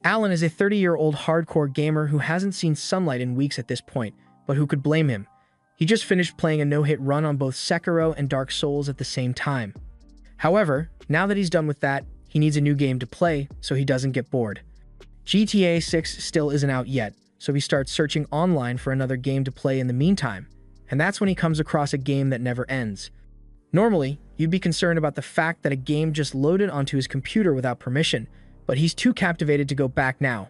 Alan is a 30-year-old hardcore gamer who hasn't seen sunlight in weeks at this point, but who could blame him? He just finished playing a no-hit run on both Sekiro and Dark Souls at the same time. However, now that he's done with that, he needs a new game to play so he doesn't get bored. GTA 6 still isn't out yet, so he starts searching online for another game to play in the meantime, and that's when he comes across a game that never ends. Normally, you'd be concerned about the fact that a game just loaded onto his computer without permission, but he's too captivated to go back now.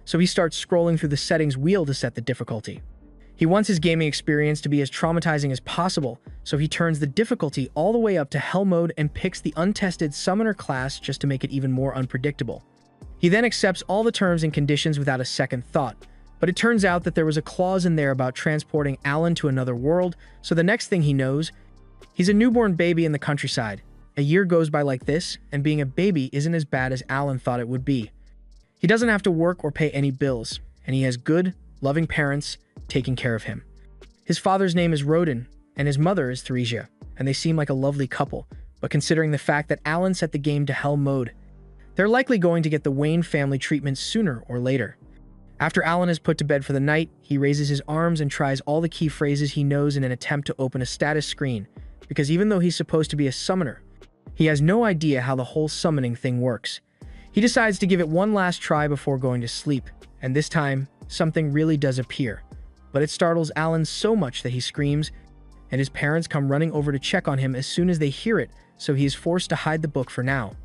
So he starts scrolling through the settings wheel to set the difficulty. He wants his gaming experience to be as traumatizing as possible, so he turns the difficulty all the way up to hell mode and picks the untested summoner class just to make it even more unpredictable. He then accepts all the terms and conditions without a second thought, but it turns out that there was a clause in there about transporting Alan to another world, so the next thing he knows, he's a newborn baby in the countryside. A year goes by like this, and being a baby isn't as bad as Alan thought it would be. He doesn't have to work or pay any bills, and he has good, loving parents taking care of him. His father's name is Rodin, and his mother is Theresia, and they seem like a lovely couple, but considering the fact that Alan set the game to hell mode, they're likely going to get the Wayne family treatment sooner or later. After Alan is put to bed for the night, he raises his arms and tries all the key phrases he knows in an attempt to open a status screen, because even though he's supposed to be a summoner, he has no idea how the whole summoning thing works. He decides to give it one last try before going to sleep, and this time, something really does appear. But it startles Alan so much that he screams, and his parents come running over to check on him as soon as they hear it, so he is forced to hide the book for now.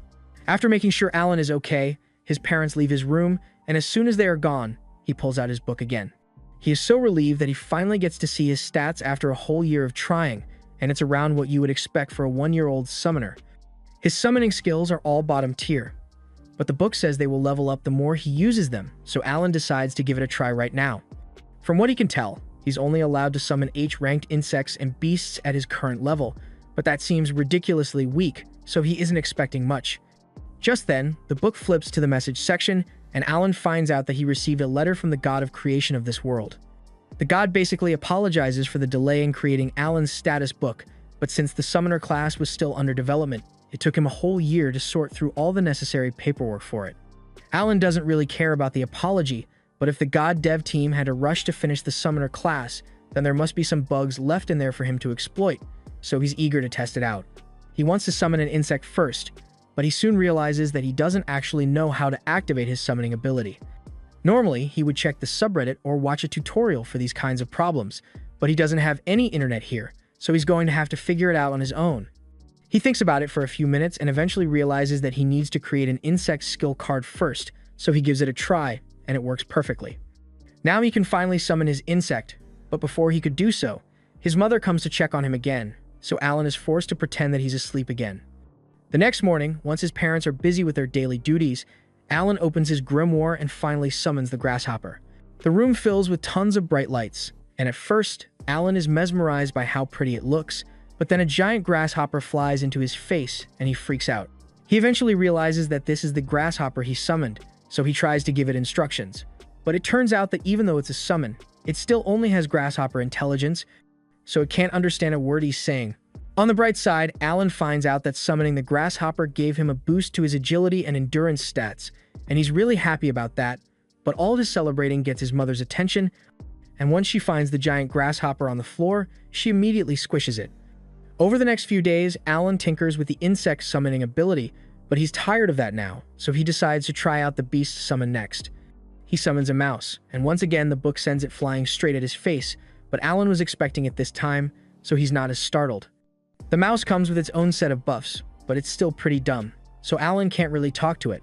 After making sure Alan is okay, his parents leave his room, and as soon as they are gone, he pulls out his book again. He is so relieved that he finally gets to see his stats after a whole year of trying, and it's around what you would expect for a 1-year-old summoner. His summoning skills are all bottom tier, but the book says they will level up the more he uses them, so Alan decides to give it a try right now. From what he can tell, he's only allowed to summon H-ranked insects and beasts at his current level, but that seems ridiculously weak, so he isn't expecting much. Just then, the book flips to the message section, and Alan finds out that he received a letter from the god of creation of this world. The god basically apologizes for the delay in creating Alan's status book, but since the summoner class was still under development, it took him a whole year to sort through all the necessary paperwork for it. Alan doesn't really care about the apology, but if the god dev team had to rush to finish the summoner class, then there must be some bugs left in there for him to exploit, so he's eager to test it out. He wants to summon an insect first, but he soon realizes that he doesn't actually know how to activate his summoning ability. Normally, he would check the subreddit or watch a tutorial for these kinds of problems, but he doesn't have any internet here, so he's going to have to figure it out on his own. He thinks about it for a few minutes and eventually realizes that he needs to create an insect skill card first, so he gives it a try, and it works perfectly. Now he can finally summon his insect, but before he could do so, his mother comes to check on him again, so Alan is forced to pretend that he's asleep again. The next morning, once his parents are busy with their daily duties, Alan opens his grimoire and finally summons the grasshopper. The room fills with tons of bright lights, and at first, Alan is mesmerized by how pretty it looks, but then a giant grasshopper flies into his face and he freaks out. He eventually realizes that this is the grasshopper he summoned, so he tries to give it instructions. But it turns out that even though it's a summon, it still only has grasshopper intelligence, so it can't understand a word he's saying. On the bright side, Alan finds out that summoning the grasshopper gave him a boost to his agility and endurance stats, and he's really happy about that, but all his celebrating gets his mother's attention, and once she finds the giant grasshopper on the floor, she immediately squishes it. Over the next few days, Alan tinkers with the insect summoning ability, but he's tired of that now, so he decides to try out the beast summon next. He summons a mouse, and once again the book sends it flying straight at his face, but Alan was expecting it this time, so he's not as startled. The mouse comes with its own set of buffs, but it's still pretty dumb, so Alan can't really talk to it.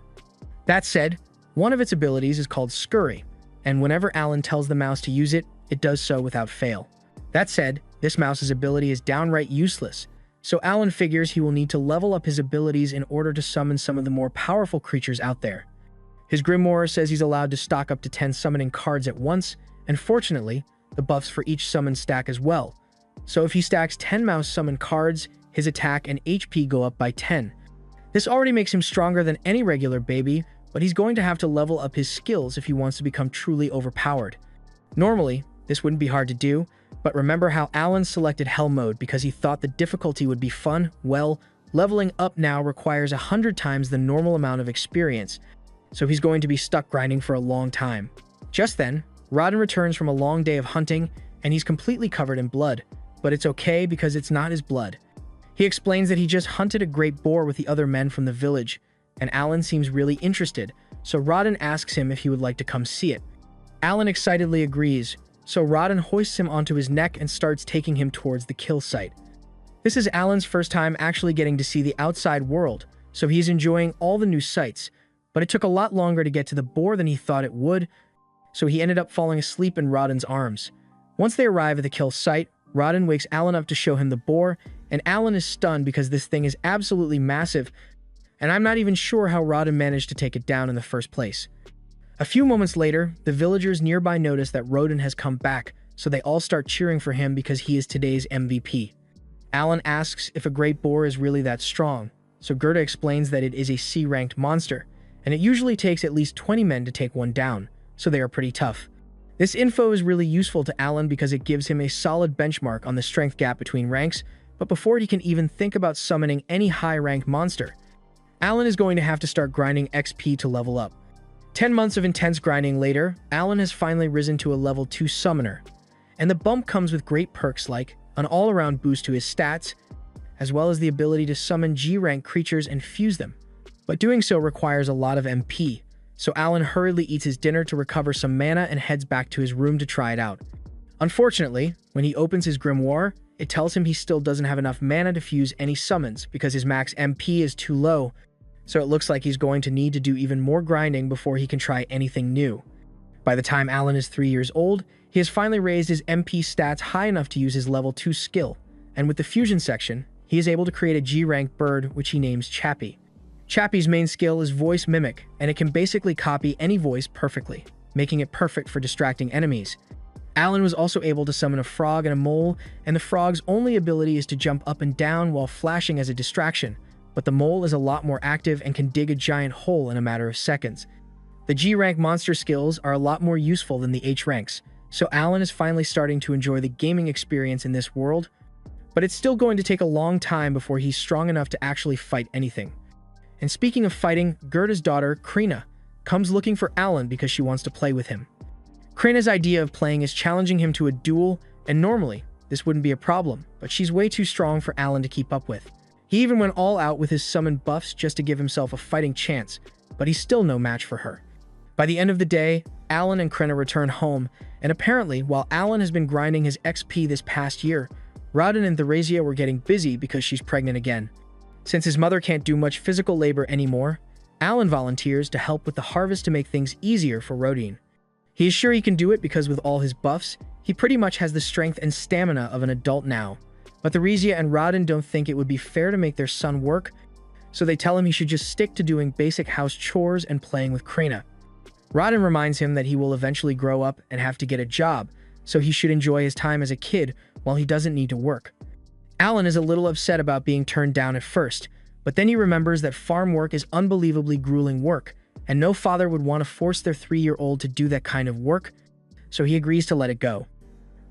That said, one of its abilities is called Scurry, and whenever Alan tells the mouse to use it, it does so without fail. That said, this mouse's ability is downright useless, so Alan figures he will need to level up his abilities in order to summon some of the more powerful creatures out there. His grimoire says he's allowed to stock up to 10 summoning cards at once, and fortunately, the buffs for each summon stack as well. So if he stacks 10 mouse summon cards, his attack and HP go up by 10. This already makes him stronger than any regular baby, but he's going to have to level up his skills if he wants to become truly overpowered. Normally, this wouldn't be hard to do, but remember how Alan selected Hell mode because he thought the difficulty would be fun? Well, leveling up now requires 100 times the normal amount of experience, so he's going to be stuck grinding for a long time. Just then, Rodden returns from a long day of hunting, and he's completely covered in blood, but it's okay because it's not his blood. He explains that he just hunted a great boar with the other men from the village, and Alan seems really interested, so Rodden asks him if he would like to come see it. Alan excitedly agrees, so Rodden hoists him onto his neck and starts taking him towards the kill site. This is Alan's first time actually getting to see the outside world, so he's enjoying all the new sights, but it took a lot longer to get to the boar than he thought it would, so he ended up falling asleep in Rodden's arms. Once they arrive at the kill site, Rodden wakes Alan up to show him the boar, and Alan is stunned because this thing is absolutely massive, and I'm not even sure how Rodden managed to take it down in the first place. A few moments later, the villagers nearby notice that Rodden has come back, so they all start cheering for him because he is today's MVP. Alan asks if a great boar is really that strong, so Gerda explains that it is a C-ranked monster, and it usually takes at least 20 men to take one down, so they are pretty tough. This info is really useful to Alan because it gives him a solid benchmark on the strength gap between ranks, but before he can even think about summoning any high-ranked monster, Alan is going to have to start grinding XP to level up. 10 months of intense grinding later, Alan has finally risen to a level 2 summoner, and the bump comes with great perks like an all-around boost to his stats, as well as the ability to summon G-rank creatures and fuse them. But doing so requires a lot of MP, so Alan hurriedly eats his dinner to recover some mana and heads back to his room to try it out. Unfortunately, when he opens his grimoire, it tells him he still doesn't have enough mana to fuse any summons because his max MP is too low, so it looks like he's going to need to do even more grinding before he can try anything new. By the time Alan is 3 years old, he has finally raised his MP stats high enough to use his level 2 skill, and with the fusion section, he is able to create a G-rank bird which he names Chappie. Chappie's main skill is Voice Mimic, and it can basically copy any voice perfectly, making it perfect for distracting enemies. Alan was also able to summon a frog and a mole, and the frog's only ability is to jump up and down while flashing as a distraction, but the mole is a lot more active and can dig a giant hole in a matter of seconds. The G-rank monster skills are a lot more useful than the H ranks, so Alan is finally starting to enjoy the gaming experience in this world, but it's still going to take a long time before he's strong enough to actually fight anything. And speaking of fighting, Gerda's daughter, Krina, comes looking for Alan because she wants to play with him. Krina's idea of playing is challenging him to a duel, and normally, this wouldn't be a problem, but she's way too strong for Alan to keep up with. He even went all out with his summoned buffs just to give himself a fighting chance, but he's still no match for her. By the end of the day, Alan and Krina return home, and apparently, while Alan has been grinding his XP this past year, Rodden and Theresia were getting busy because she's pregnant again. Since his mother can't do much physical labor anymore, Alan volunteers to help with the harvest to make things easier for Rodin. He is sure he can do it because with all his buffs, he pretty much has the strength and stamina of an adult now. But Theresia and Rodden don't think it would be fair to make their son work, so they tell him he should just stick to doing basic house chores and playing with Krina. Rodden reminds him that he will eventually grow up and have to get a job, so he should enjoy his time as a kid while he doesn't need to work. Alan is a little upset about being turned down at first, but then he remembers that farm work is unbelievably grueling work, and no father would want to force their 3-year-old to do that kind of work, so he agrees to let it go.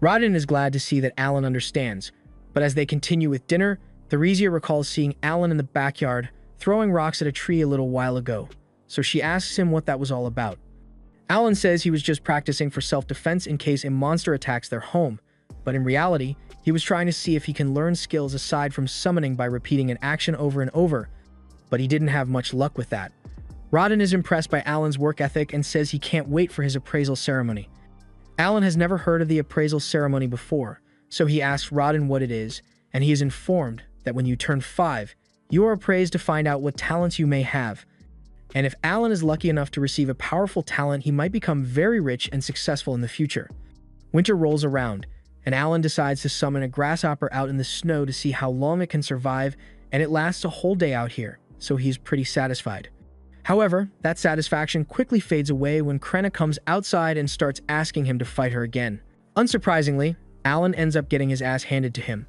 Rodden is glad to see that Alan understands, but as they continue with dinner, Theresia recalls seeing Alan in the backyard throwing rocks at a tree a little while ago, so she asks him what that was all about. Alan says he was just practicing for self-defense in case a monster attacks their home, but in reality, he was trying to see if he can learn skills aside from summoning by repeating an action over and over, but he didn't have much luck with that. Rodden is impressed by Alan's work ethic and says he can't wait for his appraisal ceremony. Alan has never heard of the appraisal ceremony before, so he asks Rodden what it is, and he is informed that when you turn 5, you are appraised to find out what talents you may have. And if Alan is lucky enough to receive a powerful talent, he might become very rich and successful in the future. Winter rolls around, and Alan decides to summon a grasshopper out in the snow to see how long it can survive, and it lasts a whole day out here, so he's pretty satisfied. However, that satisfaction quickly fades away when Krena comes outside and starts asking him to fight her again. Unsurprisingly, Alan ends up getting his ass handed to him.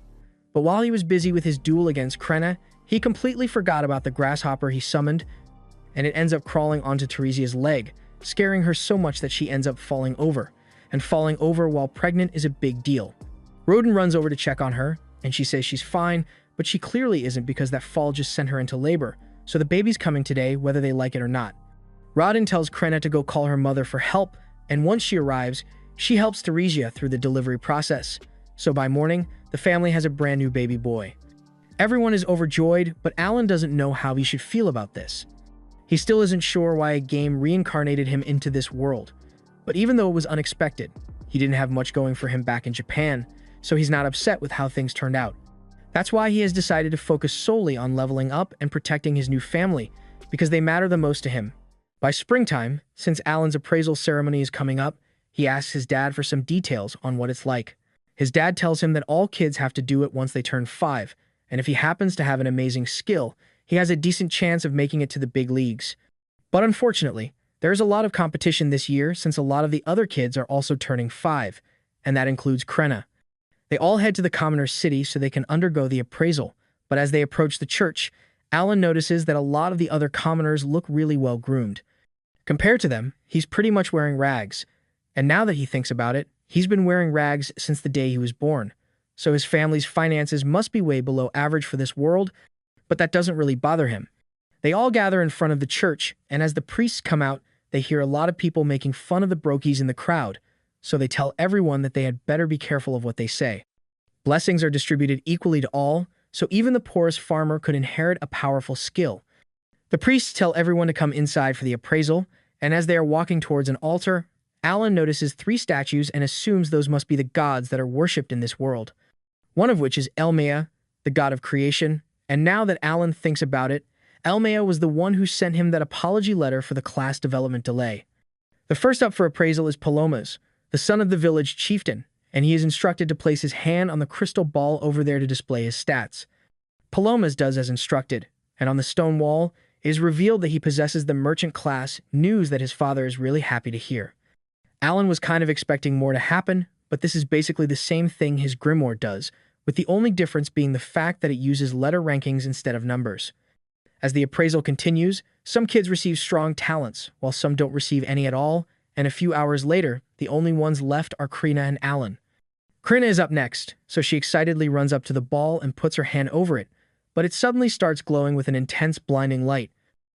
But while he was busy with his duel against Krena, he completely forgot about the grasshopper he summoned, and it ends up crawling onto Theresia's leg, scaring her so much that she ends up falling over. And falling over while pregnant is a big deal. Rodin runs over to check on her, and she says she's fine, but she clearly isn't because that fall just sent her into labor, so the baby's coming today whether they like it or not. Rodin tells Krenna to go call her mother for help, and once she arrives, she helps Theresia through the delivery process. So by morning, the family has a brand new baby boy. Everyone is overjoyed, but Alan doesn't know how he should feel about this. He still isn't sure why a game reincarnated him into this world. But even though it was unexpected, he didn't have much going for him back in Japan, so he's not upset with how things turned out. That's why he has decided to focus solely on leveling up and protecting his new family, because they matter the most to him. By springtime, since Alan's appraisal ceremony is coming up, he asks his dad for some details on what it's like. His dad tells him that all kids have to do it once they turn 5, and if he happens to have an amazing skill, he has a decent chance of making it to the big leagues. But unfortunately, there's a lot of competition this year since a lot of the other kids are also turning 5, and that includes Krenna. They all head to the commoner's city so they can undergo the appraisal, but as they approach the church, Alan notices that a lot of the other commoners look really well groomed. Compared to them, he's pretty much wearing rags, and now that he thinks about it, he's been wearing rags since the day he was born, so his family's finances must be way below average for this world, but that doesn't really bother him. They all gather in front of the church, and as the priests come out, they hear a lot of people making fun of the brokies in the crowd, so they tell everyone that they had better be careful of what they say. Blessings are distributed equally to all, so even the poorest farmer could inherit a powerful skill. The priests tell everyone to come inside for the appraisal, and as they are walking towards an altar, Alan notices 3 statues and assumes those must be the gods that are worshipped in this world. One of which is Elmea, the god of creation, and now that Alan thinks about it, Elmea was the one who sent him that apology letter for the class development delay. The first up for appraisal is Palomas, the son of the village chieftain, and he is instructed to place his hand on the crystal ball over there to display his stats. Palomas does as instructed, and on the stone wall, it is revealed that he possesses the merchant class, news that his father is really happy to hear. Alan was kind of expecting more to happen, but this is basically the same thing his grimoire does, with the only difference being the fact that it uses letter rankings instead of numbers. As the appraisal continues, some kids receive strong talents, while some don't receive any at all, and a few hours later, the only ones left are Krina and Alan. Krina is up next, so she excitedly runs up to the ball and puts her hand over it, but it suddenly starts glowing with an intense blinding light.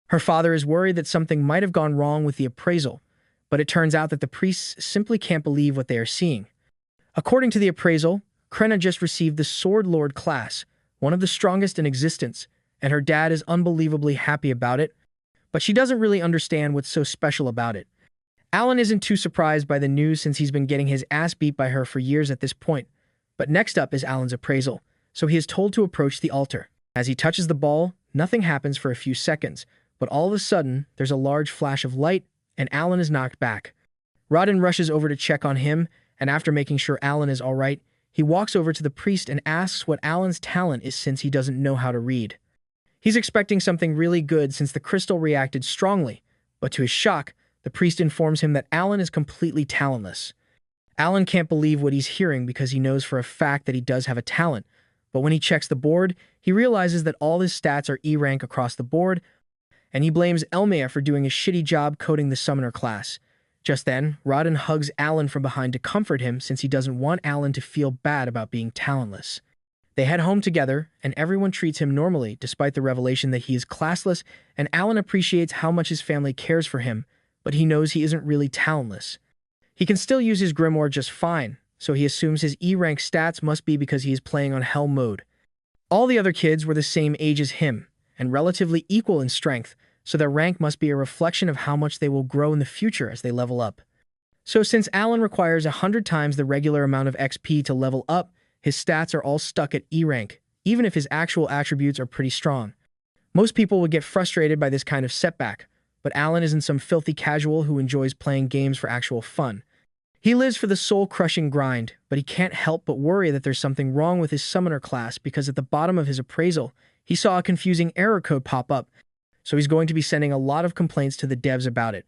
Her father is worried that something might have gone wrong with the appraisal, but it turns out that the priests simply can't believe what they are seeing. According to the appraisal, Krina just received the Sword Lord class, one of the strongest in existence, and her dad is unbelievably happy about it, but she doesn't really understand what's so special about it. Alan isn't too surprised by the news since he's been getting his ass beat by her for years at this point, but next up is Alan's appraisal, so he is told to approach the altar. As he touches the ball, nothing happens for a few seconds, but all of a sudden, there's a large flash of light, and Alan is knocked back. Rodin rushes over to check on him, and after making sure Alan is alright, he walks over to the priest and asks what Alan's talent is since he doesn't know how to read. He's expecting something really good since the crystal reacted strongly, but to his shock, the priest informs him that Alan is completely talentless. Alan can't believe what he's hearing because he knows for a fact that he does have a talent, but when he checks the board, he realizes that all his stats are E rank across the board, and he blames Elmea for doing a shitty job coding the summoner class. Just then, Rodin hugs Alan from behind to comfort him since he doesn't want Alan to feel bad about being talentless. They head home together, and everyone treats him normally despite the revelation that he is classless, and Alan appreciates how much his family cares for him, but he knows he isn't really talentless. He can still use his grimoire just fine, so he assumes his E-rank stats must be because he is playing on Hell mode. All the other kids were the same age as him, and relatively equal in strength, so their rank must be a reflection of how much they will grow in the future as they level up. So since Alan requires 100 times the regular amount of XP to level up, his stats are all stuck at E rank, even if his actual attributes are pretty strong. Most people would get frustrated by this kind of setback, but Alan isn't some filthy casual who enjoys playing games for actual fun. He lives for the soul-crushing grind, but he can't help but worry that there's something wrong with his summoner class because at the bottom of his appraisal, he saw a confusing error code pop up, so he's going to be sending a lot of complaints to the devs about it.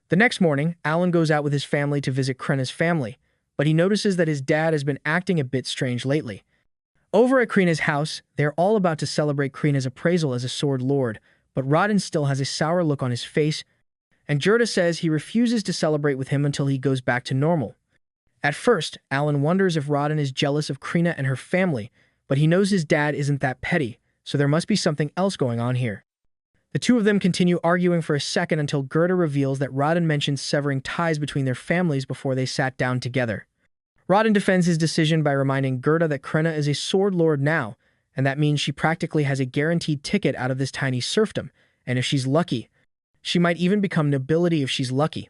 The next morning, Alan goes out with his family to visit Krena's family, but he notices that his dad has been acting a bit strange lately. Over at Krena's house, they're all about to celebrate Krena's appraisal as a Sword Lord, but Rodin still has a sour look on his face, and Jurda says he refuses to celebrate with him until he goes back to normal. At first, Alan wonders if Rodin is jealous of Krina and her family, but he knows his dad isn't that petty, so there must be something else going on here. The two of them continue arguing for a second until Gerda reveals that Rodin mentioned severing ties between their families before they sat down together. Rodin defends his decision by reminding Gerda that Krenna is a sword lord now, and that means she practically has a guaranteed ticket out of this tiny serfdom, and if she's lucky, she might even become nobility if she's lucky.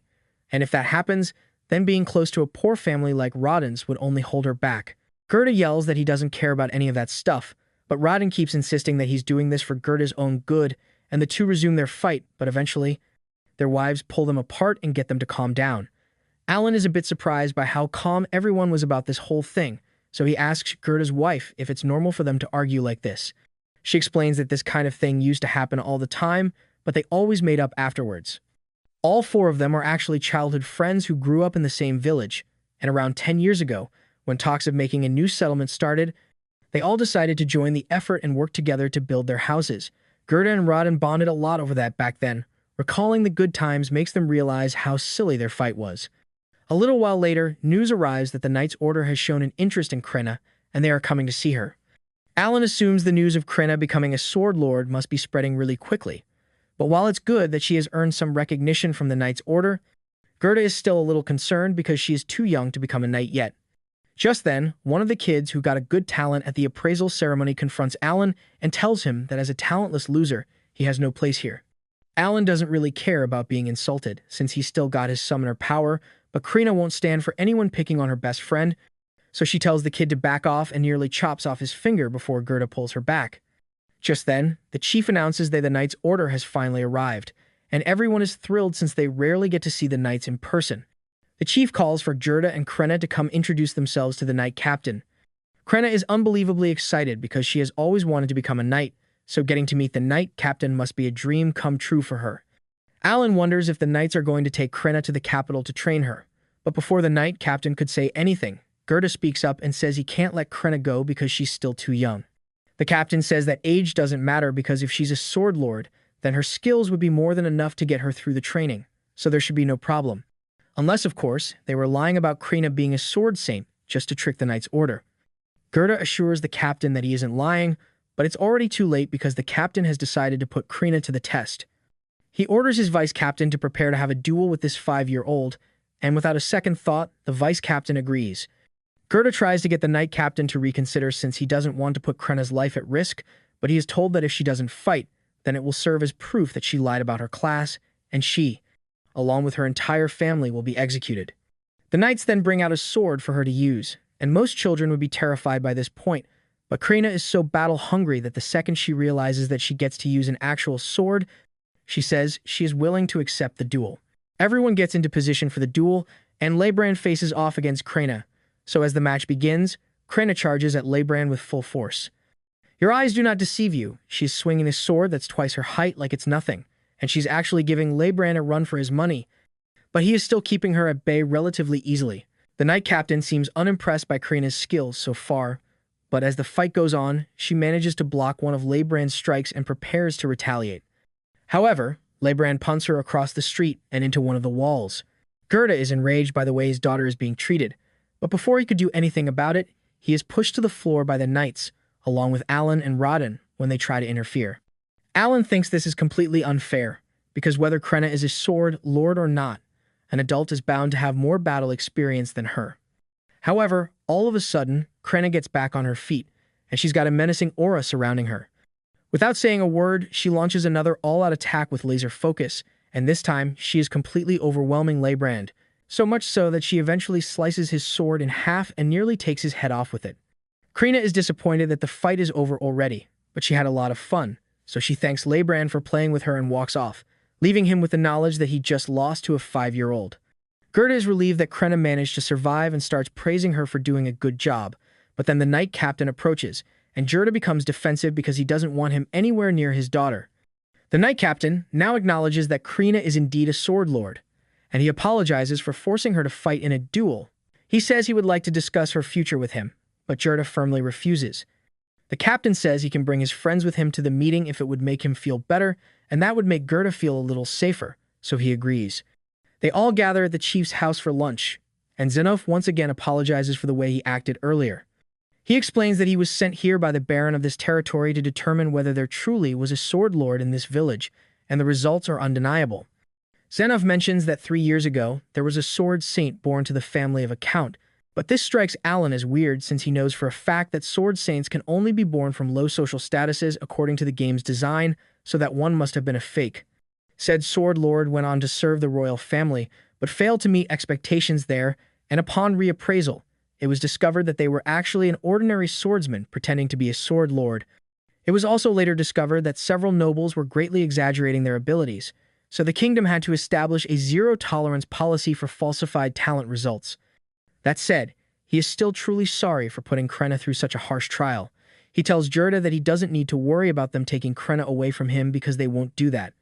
And if that happens, then being close to a poor family like Rodin's would only hold her back. Gerda yells that he doesn't care about any of that stuff, but Rodin keeps insisting that he's doing this for Gerda's own good, and the two resume their fight, but eventually, their wives pull them apart and get them to calm down. Alan is a bit surprised by how calm everyone was about this whole thing, so he asks Gerda's wife if it's normal for them to argue like this. She explains that this kind of thing used to happen all the time, but they always made up afterwards. All four of them are actually childhood friends who grew up in the same village, and around 10 years ago, when talks of making a new settlement started, they all decided to join the effort and work together to build their houses. Gerda and Rodin bonded a lot over that back then. Recalling the good times makes them realize how silly their fight was. A little while later, news arrives that the Knight's Order has shown an interest in Krenna, and they are coming to see her. Alan assumes the news of Krenna becoming a sword lord must be spreading really quickly. But while it's good that she has earned some recognition from the Knight's Order, Gerda is still a little concerned because she is too young to become a knight yet. Just then, one of the kids who got a good talent at the appraisal ceremony confronts Alan and tells him that as a talentless loser, he has no place here. Alan doesn't really care about being insulted, since he's still got his summoner power, but Krenna won't stand for anyone picking on her best friend, so she tells the kid to back off and nearly chops off his finger before Gerda pulls her back. Just then, the chief announces that the Knight's Order has finally arrived, and everyone is thrilled since they rarely get to see the knights in person. The chief calls for Gerda and Krenna to come introduce themselves to the knight captain. Krenna is unbelievably excited because she has always wanted to become a knight, so getting to meet the knight captain must be a dream come true for her. Alan wonders if the knights are going to take Krenna to the capital to train her, but before the knight captain could say anything, Gerda speaks up and says he can't let Krenna go because she's still too young. The captain says that age doesn't matter because if she's a sword lord, then her skills would be more than enough to get her through the training, so there should be no problem. Unless, of course, they were lying about Krenna being a sword saint just to trick the Knight's Order. Gerda assures the captain that he isn't lying, but it's already too late because the captain has decided to put Krenna to the test. He orders his vice captain to prepare to have a duel with this 5-year-old, and without a second thought, the vice captain agrees. Gerda tries to get the knight captain to reconsider since he doesn't want to put Krenna's life at risk, but he is told that if she doesn't fight, then it will serve as proof that she lied about her class, and she, along with her entire family, will be executed. The knights then bring out a sword for her to use, and most children would be terrified by this point, but Krenna is so battle-hungry that the second she realizes that she gets to use an actual sword, she says she is willing to accept the duel. Everyone gets into position for the duel, and Leibrand faces off against Krenna. So as the match begins, Krenna charges at Leibrand with full force. Your eyes do not deceive you. She's swinging a sword that's twice her height like it's nothing, and she's actually giving Leibrand a run for his money, but he is still keeping her at bay relatively easily. The knight captain seems unimpressed by Krenna's skills so far, but as the fight goes on, she manages to block one of Leibrand's strikes and prepares to retaliate. However, Leibrand punts her across the street and into one of the walls. Gerda is enraged by the way his daughter is being treated, but before he could do anything about it, he is pushed to the floor by the knights, along with Alan and Rodin when they try to interfere. Alan thinks this is completely unfair, because whether Krenna is a sword lord or not, an adult is bound to have more battle experience than her. However, all of a sudden, Krenna gets back on her feet, and she's got a menacing aura surrounding her. Without saying a word, she launches another all-out attack with laser focus, and this time, she is completely overwhelming Leibrand, so much so that she eventually slices his sword in half and nearly takes his head off with it. Krenna is disappointed that the fight is over already, but she had a lot of fun, so she thanks Leibrand for playing with her and walks off, leaving him with the knowledge that he just lost to a 5-year-old. Gerda is relieved that Krenna managed to survive and starts praising her for doing a good job, but then the knight captain approaches, and Gerda becomes defensive because he doesn't want him anywhere near his daughter. The knight captain now acknowledges that Krenna is indeed a sword lord, and he apologizes for forcing her to fight in a duel. He says he would like to discuss her future with him, but Gerda firmly refuses. The captain says he can bring his friends with him to the meeting if it would make him feel better, and that would make Gerda feel a little safer, so he agrees. They all gather at the chief's house for lunch, and Zenov once again apologizes for the way he acted earlier. He explains that he was sent here by the baron of this territory to determine whether there truly was a sword lord in this village, and the results are undeniable. Xenov mentions that 3 years ago, there was a sword saint born to the family of a count, but this strikes Alan as weird since he knows for a fact that sword saints can only be born from low social statuses according to the game's design, so that one must have been a fake. Said sword lord went on to serve the royal family, but failed to meet expectations there, and upon reappraisal, it was discovered that they were actually an ordinary swordsman pretending to be a sword lord. It was also later discovered that several nobles were greatly exaggerating their abilities, so the kingdom had to establish a zero-tolerance policy for falsified talent results. That said, he is still truly sorry for putting Krenna through such a harsh trial. He tells Gerda that he doesn't need to worry about them taking Krenna away from him because they won't do that.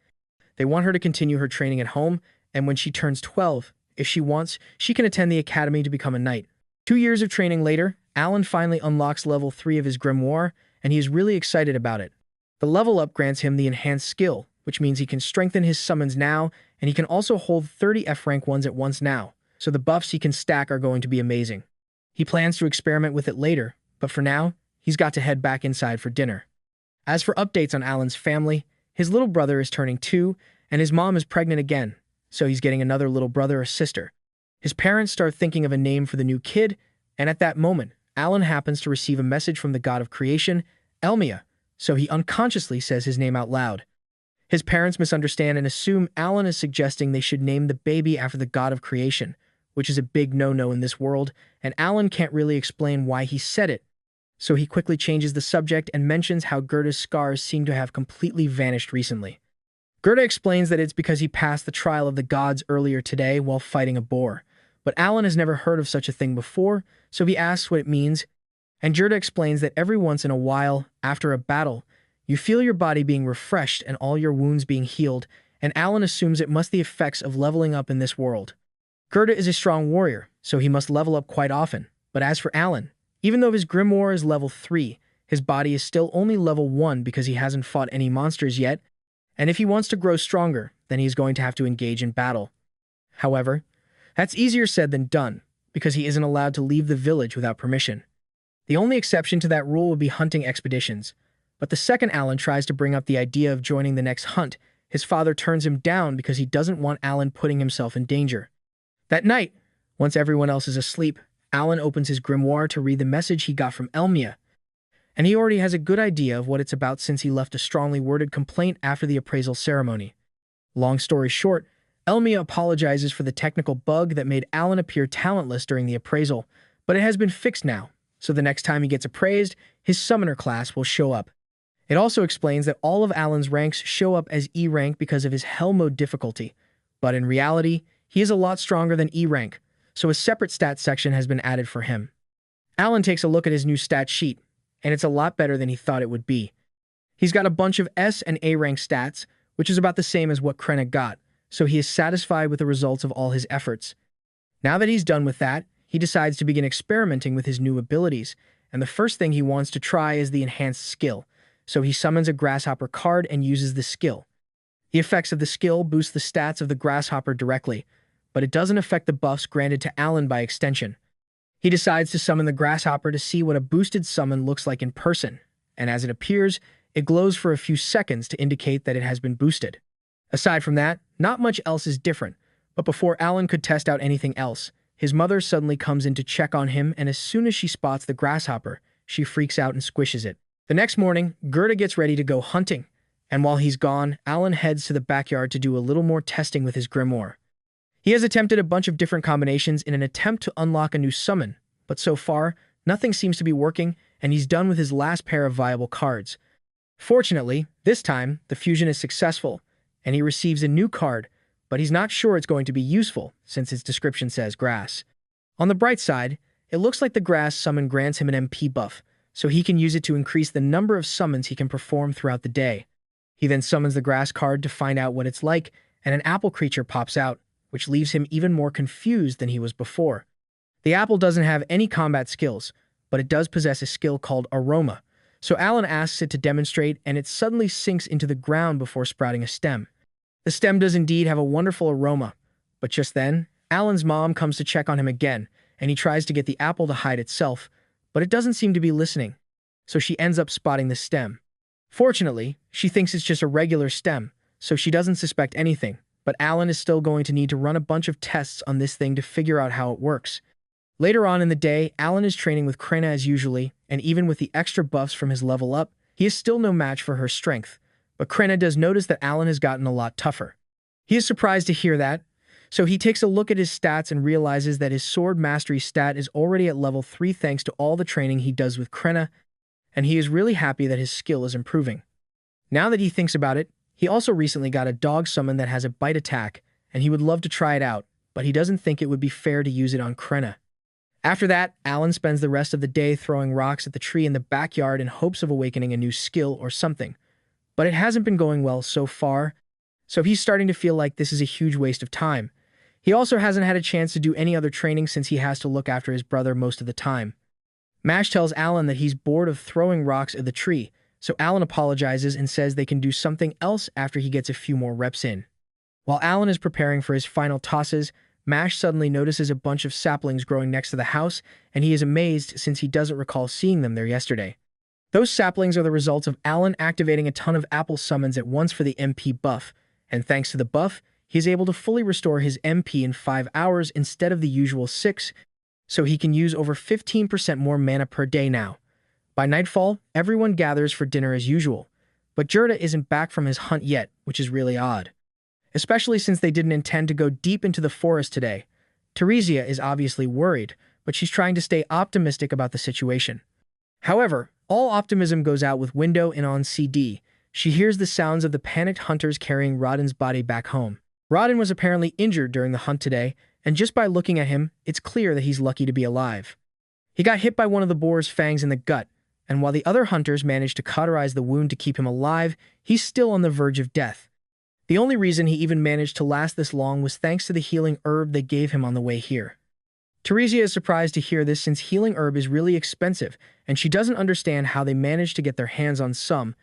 They want her to continue her training at home, and when she turns 12, if she wants, she can attend the academy to become a knight. 2 years of training later, Alan finally unlocks level 3 of his grimoire, and he is really excited about it. The level up grants him the enhanced skill, which means he can strengthen his summons now, and he can also hold 30 F-rank ones at once now, so the buffs he can stack are going to be amazing. He plans to experiment with it later, but for now, he's got to head back inside for dinner. As for updates on Alan's family, his little brother is turning 2, and his mom is pregnant again, so he's getting another little brother or sister. His parents start thinking of a name for the new kid, and at that moment, Alan happens to receive a message from the god of creation, Elmia, so he unconsciously says his name out loud. His parents misunderstand and assume Alan is suggesting they should name the baby after the god of creation, which is a big no-no in this world, and Alan can't really explain why he said it. So he quickly changes the subject and mentions how Gerda's scars seem to have completely vanished recently. Gerda explains that it's because he passed the trial of the gods earlier today while fighting a boar, but Alan has never heard of such a thing before, so he asks what it means, and Gerda explains that every once in a while, after a battle, you feel your body being refreshed and all your wounds being healed, and Alan assumes it must be the effects of leveling up in this world. Gerda is a strong warrior, so he must level up quite often, but as for Alan, even though his grimoire is level 3, his body is still only level 1 because he hasn't fought any monsters yet, and if he wants to grow stronger, then he's going to have to engage in battle. However, that's easier said than done, because he isn't allowed to leave the village without permission. The only exception to that rule would be hunting expeditions, but the second Alan tries to bring up the idea of joining the next hunt, his father turns him down because he doesn't want Alan putting himself in danger. That night, once everyone else is asleep, Alan opens his grimoire to read the message he got from Elmia, and he already has a good idea of what it's about since he left a strongly worded complaint after the appraisal ceremony. Long story short, Elmia apologizes for the technical bug that made Alan appear talentless during the appraisal, but it has been fixed now, so the next time he gets appraised, his summoner class will show up. It also explains that all of Alan's ranks show up as E rank because of his Hell mode difficulty, but in reality, he is a lot stronger than E rank, so a separate stat section has been added for him. Alan takes a look at his new stat sheet, and it's a lot better than he thought it would be. He's got a bunch of S and A rank stats, which is about the same as what Krenna got, so he is satisfied with the results of all his efforts. Now that he's done with that, he decides to begin experimenting with his new abilities, and the first thing he wants to try is the enhanced skill, so he summons a grasshopper card and uses the skill. The effects of the skill boost the stats of the grasshopper directly, but it doesn't affect the buffs granted to Alan by extension. He decides to summon the grasshopper to see what a boosted summon looks like in person, and as it appears, it glows for a few seconds to indicate that it has been boosted. Aside from that, not much else is different, but before Alan could test out anything else, his mother suddenly comes in to check on him, and as soon as she spots the grasshopper, she freaks out and squishes it. The next morning, Gerda gets ready to go hunting, and while he's gone, Alan heads to the backyard to do a little more testing with his grimoire. He has attempted a bunch of different combinations in an attempt to unlock a new summon, but so far, nothing seems to be working, and he's done with his last pair of viable cards. Fortunately, this time, the fusion is successful, and he receives a new card, but he's not sure it's going to be useful, since its description says grass. On the bright side, it looks like the grass summon grants him an MP buff, so he can use it to increase the number of summons he can perform throughout the day. He then summons the grass card to find out what it's like, and an apple creature pops out, which leaves him even more confused than he was before. The apple doesn't have any combat skills, but it does possess a skill called Aroma, so Alan asks it to demonstrate, and it suddenly sinks into the ground before sprouting a stem. The stem does indeed have a wonderful aroma, but just then, Alan's mom comes to check on him again, and he tries to get the apple to hide itself, but it doesn't seem to be listening, so she ends up spotting the stem. Fortunately, she thinks it's just a regular stem, so she doesn't suspect anything, but Alan is still going to need to run a bunch of tests on this thing to figure out how it works. Later on in the day, Alan is training with Krena as usually, and even with the extra buffs from his level up, he is still no match for her strength. But Krena does notice that Alan has gotten a lot tougher. He is surprised to hear that, so he takes a look at his stats and realizes that his sword mastery stat is already at level 3 thanks to all the training he does with Krena, and he is really happy that his skill is improving. Now that he thinks about it, he also recently got a dog summon that has a bite attack, and he would love to try it out, but he doesn't think it would be fair to use it on Krena. After that, Alan spends the rest of the day throwing rocks at the tree in the backyard in hopes of awakening a new skill or something. But it hasn't been going well so far, so he's starting to feel like this is a huge waste of time. He also hasn't had a chance to do any other training since he has to look after his brother most of the time. Mash tells Alan that he's bored of throwing rocks at the tree, so Alan apologizes and says they can do something else after he gets a few more reps in. While Alan is preparing for his final tosses, Mash suddenly notices a bunch of saplings growing next to the house, and he is amazed since he doesn't recall seeing them there yesterday. Those saplings are the results of Alan activating a ton of apple summons at once for the MP buff, and thanks to the buff, he is able to fully restore his MP in 5 hours instead of the usual 6, so he can use over 15% more mana per day now. By nightfall, everyone gathers for dinner as usual, but Gerda isn't back from his hunt yet, which is really odd. Especially since they didn't intend to go deep into the forest today. Teresia is obviously worried, but she's trying to stay optimistic about the situation. However, all optimism goes out with Window and on CD. She hears the sounds of the panicked hunters carrying Rodden's body back home. Rodden was apparently injured during the hunt today, and just by looking at him, it's clear that he's lucky to be alive. He got hit by one of the boar's fangs in the gut, and while the other hunters managed to cauterize the wound to keep him alive, he's still on the verge of death. The only reason he even managed to last this long was thanks to the healing herb they gave him on the way here. Teresia is surprised to hear this since healing herb is really expensive, and she doesn't understand how they managed to get their hands on some.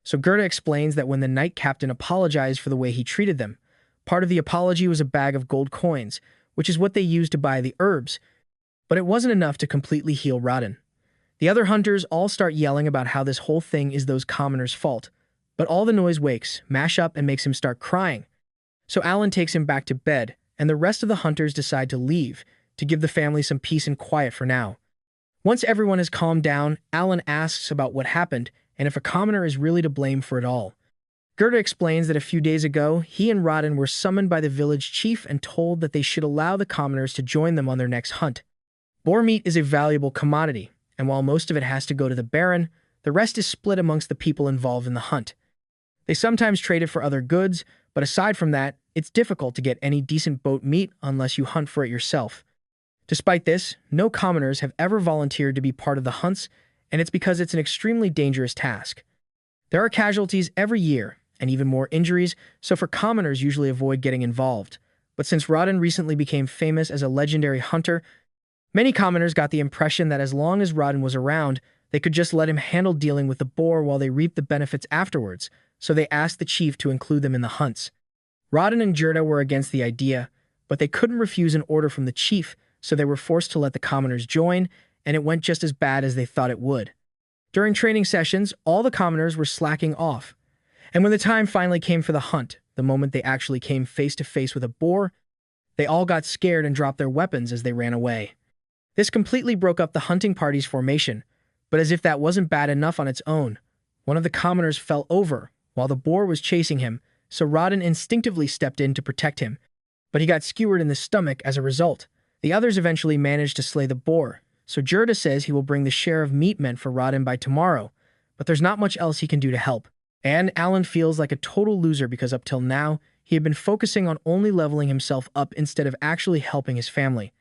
So Gerda explains that when the Knight Captain apologized for the way he treated them, part of the apology was a bag of gold coins, which is what they used to buy the herbs, but it wasn't enough to completely heal Rodden. The other hunters all start yelling about how this whole thing is those commoners' fault, but all the noise wakes Mash up and makes him start crying. So Alan takes him back to bed, and the rest of the hunters decide to leave, to give the family some peace and quiet for now. Once everyone has calmed down, Alan asks about what happened and if a commoner is really to blame for it all. Gerda explains that a few days ago, he and Rodden were summoned by the village chief and told that they should allow the commoners to join them on their next hunt. Boar meat is a valuable commodity, and while most of it has to go to the Baron, the rest is split amongst the people involved in the hunt. They sometimes trade it for other goods, but aside from that, it's difficult to get any decent boat meat unless you hunt for it yourself. Despite this, no commoners have ever volunteered to be part of the hunts, and it's because it's an extremely dangerous task. There are casualties every year, and even more injuries, so for commoners usually avoid getting involved. But since Rodden recently became famous as a legendary hunter, many commoners got the impression that as long as Rodden was around, they could just let him handle dealing with the boar while they reaped the benefits afterwards, so they asked the chief to include them in the hunts. Rodden and Gerda were against the idea, but they couldn't refuse an order from the chief, so they were forced to let the commoners join, and it went just as bad as they thought it would. During training sessions, all the commoners were slacking off, and when the time finally came for the hunt, the moment they actually came face to face with a boar, they all got scared and dropped their weapons as they ran away. This completely broke up the hunting party's formation, but as if that wasn't bad enough on its own, one of the commoners fell over while the boar was chasing him, so Rodden instinctively stepped in to protect him, but he got skewered in the stomach as a result. The others eventually managed to slay the boar, so Gerda says he will bring the share of meat meant for Rodden by tomorrow, but there's not much else he can do to help. And Alan feels like a total loser because up till now, he had been focusing on only leveling himself up instead of actually helping his family.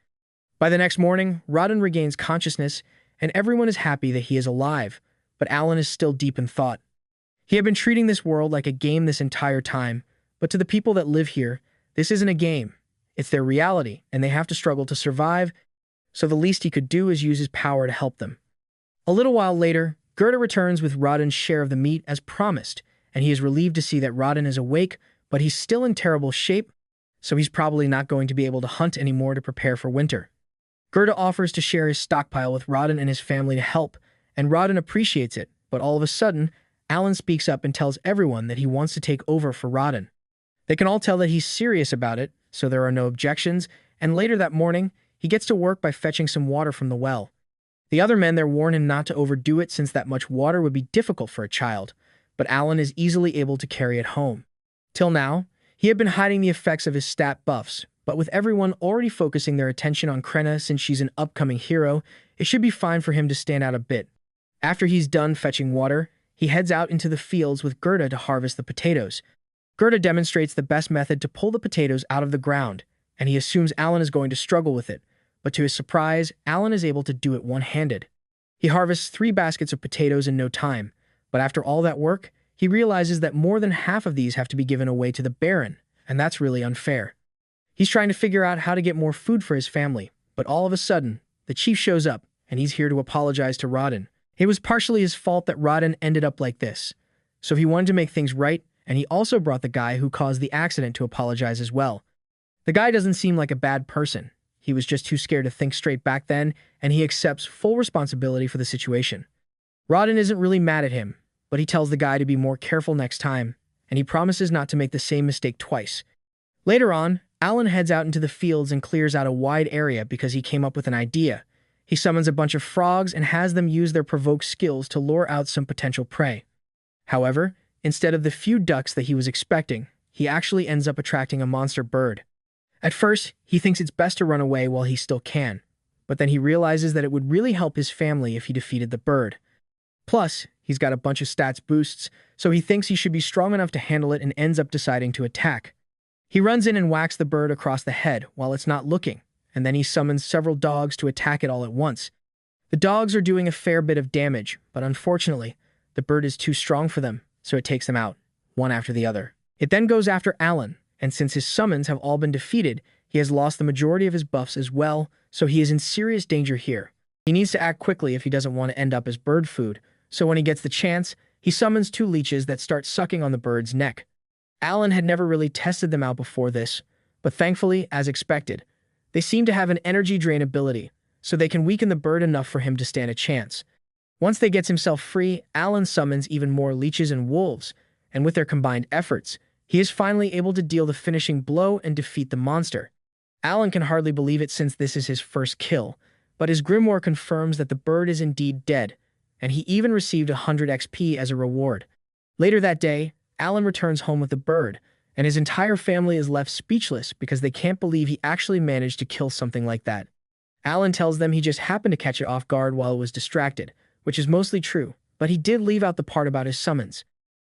By the next morning, Rodden regains consciousness, and everyone is happy that he is alive, but Alan is still deep in thought. He had been treating this world like a game this entire time, but to the people that live here, this isn't a game. It's their reality, and they have to struggle to survive, so the least he could do is use his power to help them. A little while later, Gerda returns with Rodden's share of the meat as promised, and he is relieved to see that Rodden is awake, but he's still in terrible shape, so he's probably not going to be able to hunt anymore to prepare for winter. Gerda offers to share his stockpile with Rodden and his family to help, and Rodden appreciates it, but all of a sudden, Alan speaks up and tells everyone that he wants to take over for Rodden. They can all tell that he's serious about it, so there are no objections, and later that morning, he gets to work by fetching some water from the well. The other men there warn him not to overdo it since that much water would be difficult for a child, but Alan is easily able to carry it home. Till now, he had been hiding the effects of his stat buffs, but with everyone already focusing their attention on Krenna since she's an upcoming hero, it should be fine for him to stand out a bit. After he's done fetching water, he heads out into the fields with Gerda to harvest the potatoes. Gerda demonstrates the best method to pull the potatoes out of the ground, and he assumes Alan is going to struggle with it. But to his surprise, Alan is able to do it one-handed. He harvests 3 baskets of potatoes in no time, but after all that work, he realizes that more than half of these have to be given away to the Baron, and that's really unfair. He's trying to figure out how to get more food for his family, but all of a sudden, the chief shows up, and he's here to apologize to Rodden. It was partially his fault that Rodden ended up like this, so he wanted to make things right, and he also brought the guy who caused the accident to apologize as well. The guy doesn't seem like a bad person. He was just too scared to think straight back then, and he accepts full responsibility for the situation. Rodden isn't really mad at him, but he tells the guy to be more careful next time, and he promises not to make the same mistake twice. Later on, Alan heads out into the fields and clears out a wide area because he came up with an idea. He summons a bunch of frogs and has them use their provoke skills to lure out some potential prey. However, instead of the few ducks that he was expecting, he actually ends up attracting a monster bird. At first, he thinks it's best to run away while he still can, but then he realizes that it would really help his family if he defeated the bird. Plus, he's got a bunch of stats boosts, so he thinks he should be strong enough to handle it and ends up deciding to attack. He runs in and whacks the bird across the head while it's not looking, and then he summons several dogs to attack it all at once. The dogs are doing a fair bit of damage, but unfortunately, the bird is too strong for them, so it takes them out, one after the other. It then goes after Alan, and since his summons have all been defeated, he has lost the majority of his buffs as well, so he is in serious danger here. He needs to act quickly if he doesn't want to end up as bird food, so when he gets the chance, he summons 2 leeches that start sucking on the bird's neck. Alan had never really tested them out before this, but thankfully, as expected, they seem to have an energy drain ability, so they can weaken the bird enough for him to stand a chance. Once they gets himself free, Alan summons even more leeches and wolves, and with their combined efforts, he is finally able to deal the finishing blow and defeat the monster. Alan can hardly believe it since this is his first kill, but his grimoire confirms that the bird is indeed dead, and he even received 100 XP as a reward. Later that day, Alan returns home with the bird, and his entire family is left speechless because they can't believe he actually managed to kill something like that. Alan tells them he just happened to catch it off guard while it was distracted, which is mostly true, but he did leave out the part about his summons.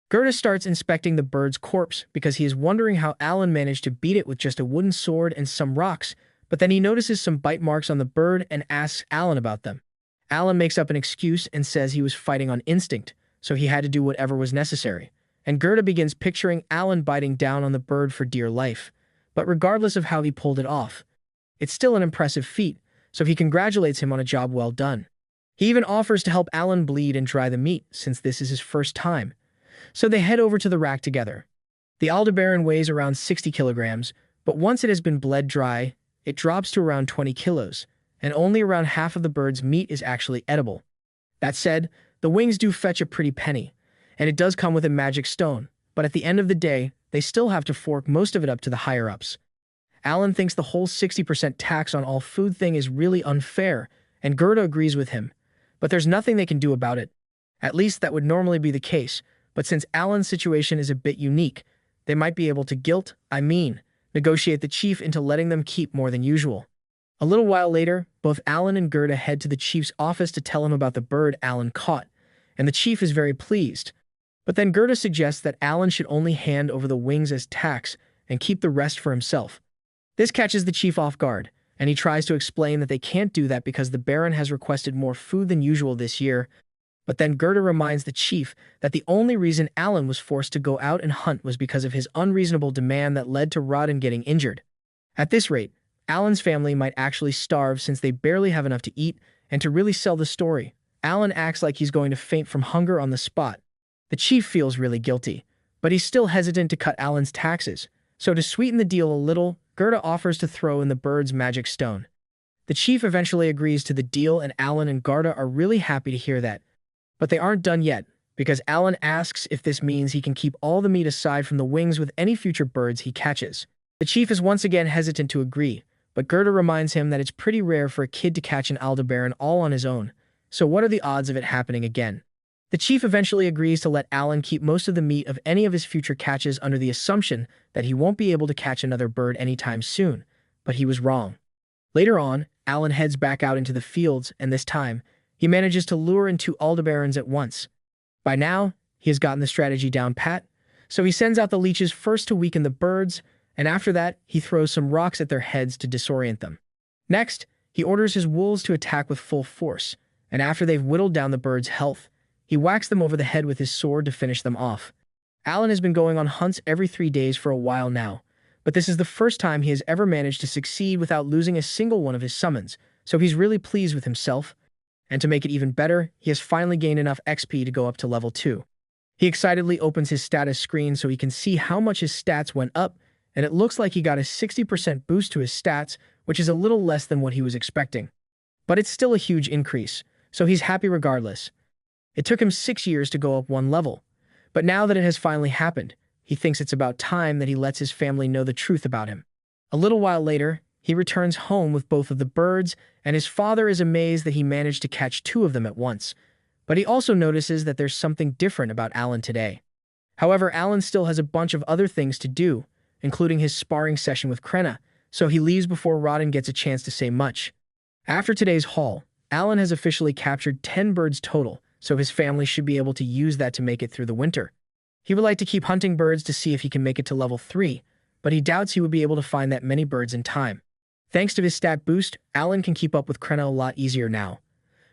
Gerda starts inspecting the bird's corpse because he is wondering how Alan managed to beat it with just a wooden sword and some rocks, but then he notices some bite marks on the bird and asks Alan about them. Alan makes up an excuse and says he was fighting on instinct, so he had to do whatever was necessary. And Gerda begins picturing Alan biting down on the bird for dear life. But regardless of how he pulled it off, it's still an impressive feat, so he congratulates him on a job well done. He even offers to help Alan bleed and dry the meat, since this is his first time. So they head over to the rack together. The Aldebaran weighs around 60 kilograms, but once it has been bled dry, it drops to around 20 kilos, and only around half of the bird's meat is actually edible. That said, the wings do fetch a pretty penny, and it does come with a magic stone, but at the end of the day, they still have to fork most of it up to the higher-ups. Alan thinks the whole 60% tax on all food thing is really unfair, and Gerda agrees with him, but there's nothing they can do about it. At least that would normally be the case, but since Alan's situation is a bit unique, they might be able to negotiate the chief into letting them keep more than usual. A little while later, both Alan and Gerda head to the chief's office to tell him about the bird Alan caught, and the chief is very pleased. But then Gerda suggests that Alan should only hand over the wings as tax and keep the rest for himself. This catches the chief off guard, and he tries to explain that they can't do that because the Baron has requested more food than usual this year. But then Gerda reminds the chief that the only reason Alan was forced to go out and hunt was because of his unreasonable demand that led to Rodden getting injured. At this rate, Alan's family might actually starve since they barely have enough to eat, and to really sell the story, Alan acts like he's going to faint from hunger on the spot. The chief feels really guilty, but he's still hesitant to cut Alan's taxes, so to sweeten the deal a little, Gerda offers to throw in the bird's magic stone. The chief eventually agrees to the deal, and Alan and Gerda are really happy to hear that. But they aren't done yet, because Alan asks if this means he can keep all the meat aside from the wings with any future birds he catches. The chief is once again hesitant to agree, but Gerda reminds him that it's pretty rare for a kid to catch an Aldebaran all on his own, so what are the odds of it happening again? The chief eventually agrees to let Alan keep most of the meat of any of his future catches under the assumption that he won't be able to catch another bird anytime soon, but he was wrong. Later on, Alan heads back out into the fields, and this time, he manages to lure in 2 Aldebarans at once. By now, he has gotten the strategy down pat, so he sends out the leeches first to weaken the birds, and after that, he throws some rocks at their heads to disorient them. Next, he orders his wolves to attack with full force, and after they've whittled down the birds' health, he whacks them over the head with his sword to finish them off. Alan has been going on hunts every 3 days for a while now, but this is the first time he has ever managed to succeed without losing a single one of his summons, so he's really pleased with himself. And to make it even better, he has finally gained enough XP to go up to level 2. He excitedly opens his status screen so he can see how much his stats went up, and it looks like he got a 60% boost to his stats, which is a little less than what he was expecting. But it's still a huge increase, so he's happy regardless. It took him 6 years to go up 1 level, but now that it has finally happened, he thinks it's about time that he lets his family know the truth about him. A little while later, he returns home with both of the birds, and his father is amazed that he managed to catch 2 of them at once. But he also notices that there's something different about Alan today. However, Alan still has a bunch of other things to do, including his sparring session with Krenna, so he leaves before Rodden gets a chance to say much. After today's haul, Alan has officially captured 10 birds total, so his family should be able to use that to make it through the winter. He would like to keep hunting birds to see if he can make it to level 3, but he doubts he would be able to find that many birds in time. Thanks to his stat boost, Alan can keep up with Krenna a lot easier now.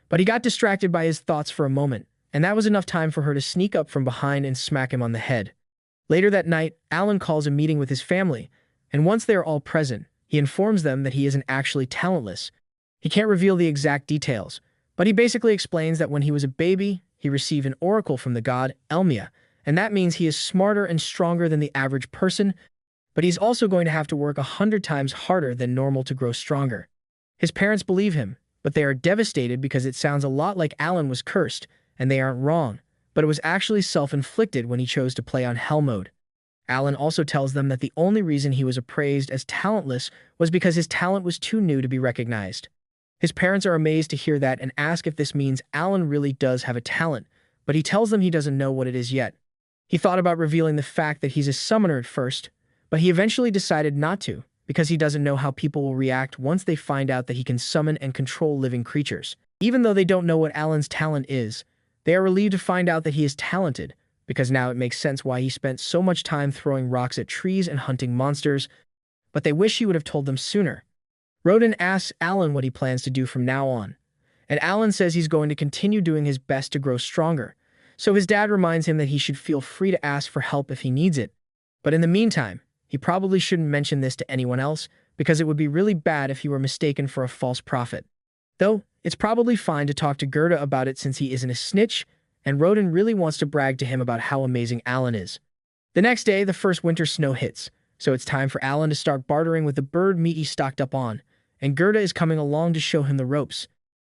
But he got distracted by his thoughts for a moment, and that was enough time for her to sneak up from behind and smack him on the head. Later that night, Alan calls a meeting with his family, and once they are all present, he informs them that he isn't actually talentless. He can't reveal the exact details, but he basically explains that when he was a baby, he received an oracle from the god Elmia, and that means he is smarter and stronger than the average person, but he's also going to have to work 100 times harder than normal to grow stronger. His parents believe him, but they are devastated because it sounds a lot like Alan was cursed, and they aren't wrong, but it was actually self-inflicted when he chose to play on Hell mode. Alan also tells them that the only reason he was appraised as talentless was because his talent was too new to be recognized. His parents are amazed to hear that and ask if this means Alan really does have a talent, but he tells them he doesn't know what it is yet. He thought about revealing the fact that he's a summoner at first, but he eventually decided not to, because he doesn't know how people will react once they find out that he can summon and control living creatures. Even though they don't know what Alan's talent is, they are relieved to find out that he is talented, because now it makes sense why he spent so much time throwing rocks at trees and hunting monsters, but they wish he would have told them sooner. Rodin asks Alan what he plans to do from now on, and Alan says he's going to continue doing his best to grow stronger, so his dad reminds him that he should feel free to ask for help if he needs it. But in the meantime, he probably shouldn't mention this to anyone else, because it would be really bad if he were mistaken for a false prophet. Though, it's probably fine to talk to Gerda about it since he isn't a snitch, and Rodin really wants to brag to him about how amazing Alan is. The next day, the first winter snow hits, so it's time for Alan to start bartering with the bird meat he stocked up on, and Gerda is coming along to show him the ropes.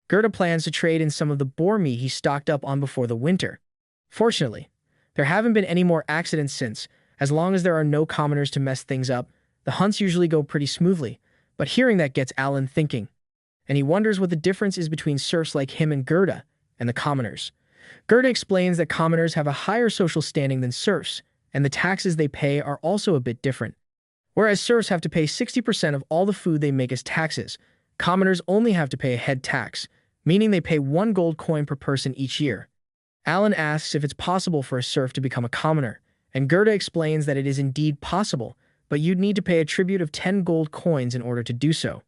Gerda plans to trade in some of the boar meat he stocked up on before the winter. Fortunately, there haven't been any more accidents since. As long as there are no commoners to mess things up, the hunts usually go pretty smoothly, but hearing that gets Alan thinking, and he wonders what the difference is between serfs like him and Gerda and the commoners. Gerda explains that commoners have a higher social standing than serfs, and the taxes they pay are also a bit different. Whereas serfs have to pay 60% of all the food they make as taxes, commoners only have to pay a head tax, meaning they pay 1 gold coin per person each year. Alan asks if it's possible for a serf to become a commoner, and Gerda explains that it is indeed possible, but you'd need to pay a tribute of 10 gold coins in order to do so.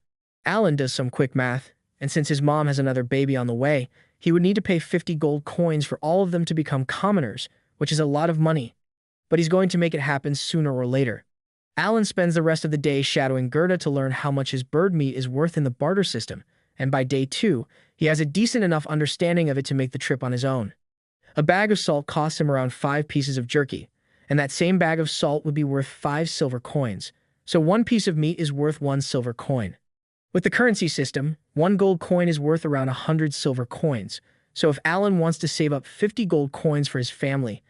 Alan does some quick math, and since his mom has another baby on the way, he would need to pay 50 gold coins for all of them to become commoners, which is a lot of money. But he's going to make it happen sooner or later. Alan spends the rest of the day shadowing Gerda to learn how much his bird meat is worth in the barter system, and by day 2, he has a decent enough understanding of it to make the trip on his own. A bag of salt costs him around 5 pieces of jerky, and that same bag of salt would be worth 5 silver coins, so 1 piece of meat is worth 1 silver coin. With the currency system, 1 gold coin is worth around 100 silver coins, So if Alan wants to save up 50 gold coins for his family,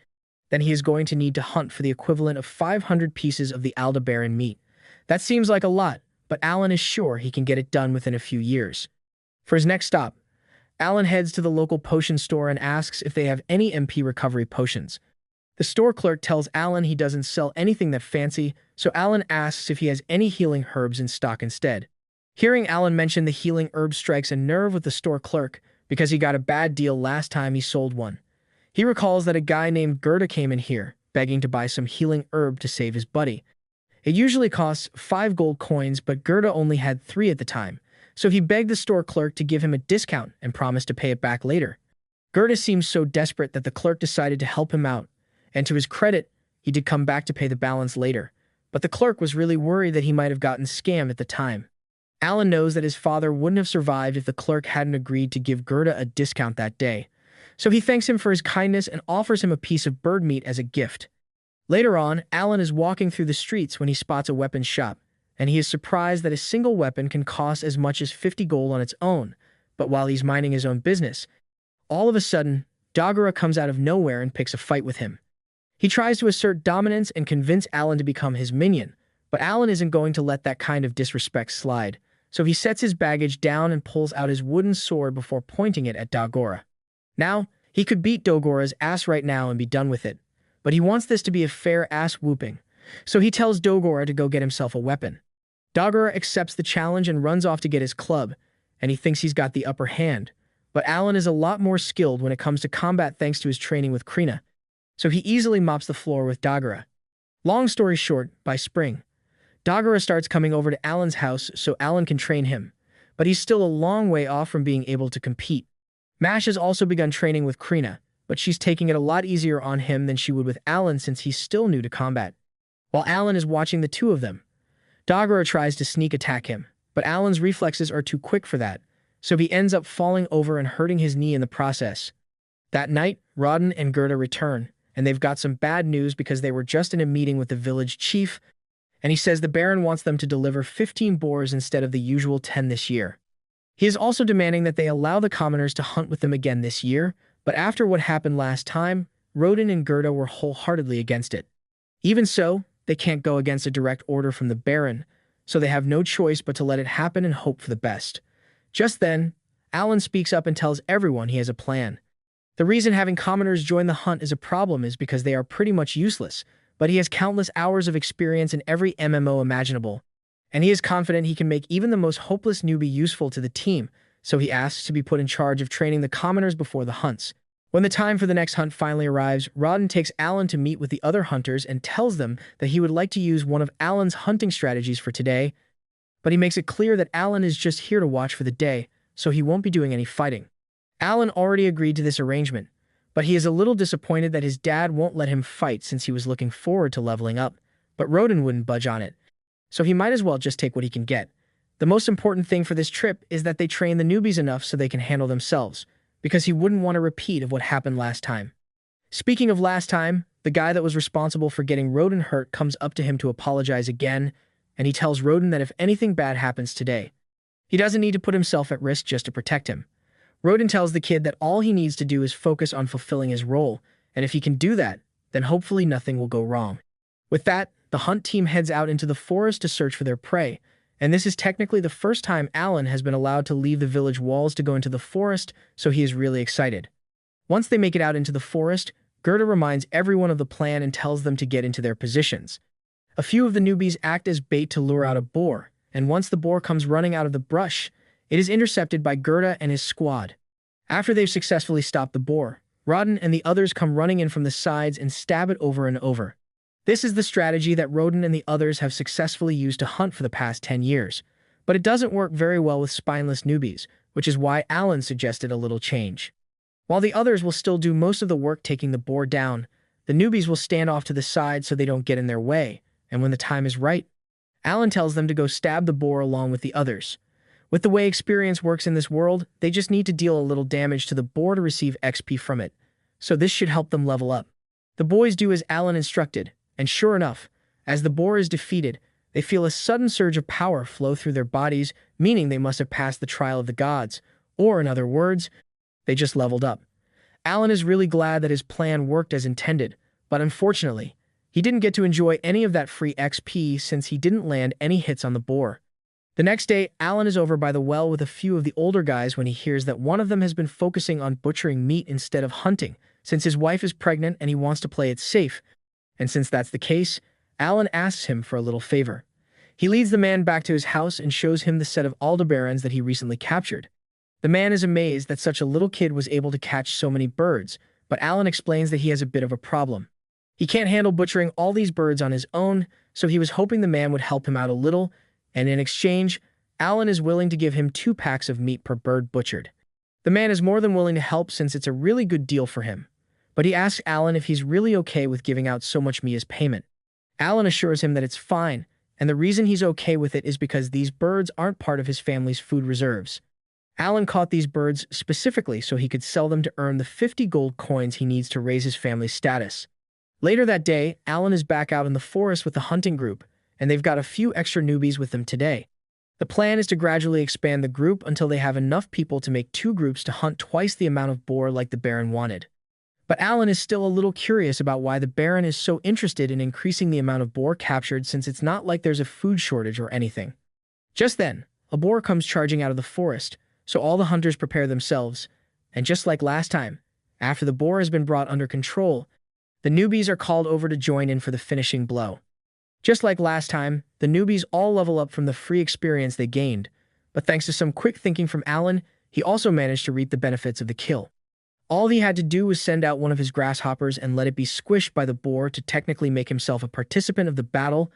then he is going to need to hunt for the equivalent of 500 pieces of the Aldebaran meat. That seems like a lot, but Alan is sure he can get it done within a few years. For his next stop, Alan heads to the local potion store and asks if they have any MP recovery potions. The store clerk tells Alan he doesn't sell anything that fancy, so Alan asks if he has any healing herbs in stock instead. Hearing Alan mention the healing herb strikes a nerve with the store clerk because he got a bad deal last time he sold one. He recalls that a guy named Gerda came in here, begging to buy some healing herb to save his buddy. It usually costs 5 gold coins, but Gerda only had 3 at the time, so he begged the store clerk to give him a discount and promised to pay it back later. Gerda seems so desperate that the clerk decided to help him out, and to his credit, he did come back to pay the balance later, but the clerk was really worried that he might have gotten scammed at the time. Alan knows that his father wouldn't have survived if the clerk hadn't agreed to give Gerda a discount that day, so he thanks him for his kindness and offers him a piece of bird meat as a gift. Later on, Alan is walking through the streets when he spots a weapons shop, and he is surprised that a single weapon can cost as much as 50 gold on its own, but while he's minding his own business, all of a sudden, Dagara comes out of nowhere and picks a fight with him. He tries to assert dominance and convince Alan to become his minion, but Alan isn't going to let that kind of disrespect slide, so he sets his baggage down and pulls out his wooden sword before pointing it at Dagora. Now, he could beat Dogora's ass right now and be done with it, but he wants this to be a fair ass-whooping, so he tells Dogora to go get himself a weapon. Dagora accepts the challenge and runs off to get his club, and he thinks he's got the upper hand, but Alan is a lot more skilled when it comes to combat thanks to his training with Krina, so he easily mops the floor with Dagora. Long story short, by spring, Dagora starts coming over to Alan's house so Alan can train him, but he's still a long way off from being able to compete. Mash has also begun training with Krina, but she's taking it a lot easier on him than she would with Alan since he's still new to combat. While Alan is watching the two of them, Dagora tries to sneak attack him, but Alan's reflexes are too quick for that, so he ends up falling over and hurting his knee in the process. That night, Rodin and Gerda return, and they've got some bad news because they were just in a meeting with the village chief, and he says the Baron wants them to deliver 15 boars instead of the usual 10 this year. He is also demanding that they allow the commoners to hunt with them again this year, but after what happened last time, Rodin and Gerda were wholeheartedly against it. Even so, they can't go against a direct order from the Baron, so they have no choice but to let it happen and hope for the best. Just then, Alan speaks up and tells everyone he has a plan. The reason having commoners join the hunt is a problem is because they are pretty much useless, but he has countless hours of experience in every MMO imaginable, and he is confident he can make even the most hopeless newbie useful to the team, so he asks to be put in charge of training the commoners before the hunts. When the time for the next hunt finally arrives, Rodin takes Alan to meet with the other hunters and tells them that he would like to use one of Alan's hunting strategies for today, but he makes it clear that Alan is just here to watch for the day, so he won't be doing any fighting. Alan already agreed to this arrangement, but he is a little disappointed that his dad won't let him fight since he was looking forward to leveling up, but Rodin wouldn't budge on it, so he might as well just take what he can get. The most important thing for this trip is that they train the newbies enough so they can handle themselves, because he wouldn't want a repeat of what happened last time. Speaking of last time, the guy that was responsible for getting Rodin hurt comes up to him to apologize again, and he tells Rodin that if anything bad happens today, he doesn't need to put himself at risk just to protect him. Rodin tells the kid that all he needs to do is focus on fulfilling his role, and if he can do that, then hopefully nothing will go wrong. With that, the hunt team heads out into the forest to search for their prey, and this is technically the first time Alan has been allowed to leave the village walls to go into the forest, so he is really excited. Once they make it out into the forest, Gerda reminds everyone of the plan and tells them to get into their positions. A few of the newbies act as bait to lure out a boar, and once the boar comes running out of the brush, it is intercepted by Gerda and his squad. After they've successfully stopped the boar, Rodin and the others come running in from the sides and stab it over and over. This is the strategy that Rodin and the others have successfully used to hunt for the past 10 years, but it doesn't work very well with spineless newbies, which is why Alan suggested a little change. While the others will still do most of the work taking the boar down, the newbies will stand off to the side so they don't get in their way, and when the time is right, Alan tells them to go stab the boar along with the others. With the way experience works in this world, they just need to deal a little damage to the boar to receive XP from it, so this should help them level up. The boys do as Alan instructed, and sure enough, as the boar is defeated, they feel a sudden surge of power flow through their bodies, meaning they must have passed the trial of the gods, or in other words, They just leveled up. Alan is really glad that his plan worked as intended, but unfortunately, he didn't get to enjoy any of that free XP since he didn't land any hits on the boar. The next day, Alan is over by the well with a few of the older guys when he hears that one of them has been focusing on butchering meat instead of hunting, since his wife is pregnant and he wants to play it safe. And since that's the case, Alan asks him for a little favor. He leads the man back to his house and shows him the set of Aldebarans that he recently captured. The man is amazed that such a little kid was able to catch so many birds, but Alan explains that he has a bit of a problem. He can't handle butchering all these birds on his own, so he was hoping the man would help him out a little, and in exchange, Alan is willing to give him 2 packs of meat per bird butchered. The man is more than willing to help since it's a really good deal for him, but he asks Alan if he's really okay with giving out so much meat as payment. Alan assures him that it's fine, and the reason he's okay with it is because these birds aren't part of his family's food reserves. Alan caught these birds specifically so he could sell them to earn the 50 gold coins he needs to raise his family's status. Later that day, Alan is back out in the forest with the hunting group, and they've got a few extra newbies with them today. The plan is to gradually expand the group until they have enough people to make 2 groups to hunt twice the amount of boar like the Baron wanted. But Alan is still a little curious about why the Baron is so interested in increasing the amount of boar captured since it's not like there's a food shortage or anything. Just then, a boar comes charging out of the forest, so all the hunters prepare themselves, and just like last time, after the boar has been brought under control, the newbies are called over to join in for the finishing blow. Just like last time, the newbies all level up from the free experience they gained, but thanks to some quick thinking from Alan, he also managed to reap the benefits of the kill. All he had to do was send out one of his grasshoppers and let it be squished by the boar to technically make himself a participant of the battle,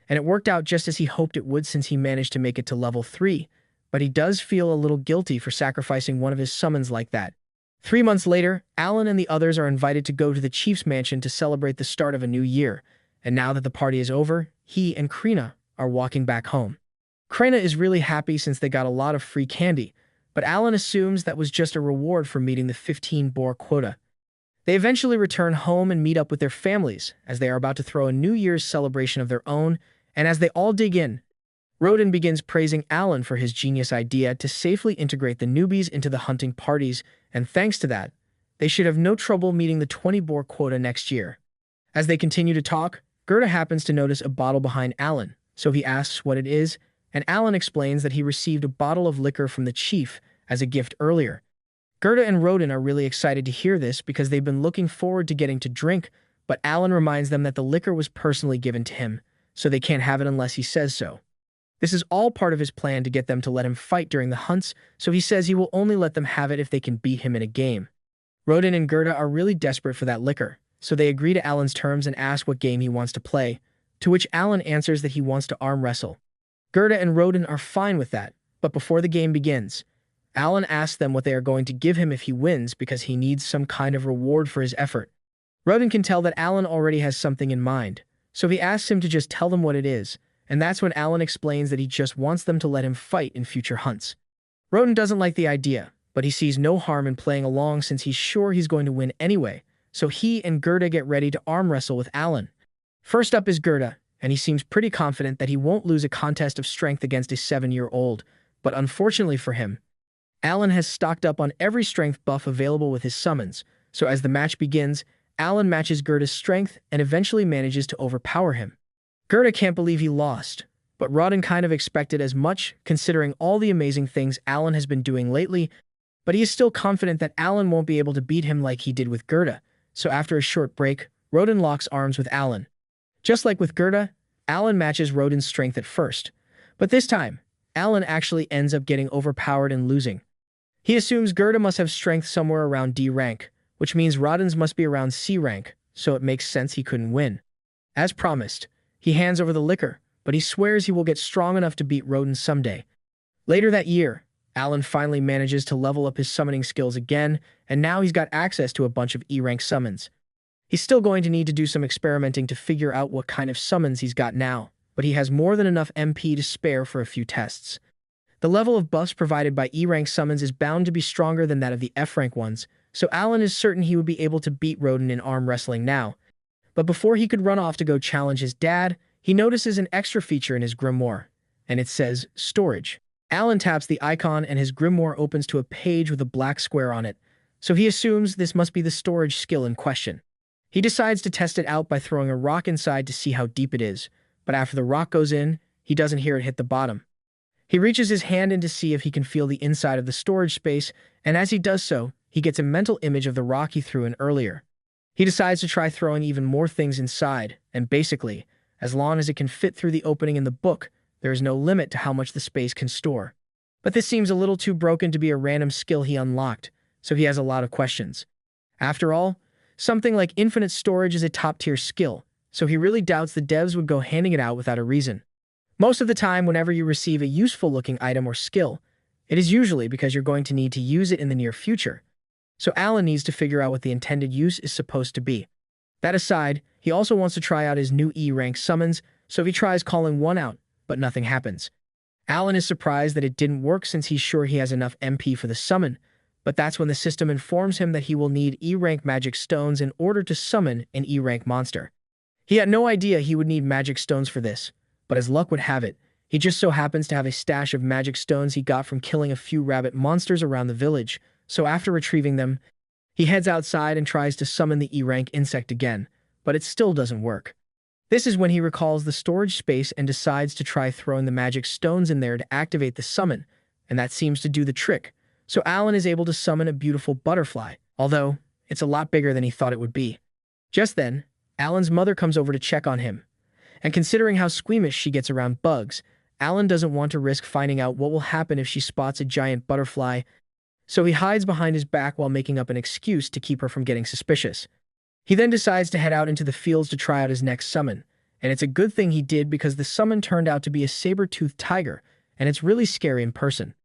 and it worked out just as he hoped it would since he managed to make it to level 3, but he does feel a little guilty for sacrificing one of his summons like that. 3 months later, Alan and the others are invited to go to the chief's mansion to celebrate the start of a new year, and now that the party is over, he and Krina are walking back home. Krina is really happy since they got a lot of free candy, but Alan assumes that was just a reward for meeting the 15 boar quota. They eventually return home and meet up with their families, as they are about to throw a New Year's celebration of their own, and as they all dig in, Rodin begins praising Alan for his genius idea to safely integrate the newbies into the hunting parties, and thanks to that, they should have no trouble meeting the 20 boar quota next year. As they continue to talk, Gerda happens to notice a bottle behind Alan, so he asks what it is, and Alan explains that he received a bottle of liquor from the chief as a gift earlier. Gerda and Rodin are really excited to hear this because they've been looking forward to getting to drink, but Alan reminds them that the liquor was personally given to him, so they can't have it unless he says so. This is all part of his plan to get them to let him fight during the hunts, so he says he will only let them have it if they can beat him in a game. Rodin and Gerda are really desperate for that liquor, so they agree to Alan's terms and ask what game he wants to play, to which Alan answers that he wants to arm wrestle. Gerda and Rodin are fine with that, but before the game begins, Alan asks them what they are going to give him if he wins because he needs some kind of reward for his effort. Rodin can tell that Alan already has something in mind, so he asks him to just tell them what it is, and that's when Alan explains that he just wants them to let him fight in future hunts. Rodin doesn't like the idea, but he sees no harm in playing along since he's sure he's going to win anyway, so he and Gerda get ready to arm wrestle with Alan. First up is Gerda, and he seems pretty confident that he won't lose a contest of strength against a 7-year-old, but unfortunately for him, Alan has stocked up on every strength buff available with his summons, so as the match begins, Alan matches Gerda's strength and eventually manages to overpower him. Gerda can't believe he lost, but Rodin kind of expected as much considering all the amazing things Alan has been doing lately, but he is still confident that Alan won't be able to beat him like he did with Gerda, so after a short break, Rodin locks arms with Alan. Just like with Gerda, Alan matches Rodin's strength at first, but this time, Alan actually ends up getting overpowered and losing. He assumes Gerda must have strength somewhere around D rank, which means Rodin's must be around C rank, so it makes sense he couldn't win. As promised, he hands over the liquor, but he swears he will get strong enough to beat Rodin someday. Later that year, Alan finally manages to level up his summoning skills again, and now he's got access to a bunch of E-rank summons. He's still going to need to do some experimenting to figure out what kind of summons he's got now, but he has more than enough MP to spare for a few tests. The level of buffs provided by E-rank summons is bound to be stronger than that of the F-rank ones, so Alan is certain he would be able to beat Rodin in arm wrestling now. But before he could run off to go challenge his dad, he notices an extra feature in his grimoire, and it says, Storage. Alan taps the icon and his grimoire opens to a page with a black square on it, so he assumes this must be the storage skill in question. He decides to test it out by throwing a rock inside to see how deep it is, but after the rock goes in, he doesn't hear it hit the bottom. He reaches his hand in to see if he can feel the inside of the storage space, and as he does so, he gets a mental image of the rock he threw in earlier. He decides to try throwing even more things inside, and basically, as long as it can fit through the opening in the book, there is no limit to how much the space can store. But this seems a little too broken to be a random skill he unlocked, so he has a lot of questions. After all, something like infinite storage is a top-tier skill, so he really doubts the devs would go handing it out without a reason. Most of the time, whenever you receive a useful-looking item or skill, it is usually because you're going to need to use it in the near future. So Alan needs to figure out what the intended use is supposed to be. That aside, he also wants to try out his new E-rank summons, so he tries calling one out, but nothing happens. Alan is surprised that it didn't work since he's sure he has enough MP for the summon, but that's when the system informs him that he will need E-rank magic stones in order to summon an E-rank monster. He had no idea he would need magic stones for this, but as luck would have it, he just so happens to have a stash of magic stones he got from killing a few rabbit monsters around the village, so after retrieving them, he heads outside and tries to summon the E-rank insect again, but it still doesn't work. This is when he recalls the storage space and decides to try throwing the magic stones in there to activate the summon, and that seems to do the trick, so Alan is able to summon a beautiful butterfly, although it's a lot bigger than he thought it would be. Just then, Alan's mother comes over to check on him, and considering how squeamish she gets around bugs, Alan doesn't want to risk finding out what will happen if she spots a giant butterfly, so he hides behind his back while making up an excuse to keep her from getting suspicious. He then decides to head out into the fields to try out his next summon, and it's a good thing he did because the summon turned out to be a saber-toothed tiger, and it's really scary in person.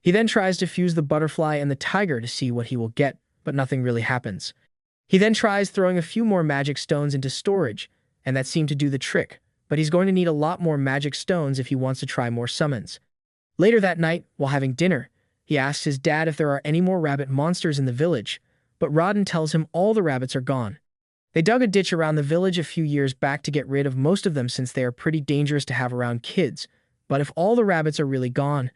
He then tries to fuse the butterfly and the tiger to see what he will get, but nothing really happens. He then tries throwing a few more magic stones into storage, and that seemed to do the trick, but he's going to need a lot more magic stones if he wants to try more summons. Later that night, while having dinner, he asks his dad if there are any more rabbit monsters in the village, but Rodden tells him all the rabbits are gone. They dug a ditch around the village a few years back to get rid of most of them since they are pretty dangerous to have around kids, but if all the rabbits are really gone,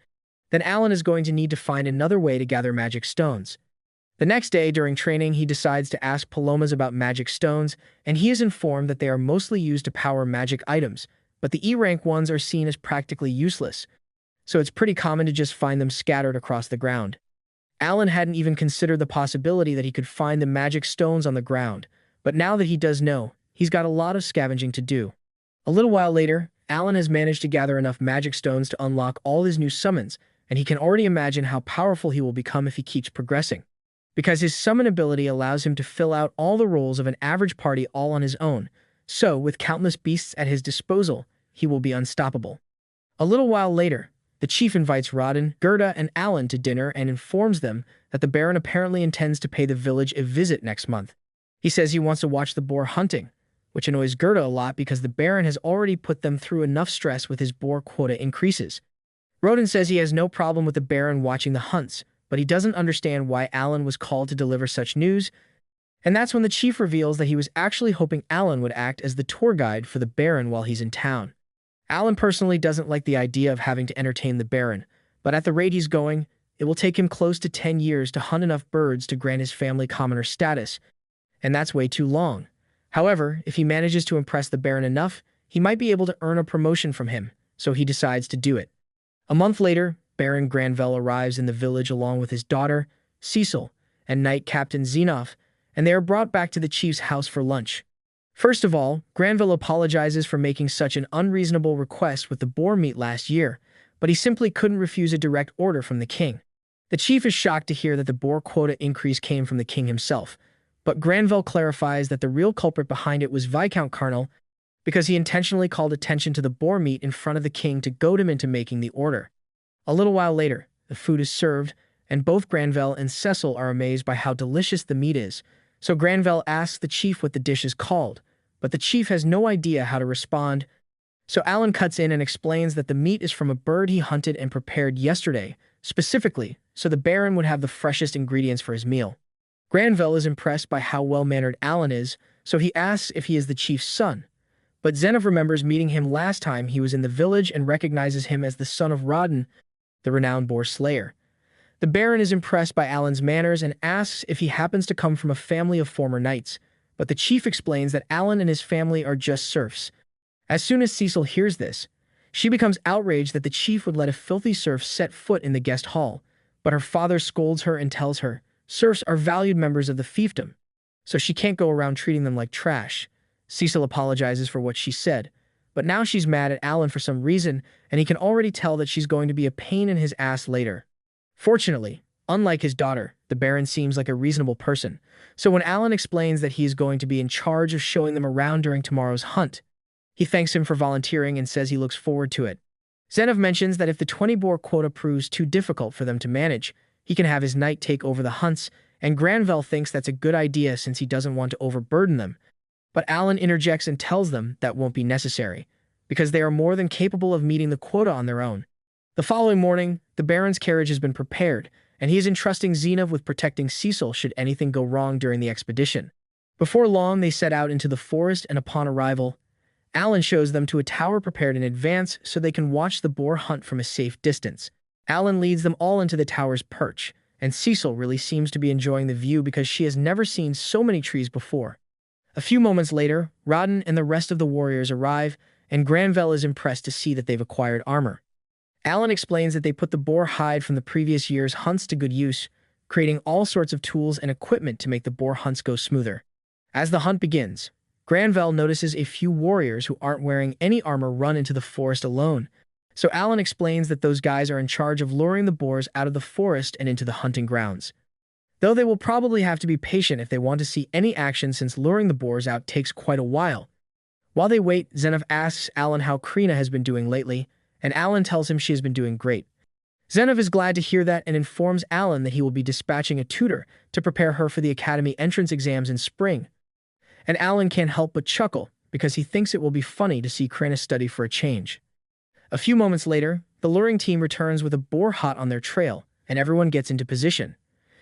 then Alan is going to need to find another way to gather magic stones. The next day, during training, he decides to ask Palomas about magic stones, and he is informed that they are mostly used to power magic items, but the E-rank ones are seen as practically useless, so it's pretty common to just find them scattered across the ground. Alan hadn't even considered the possibility that he could find the magic stones on the ground, but now that he does know, he's got a lot of scavenging to do. A little while later, Alan has managed to gather enough magic stones to unlock all his new summons, and he can already imagine how powerful he will become if he keeps progressing. Because his summon ability allows him to fill out all the roles of an average party all on his own, so with countless beasts at his disposal, he will be unstoppable. A little while later, the chief invites Rodden, Gerda, and Alan to dinner and informs them that the Baron apparently intends to pay the village a visit next month. He says he wants to watch the boar hunting, which annoys Gerda a lot because the Baron has already put them through enough stress with his boar quota increases. Rodden says he has no problem with the Baron watching the hunts, but he doesn't understand why Alan was called to deliver such news, and that's when the chief reveals that he was actually hoping Alan would act as the tour guide for the Baron while he's in town. Alan personally doesn't like the idea of having to entertain the Baron, but at the rate he's going, it will take him close to 10 years to hunt enough birds to grant his family commoner status, and that's way too long. However, if he manages to impress the Baron enough, he might be able to earn a promotion from him, so he decides to do it. A month later, Baron Granville arrives in the village along with his daughter, Cecil, and Knight Captain Xenoph, and they are brought back to the chief's house for lunch. First of all, Granville apologizes for making such an unreasonable request with the boar meat last year, but he simply couldn't refuse a direct order from the king. The chief is shocked to hear that the boar quota increase came from the king himself, but Granville clarifies that the real culprit behind it was Viscount Carnal, because he intentionally called attention to the boar meat in front of the king to goad him into making the order. A little while later, the food is served, and both Granville and Cecil are amazed by how delicious the meat is, so Granville asks the chief what the dish is called, but the chief has no idea how to respond, so Alan cuts in and explains that the meat is from a bird he hunted and prepared yesterday, specifically, so the Baron would have the freshest ingredients for his meal. Granville is impressed by how well-mannered Alan is, so he asks if he is the chief's son, but Xenoph remembers meeting him last time he was in the village and recognizes him as the son of Rodden, the renowned boar slayer. The The Baron is impressed by Alan's manners and asks if he happens to come from a family of former knights, but the chief explains that Alan and his family are just serfs. As soon as Cecil hears this, she becomes outraged that the chief would let a filthy serf set foot in the guest hall, but her father scolds her and tells her serfs are valued members of the fiefdom, so she can't go around treating them like trash. Cecil apologizes for what she said, but now she's mad at Alan for some reason, and he can already tell that she's going to be a pain in his ass later. Fortunately, unlike his daughter, the Baron seems like a reasonable person, so when Alan explains that he is going to be in charge of showing them around during tomorrow's hunt, he thanks him for volunteering and says he looks forward to it. Zenov mentions that if the 20 boar quota proves too difficult for them to manage, he can have his knight take over the hunts, and Granvelle thinks that's a good idea since he doesn't want to overburden them. But Alan interjects and tells them that won't be necessary, because they are more than capable of meeting the quota on their own. The following morning, the Baron's carriage has been prepared, and he is entrusting Zenov with protecting Cecil should anything go wrong during the expedition. Before long, they set out into the forest, and upon arrival, Alan shows them to a tower prepared in advance so they can watch the boar hunt from a safe distance. Alan leads them all into the tower's perch, and Cecil really seems to be enjoying the view because she has never seen so many trees before. A few moments later, Rodden and the rest of the warriors arrive, and Granvelle is impressed to see that they've acquired armor. Alan explains that they put the boar hide from the previous year's hunts to good use, creating all sorts of tools and equipment to make the boar hunts go smoother. As the hunt begins, Granvelle notices a few warriors who aren't wearing any armor run into the forest alone, so Alan explains that those guys are in charge of luring the boars out of the forest and into the hunting grounds. Though they will probably have to be patient if they want to see any action since luring the boars out takes quite a while. While they wait, Zenov asks Alan how Krina has been doing lately, and Alan tells him she has been doing great. Zenov is glad to hear that and informs Alan that he will be dispatching a tutor to prepare her for the academy entrance exams in spring. And Alan can't help but chuckle, because he thinks it will be funny to see Krina study for a change. A few moments later, the luring team returns with a boar hut on their trail, and everyone gets into position.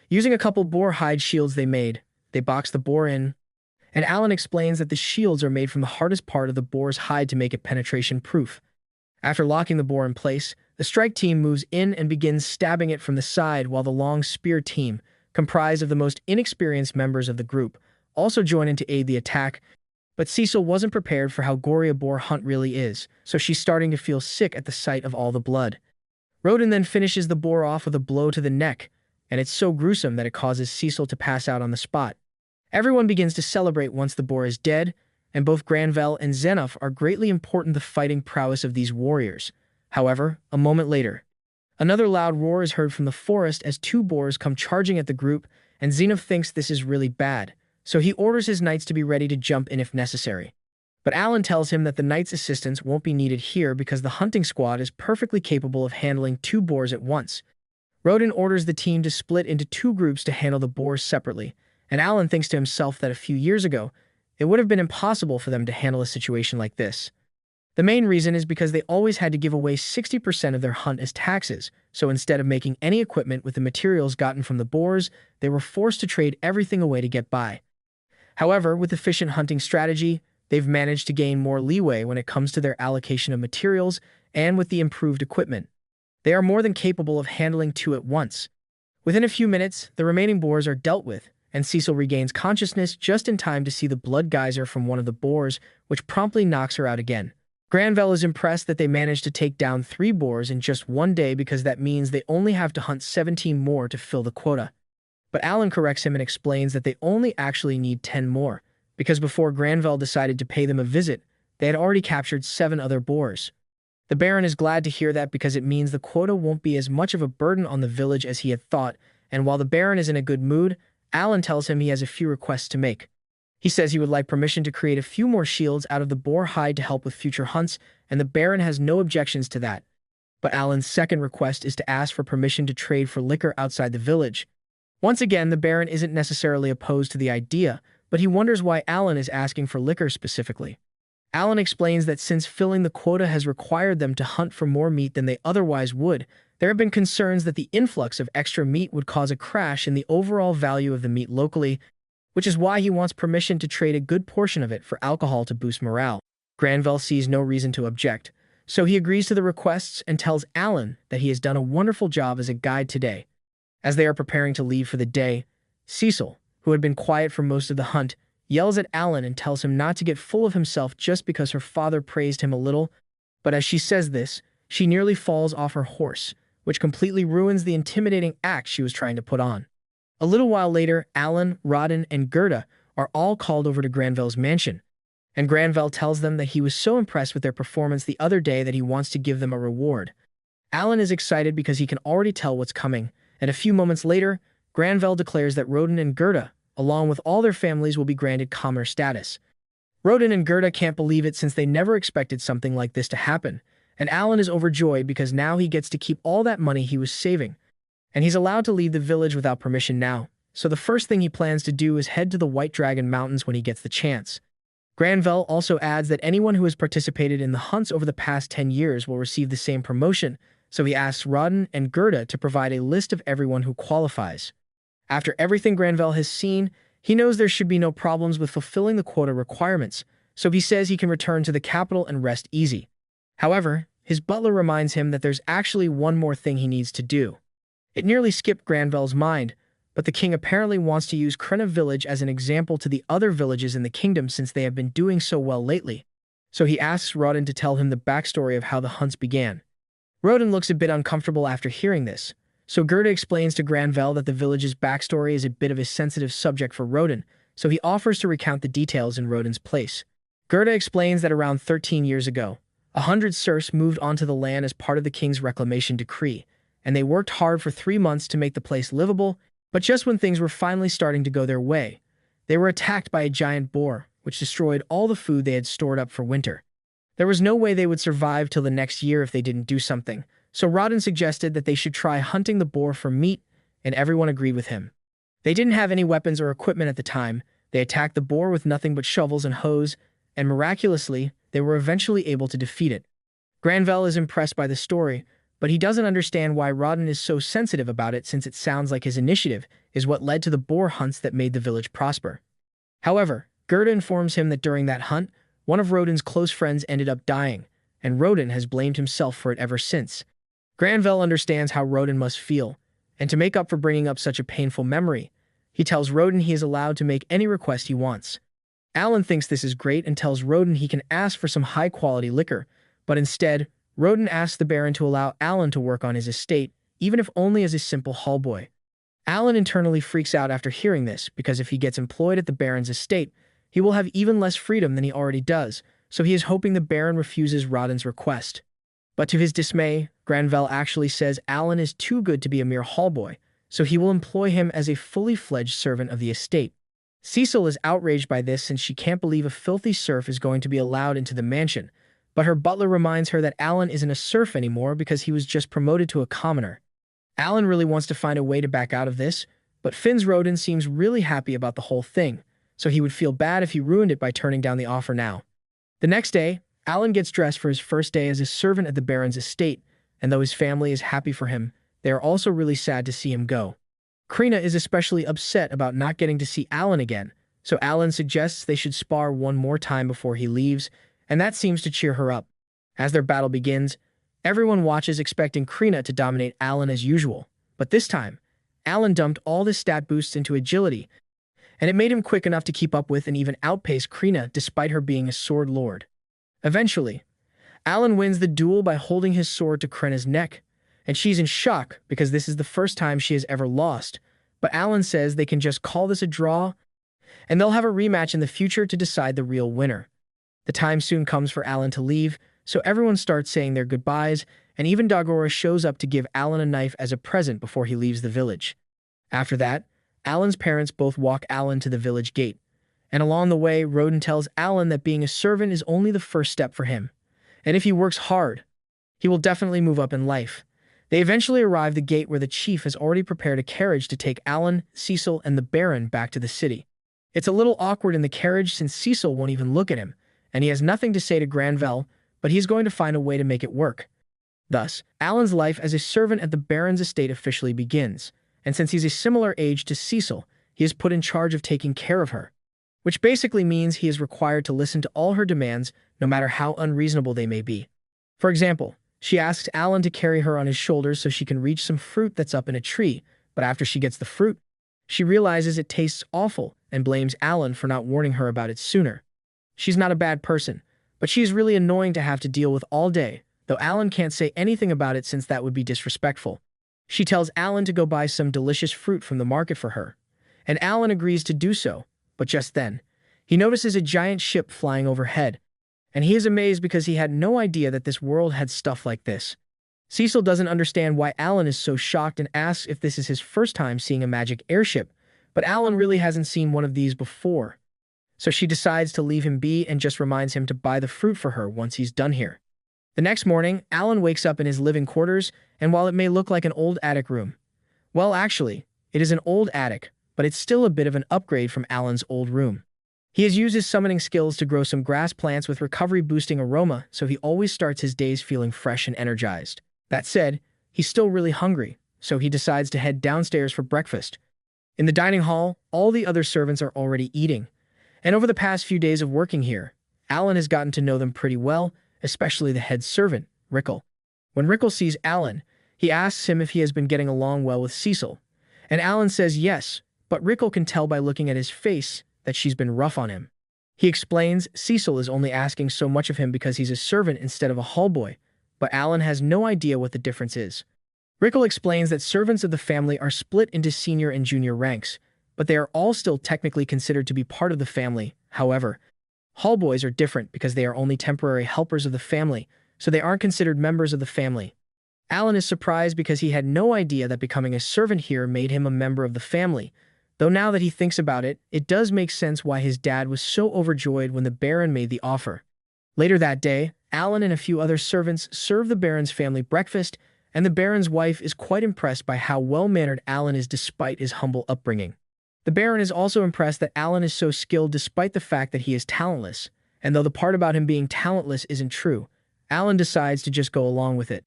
Using a couple boar hide shields they made, they box the boar in, and Alan explains that the shields are made from the hardest part of the boar's hide to make it penetration-proof. After locking the boar in place, the strike team moves in and begins stabbing it from the side while the long spear team, comprised of the most inexperienced members of the group, also join in to aid the attack. But Cecil wasn't prepared for how gory a boar hunt really is, so she's starting to feel sick at the sight of all the blood. Rodin then finishes the boar off with a blow to the neck, and it's so gruesome that it causes Cecil to pass out on the spot. Everyone begins to celebrate once the boar is dead, and both Granvelle and Zenov are greatly important to the fighting prowess of these warriors. However, a moment later, another loud roar is heard from the forest as two boars come charging at the group, and Zenov thinks this is really bad, so he orders his knights to be ready to jump in if necessary. But Alan tells him that the knights' assistance won't be needed here because the hunting squad is perfectly capable of handling two boars at once. Rodin orders the team to split into two groups to handle the boars separately, and Alan thinks to himself that a few years ago, it would have been impossible for them to handle a situation like this. The main reason is because they always had to give away 60% of their hunt as taxes, so instead of making any equipment with the materials gotten from the boars, they were forced to trade everything away to get by. However, with efficient hunting strategy, they've managed to gain more leeway when it comes to their allocation of materials, and with the improved equipment, they are more than capable of handling two at once. Within a few minutes, the remaining boars are dealt with, and Cecil regains consciousness just in time to see the blood geyser from one of the boars, which promptly knocks her out again. Granvelle is impressed that they managed to take down 3 boars in just one day because that means they only have to hunt 17 more to fill the quota. But Alan corrects him and explains that they only actually need 10 more, because before Granvelle decided to pay them a visit, they had already captured 7 other boars. The Baron is glad to hear that because it means the quota won't be as much of a burden on the village as he had thought, and while the Baron is in a good mood, Alan tells him he has a few requests to make. He says he would like permission to create a few more shields out of the boar hide to help with future hunts, and the Baron has no objections to that. But Alan's second request is to ask for permission to trade for liquor outside the village. Once again, the Baron isn't necessarily opposed to the idea, but he wonders why Alan is asking for liquor specifically. Alan explains that since filling the quota has required them to hunt for more meat than they otherwise would, there have been concerns that the influx of extra meat would cause a crash in the overall value of the meat locally, which is why he wants permission to trade a good portion of it for alcohol to boost morale. Granvelle sees no reason to object, so he agrees to the requests and tells Alan that he has done a wonderful job as a guide today. As they are preparing to leave for the day, Cecil, who had been quiet for most of the hunt, yells at Alan and tells him not to get full of himself just because her father praised him a little. But as she says this, she nearly falls off her horse, which completely ruins the intimidating act she was trying to put on. A little while later, Alan, Rodden, and Gerda are all called over to Granville's mansion, and Granville tells them that he was so impressed with their performance the other day that he wants to give them a reward. Alan is excited because he can already tell what's coming, and a few moments later, Granville declares that Rodden and Gerda, along with all their families, will be granted commoner status. Rodden and Gerda can't believe it since they never expected something like this to happen, and Alan is overjoyed because now he gets to keep all that money he was saving. And he's allowed to leave the village without permission now, so the first thing he plans to do is head to the White Dragon Mountains when he gets the chance. Granville also adds that anyone who has participated in the hunts over the past 10 years will receive the same promotion, so he asks Rodden and Gerda to provide a list of everyone who qualifies. After everything Granville has seen, he knows there should be no problems with fulfilling the quota requirements, so he says he can return to the capital and rest easy. However, his butler reminds him that there's actually one more thing he needs to do. It nearly skipped Granville's mind, but the king apparently wants to use Krena village as an example to the other villages in the kingdom since they have been doing so well lately. So he asks Rodden to tell him the backstory of how the hunts began. Rodden looks a bit uncomfortable after hearing this, so Gerda explains to Granville that the village's backstory is a bit of a sensitive subject for Rodden, so he offers to recount the details in Rodden's place. Gerda explains that around 13 years ago, 100 serfs moved onto the land as part of the king's reclamation decree, and they worked hard for 3 months to make the place livable, but just when things were finally starting to go their way, they were attacked by a giant boar, which destroyed all the food they had stored up for winter. There was no way they would survive till the next year if they didn't do something, so Rodden suggested that they should try hunting the boar for meat, and everyone agreed with him. They didn't have any weapons or equipment at the time. They attacked the boar with nothing but shovels and hoes, and miraculously, they were eventually able to defeat it. Granville is impressed by the story, but he doesn't understand why Rodden is so sensitive about it since it sounds like his initiative is what led to the boar hunts that made the village prosper. However, Gerda informs him that during that hunt, one of Rodden's close friends ended up dying, and Rodden has blamed himself for it ever since. Granville understands how Rodden must feel, and to make up for bringing up such a painful memory, he tells Rodden he is allowed to make any request he wants. Alan thinks this is great and tells Rodden he can ask for some high-quality liquor, but instead, Rodden asks the Baron to allow Alan to work on his estate, even if only as a simple hallboy. Alan internally freaks out after hearing this, because if he gets employed at the Baron's estate, he will have even less freedom than he already does, so he is hoping the Baron refuses Rodden's request. But to his dismay, Granville actually says Alan is too good to be a mere hallboy, so he will employ him as a fully fledged servant of the estate. Cecil is outraged by this since she can't believe a filthy serf is going to be allowed into the mansion, but her butler reminds her that Alan isn't a serf anymore because he was just promoted to a commoner. Alan really wants to find a way to back out of this, but Finn's Rodden seems really happy about the whole thing, so he would feel bad if he ruined it by turning down the offer now. The next day, Alan gets dressed for his first day as a servant at the Baron's estate, and though his family is happy for him, they are also really sad to see him go. Krena is especially upset about not getting to see Alan again, so Alan suggests they should spar one more time before he leaves, and that seems to cheer her up. As their battle begins, everyone watches expecting Krena to dominate Alan as usual, but this time, Alan dumped all his stat boosts into agility, and it made him quick enough to keep up with and even outpace Krena despite her being a sword lord. Eventually, Alan wins the duel by holding his sword to Krena's neck, and she's in shock because this is the first time she has ever lost, but Alan says they can just call this a draw, and they'll have a rematch in the future to decide the real winner. The time soon comes for Alan to leave, so everyone starts saying their goodbyes, and even Dagora shows up to give Alan a knife as a present before he leaves the village. After that, Alan's parents both walk Alan to the village gate, and along the way, Rodden tells Alan that being a servant is only the first step for him, and if he works hard, he will definitely move up in life. They eventually arrive at the gate where the chief has already prepared a carriage to take Alan, Cecil, and the Baron back to the city. It's a little awkward in the carriage since Cecil won't even look at him, and he has nothing to say to Granville, but he's going to find a way to make it work. Thus, Alan's life as a servant at the Baron's estate officially begins, and since he's a similar age to Cecil, he is put in charge of taking care of her, which basically means he is required to listen to all her demands, no matter how unreasonable they may be. For example, she asks Alan to carry her on his shoulders so she can reach some fruit that's up in a tree, But after she gets the fruit, she realizes it tastes awful and blames Alan for not warning her about it sooner. She's not a bad person, but she's really annoying to have to deal with all day, though Alan can't say anything about it since that would be disrespectful. She tells Alan to go buy some delicious fruit from the market for her, and Alan agrees to do so, but just then, he notices a giant ship flying overhead, and he is amazed because he had no idea that this world had stuff like this. Cecil doesn't understand why Alan is so shocked and asks if this is his first time seeing a magic airship, but Alan really hasn't seen one of these before. So she decides to leave him be and just reminds him to buy the fruit for her once he's done here. The next morning, Alan wakes up in his living quarters, and while it may look like an old attic room, well, actually, it is an old attic, but it's still a bit of an upgrade from Alan's old room. He has used his summoning skills to grow some grass plants with recovery-boosting aroma, so he always starts his days feeling fresh and energized. That said, he's still really hungry, so he decides to head downstairs for breakfast. In the dining hall, all the other servants are already eating, and over the past few days of working here, Alan has gotten to know them pretty well, especially the head servant, Rickle. When Rickle sees Alan, he asks him if he has been getting along well with Cecil, and Alan says yes, but Rickle can tell by looking at his face that she's been rough on him. He explains Cecil is only asking so much of him because he's a servant instead of a hallboy, but Alan has no idea what the difference is. Rickle explains that servants of the family are split into senior and junior ranks, but they are all still technically considered to be part of the family. However, hallboys are different because they are only temporary helpers of the family, so they aren't considered members of the family. Alan is surprised because he had no idea that becoming a servant here made him a member of the family, though now that he thinks about it, it does make sense why his dad was so overjoyed when the Baron made the offer. Later that day, Alan and a few other servants serve the Baron's family breakfast, and the Baron's wife is quite impressed by how well-mannered Alan is despite his humble upbringing. The Baron is also impressed that Alan is so skilled despite the fact that he is talentless, and though the part about him being talentless isn't true, Alan decides to just go along with it.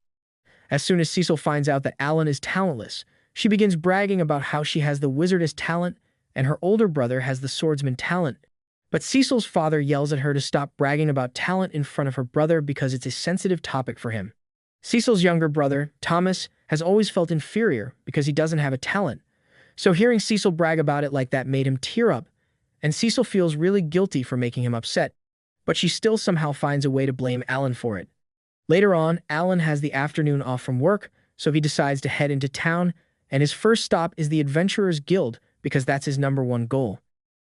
As soon as Cecil finds out that Alan is talentless, she begins bragging about how she has the wizardess talent and her older brother has the swordsman talent. But Cecil's father yells at her to stop bragging about talent in front of her brother because it's a sensitive topic for him. Cecil's younger brother, Thomas, has always felt inferior because he doesn't have a talent. So hearing Cecil brag about it like that made him tear up, and Cecil feels really guilty for making him upset, but she still somehow finds a way to blame Alan for it. Later on, Alan has the afternoon off from work, so he decides to head into town, and his first stop is the Adventurers Guild because that's his #1 goal.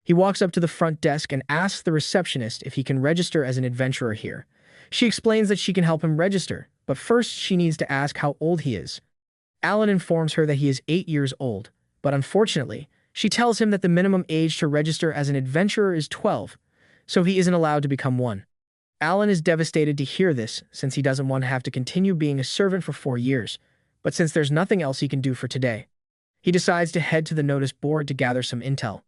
He walks up to the front desk and asks the receptionist if he can register as an adventurer here. She explains that she can help him register, but first she needs to ask how old he is. Alan informs her that he is 8 years old, but unfortunately, she tells him that the minimum age to register as an adventurer is 12, so he isn't allowed to become one. Alan is devastated to hear this since he doesn't want to have to continue being a servant for 4 years, but since there's nothing else he can do for today, he decides to head to the notice board to gather some intel.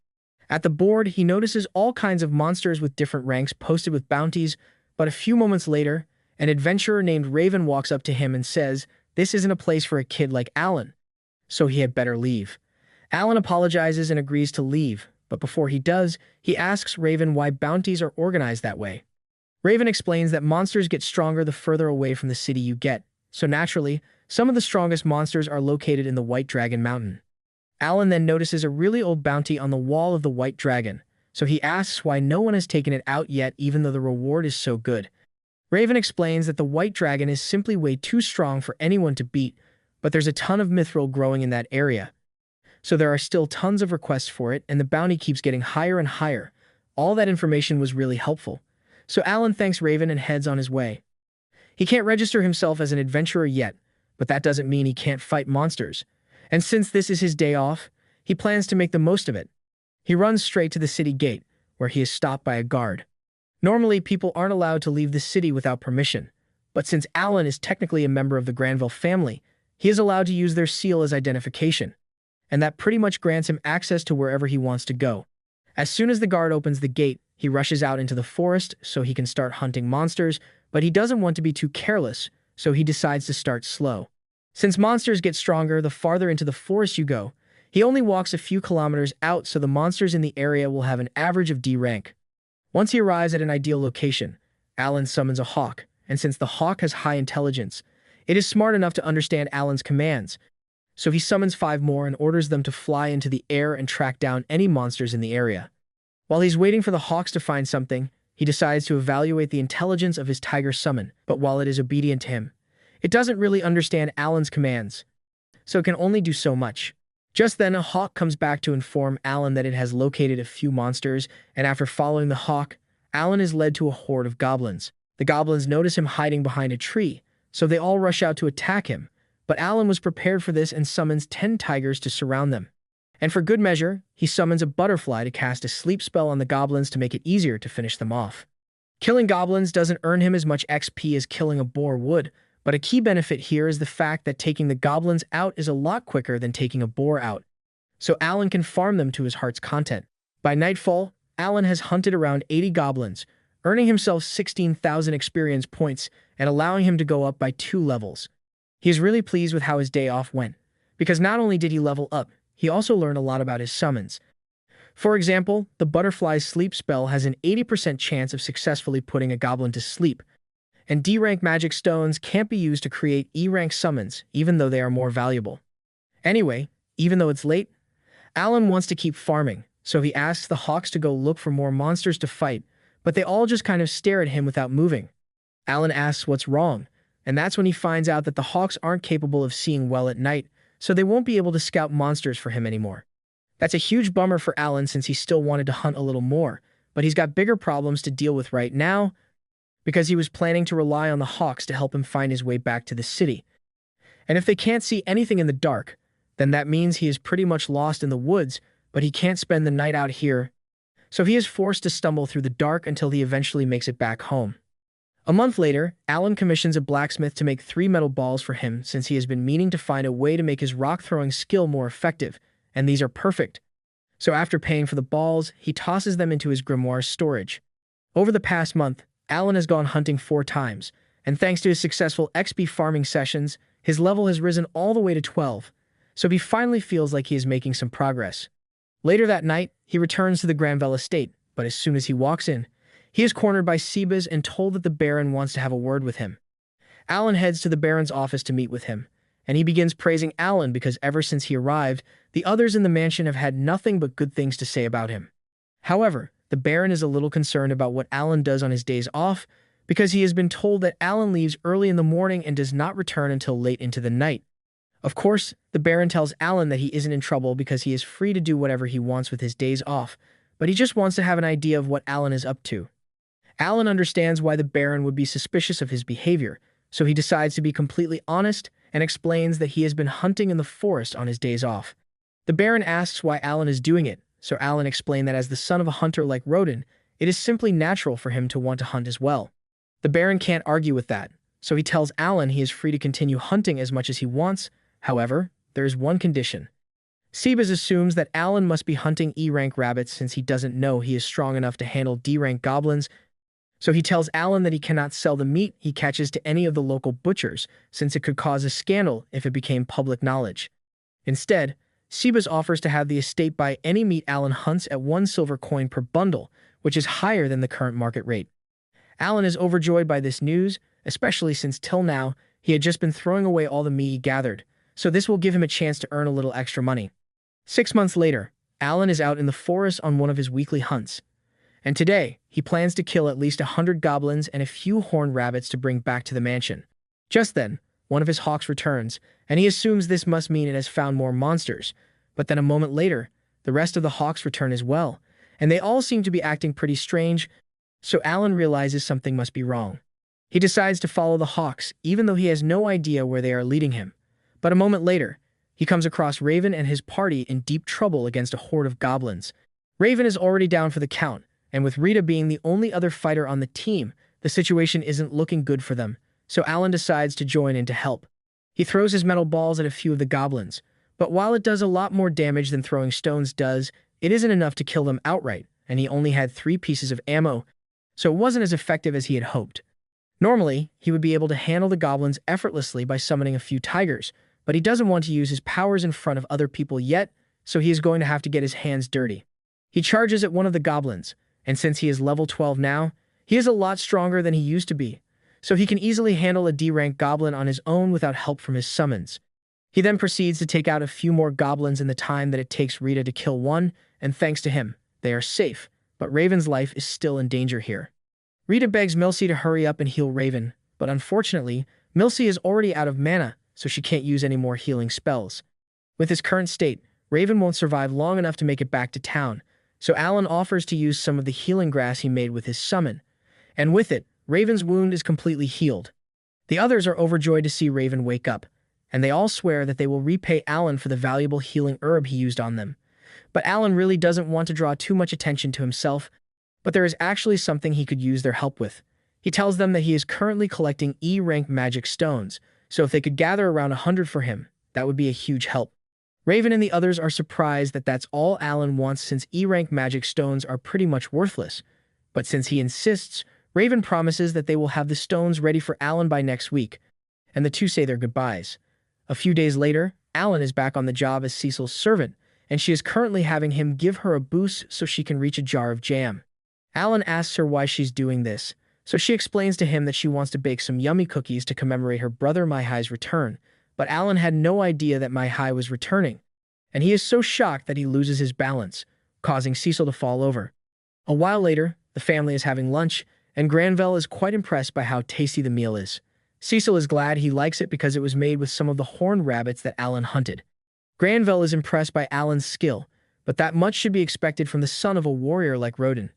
At the board, he notices all kinds of monsters with different ranks posted with bounties, but a few moments later, an adventurer named Raven walks up to him and says this isn't a place for a kid like Alan, so he had better leave. Alan apologizes and agrees to leave, but before he does, he asks Raven why bounties are organized that way. Raven explains that monsters get stronger the further away from the city you get, so naturally, some of the strongest monsters are located in the White Dragon Mountain. Alan then notices a really old bounty on the wall of the White Dragon, so he asks why no one has taken it out yet even though the reward is so good. Raven explains that the White Dragon is simply way too strong for anyone to beat, but there's a ton of mithril growing in that area. So there are still tons of requests for it, and the bounty keeps getting higher and higher. All that information was really helpful. So Alan thanks Raven and heads on his way. He can't register himself as an adventurer yet, but that doesn't mean he can't fight monsters. And since this is his day off, he plans to make the most of it. He runs straight to the city gate, where he is stopped by a guard. Normally, people aren't allowed to leave the city without permission, but since Alan is technically a member of the Granville family, he is allowed to use their seal as identification, and that pretty much grants him access to wherever he wants to go. As soon as the guard opens the gate, he rushes out into the forest so he can start hunting monsters, but he doesn't want to be too careless, so he decides to start slow. Since monsters get stronger the farther into the forest you go, he only walks a few kilometers out so the monsters in the area will have an average of D rank. Once he arrives at an ideal location, Alan summons a hawk, and since the hawk has high intelligence, it is smart enough to understand Alan's commands, so he summons 5 more and orders them to fly into the air and track down any monsters in the area. While he's waiting for the hawks to find something, he decides to evaluate the intelligence of his tiger summon, but while it is obedient to him, it doesn't really understand Alan's commands, so it can only do so much. Just then, a hawk comes back to inform Alan that it has located a few monsters, and after following the hawk, Alan is led to a horde of goblins. The goblins notice him hiding behind a tree, so they all rush out to attack him, but Alan was prepared for this and summons 10 tigers to surround them. And for good measure, he summons a butterfly to cast a sleep spell on the goblins to make it easier to finish them off. Killing goblins doesn't earn him as much XP as killing a boar would, but a key benefit here is the fact that taking the goblins out is a lot quicker than taking a boar out, so Alan can farm them to his heart's content. By nightfall, Alan has hunted around 80 goblins, earning himself 16,000 experience points and allowing him to go up by 2 levels. He is really pleased with how his day off went, because not only did he level up, he also learned a lot about his summons. For example, the butterfly's sleep spell has an 80% chance of successfully putting a goblin to sleep, and D-rank magic stones can't be used to create E-rank summons, even though they are more valuable. Anyway, even though it's late, Alan wants to keep farming, so he asks the hawks to go look for more monsters to fight, but they all just kind of stare at him without moving. Alan asks what's wrong, and that's when he finds out that the hawks aren't capable of seeing well at night, so they won't be able to scout monsters for him anymore. That's a huge bummer for Alan since he still wanted to hunt a little more, but he's got bigger problems to deal with right now because he was planning to rely on the hawks to help him find his way back to the city. And if they can't see anything in the dark, then that means he is pretty much lost in the woods, but he can't spend the night out here, so he is forced to stumble through the dark until he eventually makes it back home. A month later, Alan commissions a blacksmith to make 3 metal balls for him since he has been meaning to find a way to make his rock-throwing skill more effective, and these are perfect. So after paying for the balls, he tosses them into his grimoire's storage. Over the past month, Alan has gone hunting 4 times, and thanks to his successful XP farming sessions, his level has risen all the way to 12, so he finally feels like he is making some progress. Later that night, he returns to the Granville estate, but as soon as he walks in, he is cornered by Sebas and told that the Baron wants to have a word with him. Alan heads to the Baron's office to meet with him, and he begins praising Alan because ever since he arrived, the others in the mansion have had nothing but good things to say about him. However, the Baron is a little concerned about what Alan does on his days off because he has been told that Alan leaves early in the morning and does not return until late into the night. Of course, the Baron tells Alan that he isn't in trouble because he is free to do whatever he wants with his days off, but he just wants to have an idea of what Alan is up to. Alan understands why the Baron would be suspicious of his behavior, so he decides to be completely honest and explains that he has been hunting in the forest on his days off. The Baron asks why Alan is doing it, so Alan explained that as the son of a hunter like Rodin, it is simply natural for him to want to hunt as well. The Baron can't argue with that, so he tells Alan he is free to continue hunting as much as he wants. However, there is one condition. Sebas assumes that Alan must be hunting E-rank rabbits since he doesn't know he is strong enough to handle D-rank goblins, so he tells Alan that he cannot sell the meat he catches to any of the local butchers since it could cause a scandal if it became public knowledge. Instead, Sebas offers to have the estate buy any meat Alan hunts at 1 silver coin per bundle, which is higher than the current market rate. Alan is overjoyed by this news, especially since till now he had just been throwing away all the meat he gathered, so this will give him a chance to earn a little extra money. 6 months later, Alan is out in the forest on one of his weekly hunts, and today he plans to kill at least 100 goblins and a few horned rabbits to bring back to the mansion. Just then, one of his hawks returns, and he assumes this must mean it has found more monsters, but then a moment later, the rest of the hawks return as well, and they all seem to be acting pretty strange, so Alan realizes something must be wrong. He decides to follow the hawks, even though he has no idea where they are leading him. But a moment later, he comes across Raven and his party in deep trouble against a horde of goblins. Raven is already down for the count, and with Rita being the only other fighter on the team, the situation isn't looking good for them, so Alan decides to join in to help. He throws his metal balls at a few of the goblins, but while it does a lot more damage than throwing stones does, it isn't enough to kill them outright, and he only had 3 pieces of ammo, so it wasn't as effective as he had hoped. Normally, he would be able to handle the goblins effortlessly by summoning a few tigers, but he doesn't want to use his powers in front of other people yet, so he is going to have to get his hands dirty. He charges at one of the goblins, and since he is level 12 now, he is a lot stronger than he used to be, so he can easily handle a D-rank goblin on his own without help from his summons. He then proceeds to take out a few more goblins in the time that it takes Rita to kill one, and thanks to him, they are safe, but Raven's life is still in danger here. Rita begs Milsey to hurry up and heal Raven, but unfortunately, Milsey is already out of mana, so she can't use any more healing spells. With his current state, Raven won't survive long enough to make it back to town, so Alan offers to use some of the healing grass he made with his summon, and with it, Raven's wound is completely healed. The others are overjoyed to see Raven wake up, and they all swear that they will repay Alan for the valuable healing herb he used on them. But Alan really doesn't want to draw too much attention to himself, but there is actually something he could use their help with. He tells them that he is currently collecting E-rank magic stones, so if they could gather around 100 for him, that would be a huge help. Raven and the others are surprised that that's all Alan wants since E-rank magic stones are pretty much worthless. But since he insists, Raven promises that they will have the stones ready for Alan by next week, and the two say their goodbyes. A few days later, Alan is back on the job as Cecil's servant, and she is currently having him give her a boost so she can reach a jar of jam. Alan asks her why she's doing this, so she explains to him that she wants to bake some yummy cookies to commemorate her brother Mai-Hai's return, but Alan had no idea that Mai-Hai was returning, and he is so shocked that he loses his balance, causing Cecil to fall over. A while later, the family is having lunch, and Granville is quite impressed by how tasty the meal is. Cecil is glad he likes it because it was made with some of the horned rabbits that Alan hunted. Granville is impressed by Alan's skill, but that much should be expected from the son of a warrior like Rodin.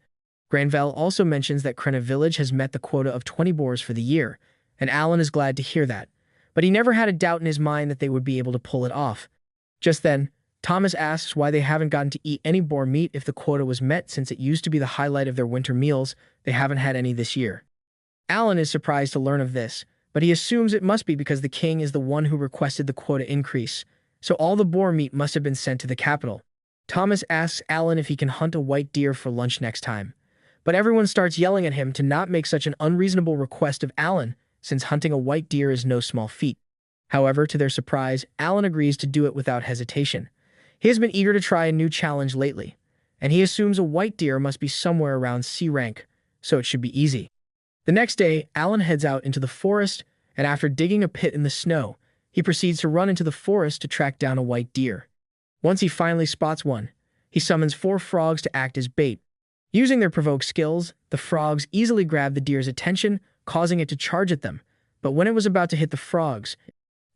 Granville also mentions that Krena village has met the quota of 20 boars for the year, and Alan is glad to hear that. But he never had a doubt in his mind that they would be able to pull it off. Just then, Thomas asks why they haven't gotten to eat any boar meat if the quota was met since it used to be the highlight of their winter meals. They haven't had any this year. Alan is surprised to learn of this, but he assumes it must be because the king is the one who requested the quota increase, so all the boar meat must have been sent to the capital. Thomas asks Alan if he can hunt a white deer for lunch next time, but everyone starts yelling at him to not make such an unreasonable request of Alan, since hunting a white deer is no small feat. However, to their surprise, Alan agrees to do it without hesitation. He has been eager to try a new challenge lately, and he assumes a white deer must be somewhere around C rank, so it should be easy. The next day, Alan heads out into the forest, and after digging a pit in the snow, he proceeds to run into the forest to track down a white deer. Once he finally spots one, he summons 4 frogs to act as bait. Using their provoke skills, the frogs easily grab the deer's attention, causing it to charge at them. But when it was about to hit the frogs,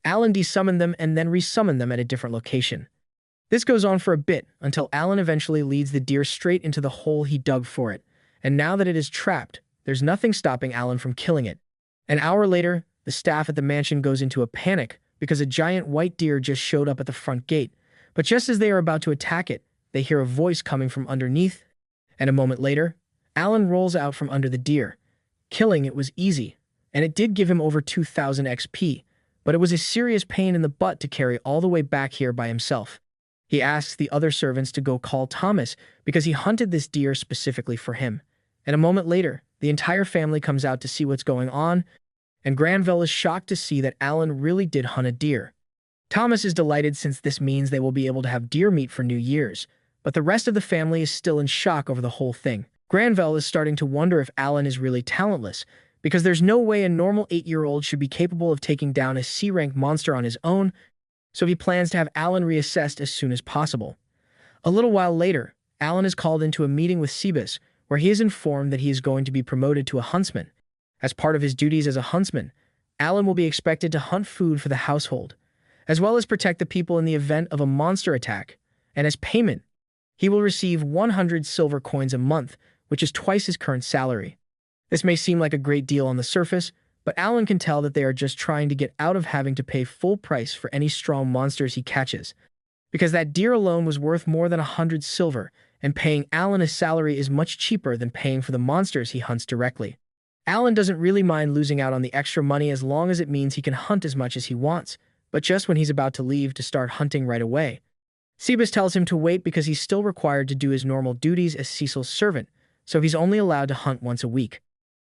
Alan desummoned them and then resummoned them at a different location. This goes on for a bit until Alan eventually leads the deer straight into the hole he dug for it, and now that it is trapped, there's nothing stopping Alan from killing it. An hour later, the staff at the mansion goes into a panic because a giant white deer just showed up at the front gate, but just as they are about to attack it, they hear a voice coming from underneath, and a moment later, Alan rolls out from under the deer. Killing it was easy, and it did give him over 2,000 XP, but it was a serious pain in the butt to carry all the way back here by himself. He asks the other servants to go call Thomas because he hunted this deer specifically for him, and a moment later, the entire family comes out to see what's going on, and Granville is shocked to see that Alan really did hunt a deer. Thomas is delighted since this means they will be able to have deer meat for New Year's, but the rest of the family is still in shock over the whole thing. Granville is starting to wonder if Alan is really talentless, because there's no way a normal 8-year-old should be capable of taking down a C-rank monster on his own, so he plans to have Alan reassessed as soon as possible. A little while later, Alan is called into a meeting with Sebas, where he is informed that he is going to be promoted to a huntsman. As part of his duties as a huntsman, Alan will be expected to hunt food for the household, as well as protect the people in the event of a monster attack, and as payment, he will receive 100 silver coins a month, which is twice his current salary. This may seem like a great deal on the surface, but Alan can tell that they are just trying to get out of having to pay full price for any strong monsters he catches, because that deer alone was worth more than 100 silver, and paying Alan a salary is much cheaper than paying for the monsters he hunts directly. Alan doesn't really mind losing out on the extra money as long as it means he can hunt as much as he wants, but just when he's about to leave to start hunting right away, Sebas tells him to wait because he's still required to do his normal duties as Cecil's servant, so he's only allowed to hunt once a week.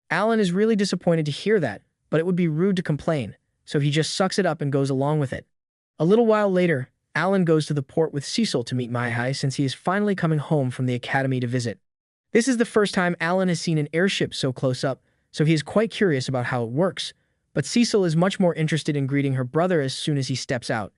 Alan is really disappointed to hear that, but it would be rude to complain, so he just sucks it up and goes along with it. A little while later, Alan goes to the port with Cecil to meet Mai-Hai since he is finally coming home from the academy to visit. This is the first time Alan has seen an airship so close up, so he is quite curious about how it works, but Cecil is much more interested in greeting her brother as soon as he steps out.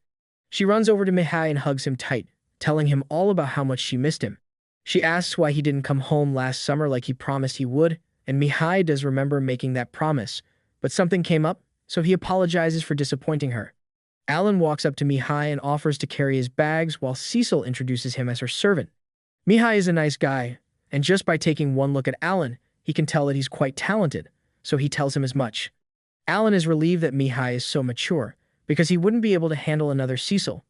She runs over to Mihai and hugs him tight, telling him all about how much she missed him. She asks why he didn't come home last summer like he promised he would, and Mihai does remember making that promise, but something came up, so he apologizes for disappointing her. Alan walks up to Mihai and offers to carry his bags while Cecil introduces him as her servant. Mihai is a nice guy, and just by taking one look at Alan, he can tell that he's quite talented, so he tells him as much. Alan is relieved that Mihai is so mature, because he wouldn't be able to handle another Cecil.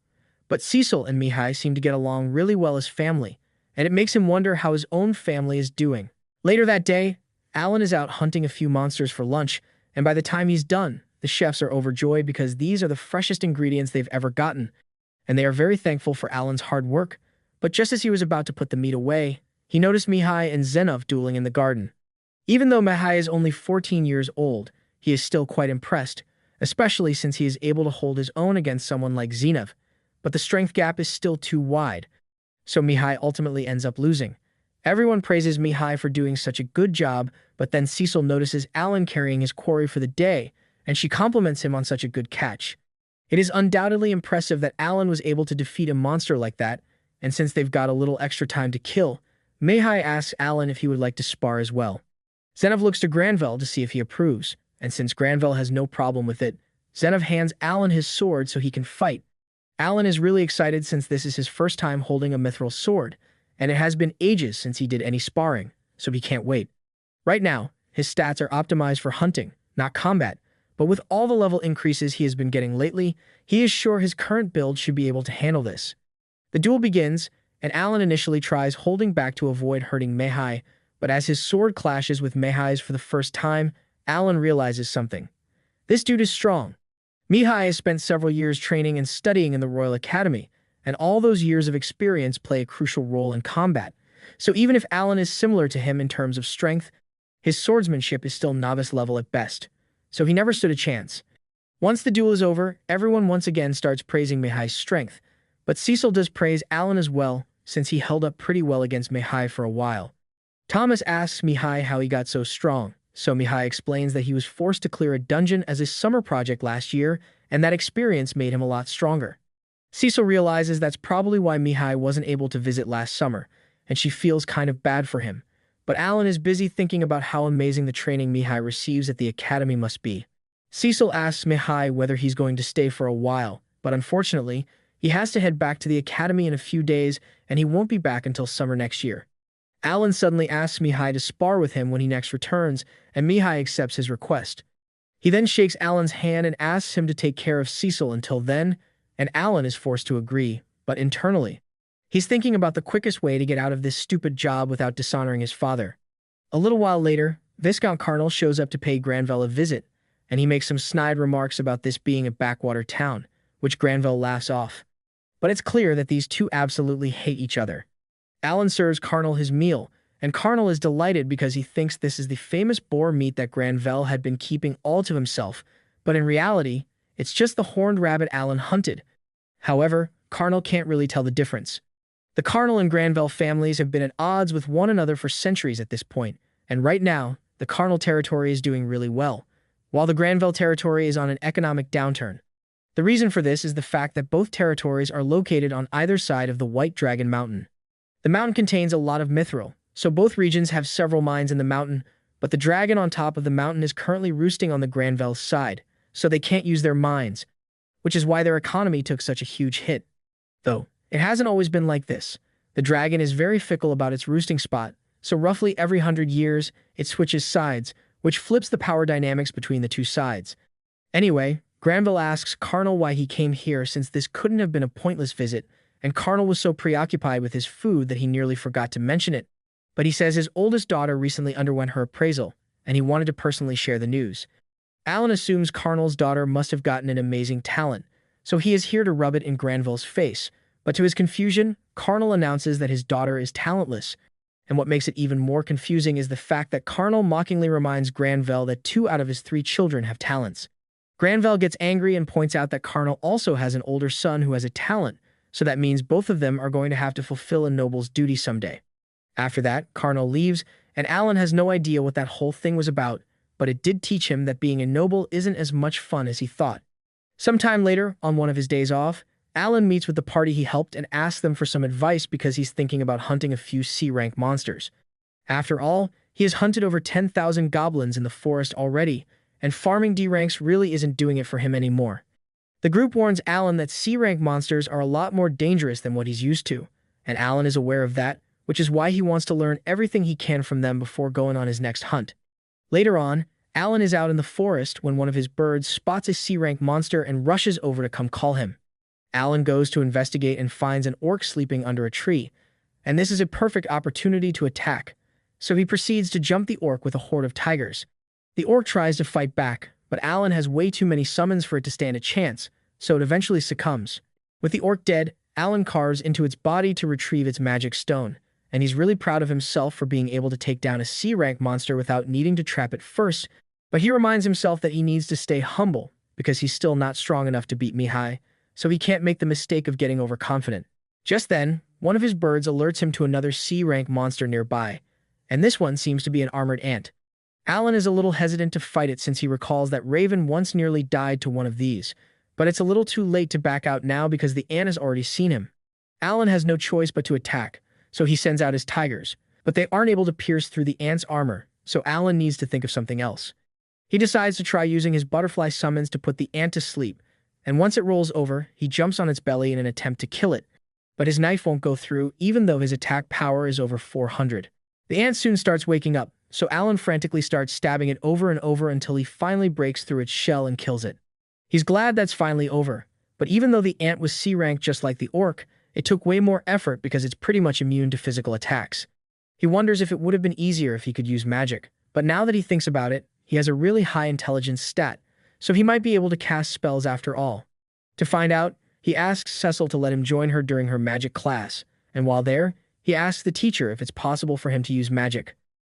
But Cecil and Mihai seem to get along really well as family, and it makes him wonder how his own family is doing. Later that day, Alan is out hunting a few monsters for lunch, and by the time he's done, the chefs are overjoyed because these are the freshest ingredients they've ever gotten, and they are very thankful for Alan's hard work. But just as he was about to put the meat away, he noticed Mihai and Zenov dueling in the garden. Even though Mihai is only 14 years old, he is still quite impressed, especially since he is able to hold his own against someone like Zenov, but the strength gap is still too wide, so Mihai ultimately ends up losing. Everyone praises Mihai for doing such a good job, but then Cecil notices Alan carrying his quarry for the day, and she compliments him on such a good catch. It is undoubtedly impressive that Alan was able to defeat a monster like that, and since they've got a little extra time to kill, Mihai asks Alan if he would like to spar as well. Zenov looks to Granville to see if he approves, and since Granville has no problem with it, Zenov hands Alan his sword so he can fight. Alan is really excited since this is his first time holding a mithril sword, and it has been ages since he did any sparring, so he can't wait. Right now, his stats are optimized for hunting, not combat, but with all the level increases he has been getting lately, he is sure his current build should be able to handle this. The duel begins, and Alan initially tries holding back to avoid hurting Mihai, but as his sword clashes with Mihai's for the first time, Alan realizes something. This dude is strong. Mihai has spent several years training and studying in the Royal Academy, and all those years of experience play a crucial role in combat. So even if Alan is similar to him in terms of strength, his swordsmanship is still novice level at best, so he never stood a chance. Once the duel is over, everyone once again starts praising Mihai's strength, but Cecil does praise Alan as well, since he held up pretty well against Mihai for a while. Thomas asks Mihai how he got so strong, so Mihai explains that he was forced to clear a dungeon as his summer project last year, and that experience made him a lot stronger. Cecil realizes that's probably why Mihai wasn't able to visit last summer, and she feels kind of bad for him. But Alan is busy thinking about how amazing the training Mihai receives at the academy must be. Cecil asks Mihai whether he's going to stay for a while, but unfortunately, he has to head back to the academy in a few days, and he won't be back until summer next year. Alan suddenly asks Mihai to spar with him when he next returns, and Mihai accepts his request. He then shakes Alan's hand and asks him to take care of Cecil until then, and Alan is forced to agree, but internally, he's thinking about the quickest way to get out of this stupid job without dishonoring his father. A little while later, Viscount Carnal shows up to pay Granville a visit, and he makes some snide remarks about this being a backwater town, which Granville laughs off. But it's clear that these two absolutely hate each other. Alan serves Carnal his meal, and Carnal is delighted because he thinks this is the famous boar meat that Granville had been keeping all to himself, but in reality, it's just the horned rabbit Alan hunted. However, Carnal can't really tell the difference. The Carnal and Granville families have been at odds with one another for centuries at this point, and right now, the Carnal territory is doing really well, while the Granville territory is on an economic downturn. The reason for this is the fact that both territories are located on either side of the White Dragon Mountain. The mountain contains a lot of mithril, so both regions have several mines in the mountain, but the dragon on top of the mountain is currently roosting on the Granville side, so they can't use their mines, which is why their economy took such a huge hit. Though, it hasn't always been like this. The dragon is very fickle about its roosting spot, so roughly every 100 years, it switches sides, which flips the power dynamics between the two sides. Anyway, Granville asks Carnal why he came here since this couldn't have been a pointless visit, and Carnal was so preoccupied with his food that he nearly forgot to mention it. But he says his oldest daughter recently underwent her appraisal, and he wanted to personally share the news. Alan assumes Carnal's daughter must have gotten an amazing talent, so he is here to rub it in Granville's face. But to his confusion, Carnal announces that his daughter is talentless, and what makes it even more confusing is the fact that Carnal mockingly reminds Granville that 2 out of his 3 children have talents. Granville gets angry and points out that Carnal also has an older son who has a talent, so that means both of them are going to have to fulfill a noble's duty someday. After that, Carnal leaves, and Alan has no idea what that whole thing was about, but it did teach him that being a noble isn't as much fun as he thought. Sometime later, on one of his days off, Alan meets with the party he helped and asks them for some advice because he's thinking about hunting a few C-rank monsters. After all, he has hunted over 10,000 goblins in the forest already, and farming D ranks really isn't doing it for him anymore. The group warns Alan that C-rank monsters are a lot more dangerous than what he's used to, and Alan is aware of that, which is why he wants to learn everything he can from them before going on his next hunt. Later on, Alan is out in the forest when one of his birds spots a C-rank monster and rushes over to come call him. Alan goes to investigate and finds an orc sleeping under a tree, and this is a perfect opportunity to attack, so he proceeds to jump the orc with a horde of tigers. The orc tries to fight back, but Alan has way too many summons for it to stand a chance, so it eventually succumbs. With the orc dead, Alan carves into its body to retrieve its magic stone, and he's really proud of himself for being able to take down a C-rank monster without needing to trap it first, but he reminds himself that he needs to stay humble because he's still not strong enough to beat Mihai, so he can't make the mistake of getting overconfident. Just then, one of his birds alerts him to another C-rank monster nearby, and this one seems to be an armored ant. Alan is a little hesitant to fight it since he recalls that Raven once nearly died to one of these, but it's a little too late to back out now because the ant has already seen him. Alan has no choice but to attack, so he sends out his tigers, but they aren't able to pierce through the ant's armor, so Alan needs to think of something else. He decides to try using his butterfly summons to put the ant to sleep, and once it rolls over, he jumps on its belly in an attempt to kill it, but his knife won't go through even though his attack power is over 400. The ant soon starts waking up, so Alan frantically starts stabbing it over and over until he finally breaks through its shell and kills it. He's glad that's finally over, but even though the ant was C-rank just like the orc, it took way more effort because it's pretty much immune to physical attacks. He wonders if it would have been easier if he could use magic, but now that he thinks about it, he has a really high intelligence stat, so he might be able to cast spells after all. To find out, he asks Cecil to let him join her during her magic class, and while there, he asks the teacher if it's possible for him to use magic.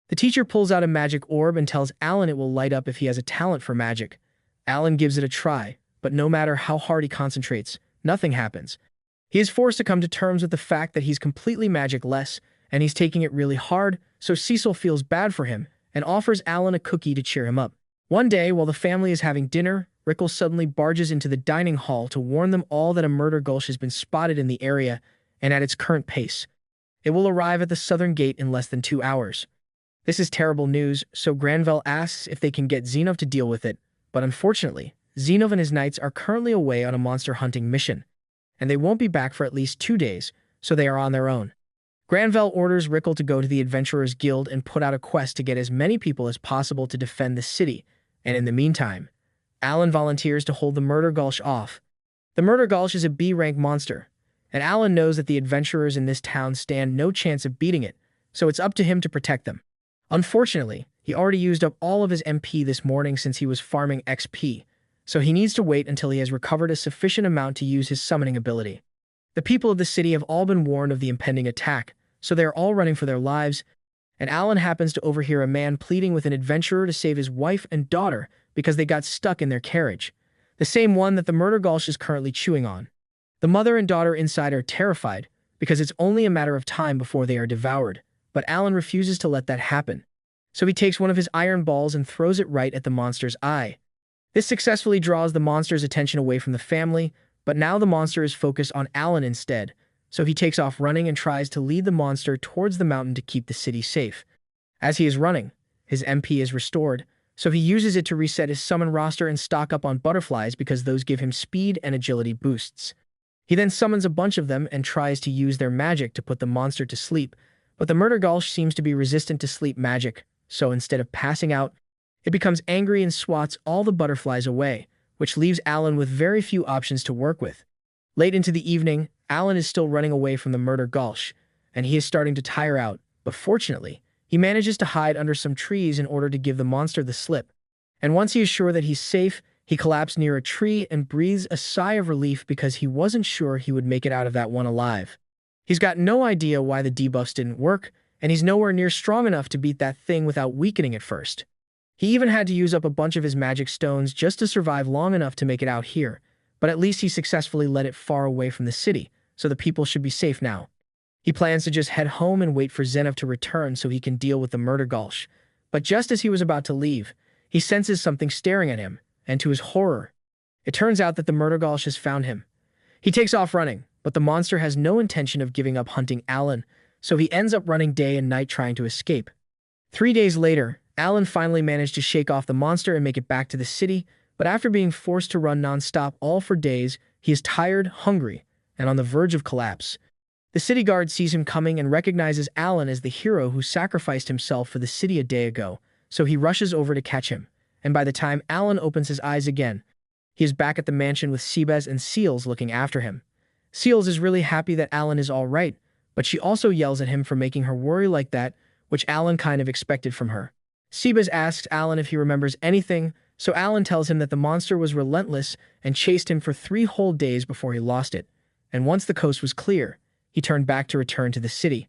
The teacher pulls out a magic orb and tells Alan it will light up if he has a talent for magic. Alan gives it a try, but no matter how hard he concentrates, nothing happens. He is forced to come to terms with the fact that he's completely magic-less, and he's taking it really hard, so Cecil feels bad for him and offers Alan a cookie to cheer him up. One day, while the family is having dinner, Rickles suddenly barges into the dining hall to warn them all that a murder gulch has been spotted in the area, and at its current pace. It will arrive at the southern gate in less than 2 hours. This is terrible news, so Granville asks if they can get Zenov to deal with it, but unfortunately, Zenov and his knights are currently away on a monster hunting mission, and they won't be back for at least 2 days, so they are on their own. Granville orders Rickle to go to the Adventurers Guild and put out a quest to get as many people as possible to defend the city, and in the meantime, Alan volunteers to hold the Murder Gulch off. The Murder Gulch is a B-rank monster, and Alan knows that the adventurers in this town stand no chance of beating it, so it's up to him to protect them. Unfortunately, he already used up all of his MP this morning since he was farming XP, so he needs to wait until he has recovered a sufficient amount to use his summoning ability. The people of the city have all been warned of the impending attack, so they are all running for their lives, and Alan happens to overhear a man pleading with an adventurer to save his wife and daughter because they got stuck in their carriage, the same one that the Murder Gulch is currently chewing on. The mother and daughter inside are terrified because it's only a matter of time before they are devoured, but Alan refuses to let that happen. So he takes one of his iron balls and throws it right at the monster's eye. This successfully draws the monster's attention away from the family, but now the monster is focused on Alan instead, so he takes off running and tries to lead the monster towards the mountain to keep the city safe. As he is running, his MP is restored, so he uses it to reset his summon roster and stock up on butterflies because those give him speed and agility boosts. He then summons a bunch of them and tries to use their magic to put the monster to sleep, but the Murder Gulch seems to be resistant to sleep magic, so instead of passing out, it becomes angry and swats all the butterflies away, which leaves Alan with very few options to work with. Late into the evening, Alan is still running away from the Murder Gulch, and he is starting to tire out, but fortunately, he manages to hide under some trees in order to give the monster the slip. And once he is sure that he's safe, he collapses near a tree and breathes a sigh of relief because he wasn't sure he would make it out of that one alive. He's got no idea why the debuffs didn't work, and he's nowhere near strong enough to beat that thing without weakening it first. He even had to use up a bunch of his magic stones just to survive long enough to make it out here, but at least he successfully led it far away from the city, so the people should be safe now. He plans to just head home and wait for Zenov to return so he can deal with the Murder Gulch, but just as he was about to leave, he senses something staring at him, and to his horror, it turns out that the Murder Gulch has found him. He takes off running, but the monster has no intention of giving up hunting Alan, so he ends up running day and night trying to escape. 3 days later, Alan finally managed to shake off the monster and make it back to the city, but after being forced to run nonstop all for days, he is tired, hungry, and on the verge of collapse. The city guard sees him coming and recognizes Alan as the hero who sacrificed himself for the city a day ago, so he rushes over to catch him. And by the time Alan opens his eyes again, he is back at the mansion with Seabez and Seals looking after him. Seals is really happy that Alan is all right, but she also yells at him for making her worry like that, which Alan kind of expected from her. Seabez asks Alan if he remembers anything, so Alan tells him that the monster was relentless and chased him for 3 whole days before he lost it. And once the coast was clear, he turned back to return to the city.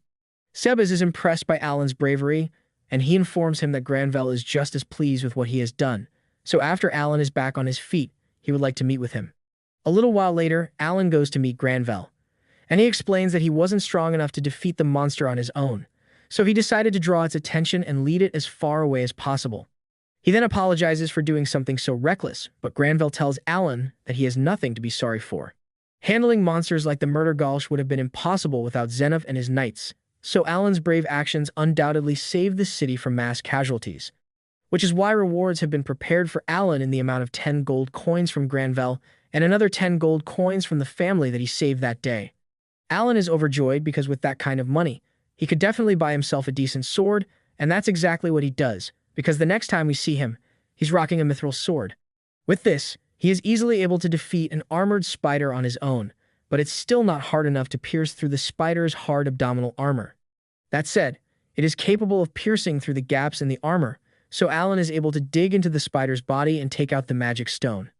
Seabez is impressed by Alan's bravery, and he informs him that Granville is just as pleased with what he has done. So after Alan is back on his feet, he would like to meet with him. A little while later, Alan goes to meet Granville, and he explains that he wasn't strong enough to defeat the monster on his own, so he decided to draw its attention and lead it as far away as possible. He then apologizes for doing something so reckless, but Granville tells Alan that he has nothing to be sorry for. Handling monsters like the Murder Gulch would have been impossible without Zenov and his knights, so Alan's brave actions undoubtedly saved the city from mass casualties, which is why rewards have been prepared for Alan in the amount of 10 gold coins from Granville and another 10 gold coins from the family that he saved that day. Alan is overjoyed because with that kind of money, he could definitely buy himself a decent sword, and that's exactly what he does, because the next time we see him, he's rocking a mithril sword. With this, he is easily able to defeat an armored spider on his own, but it's still not hard enough to pierce through the spider's hard abdominal armor. That said, it is capable of piercing through the gaps in the armor, so Alan is able to dig into the spider's body and take out the magic stone.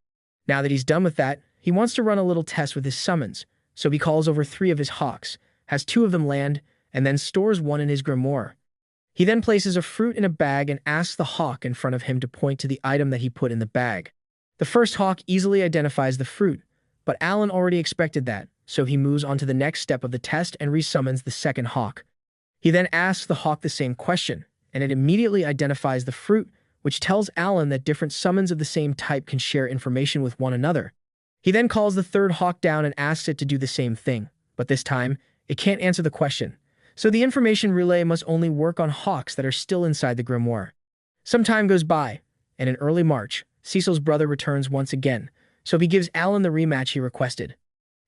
Now that he's done with that, he wants to run a little test with his summons, so he calls over 3 of his hawks, has 2 of them land, and then stores 1 in his grimoire. He then places a fruit in a bag and asks the hawk in front of him to point to the item that he put in the bag. The first hawk easily identifies the fruit, but Alan already expected that, so he moves on to the next step of the test and resummons the second hawk. He then asks the hawk the same question, and it immediately identifies the fruit, which tells Alan that different summons of the same type can share information with one another. He then calls the third hawk down and asks it to do the same thing, but this time, it can't answer the question, so the information relay must only work on hawks that are still inside the grimoire. Some time goes by, and in early March, Cecil's brother returns once again, so he gives Alan the rematch he requested.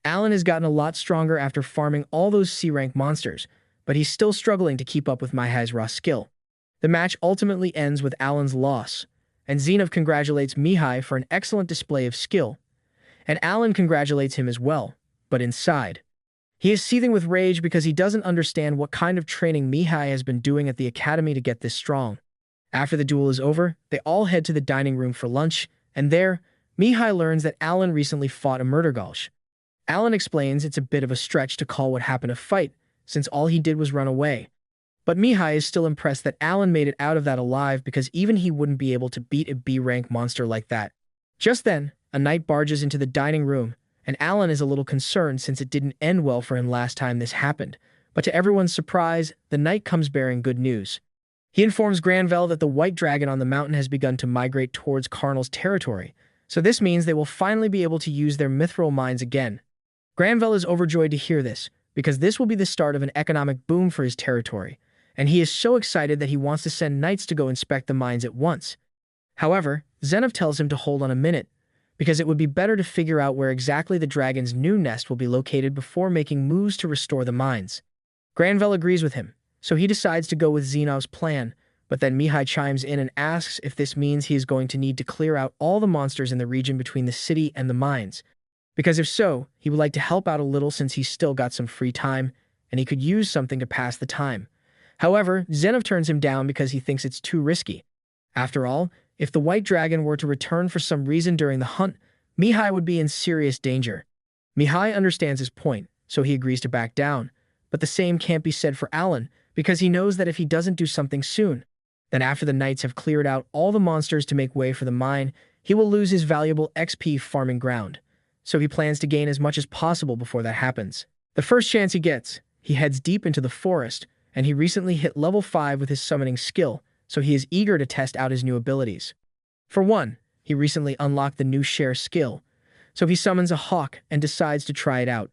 Alan has gotten a lot stronger after farming all those C-rank monsters, but he's still struggling to keep up with Mihai's raw skill. The match ultimately ends with Alan's loss, and Zenov congratulates Mihai for an excellent display of skill, and Alan congratulates him as well, but inside, he is seething with rage because he doesn't understand what kind of training Mihai has been doing at the academy to get this strong. After the duel is over, they all head to the dining room for lunch, and there, Mihai learns that Alan recently fought a murder gulch. Alan explains it's a bit of a stretch to call what happened a fight, since all he did was run away. But Mihai is still impressed that Alan made it out of that alive because even he wouldn't be able to beat a B-rank monster like that. Just then, a knight barges into the dining room, and Alan is a little concerned since it didn't end well for him last time this happened. But to everyone's surprise, the knight comes bearing good news. He informs Granville that the white dragon on the mountain has begun to migrate towards Karnal's territory, so this means they will finally be able to use their mithril mines again. Granville is overjoyed to hear this, because this will be the start of an economic boom for his territory, and he is so excited that he wants to send knights to go inspect the mines at once. However, Zenov tells him to hold on a minute, because it would be better to figure out where exactly the dragon's new nest will be located before making moves to restore the mines. Granville agrees with him, so he decides to go with Zenov's plan, but then Mihai chimes in and asks if this means he is going to need to clear out all the monsters in the region between the city and the mines, because if so, he would like to help out a little since he's still got some free time, and he could use something to pass the time. However, Zenov turns him down because he thinks it's too risky. After all, if the white dragon were to return for some reason during the hunt, Mihai would be in serious danger. Mihai understands his point, so he agrees to back down, but the same can't be said for Alan, because he knows that if he doesn't do something soon, then after the knights have cleared out all the monsters to make way for the mine, he will lose his valuable XP farming ground. So he plans to gain as much as possible before that happens. The first chance he gets, he heads deep into the forest, and he recently hit level 5 with his summoning skill, so he is eager to test out his new abilities. For one, he recently unlocked the new share skill, so he summons a hawk and decides to try it out.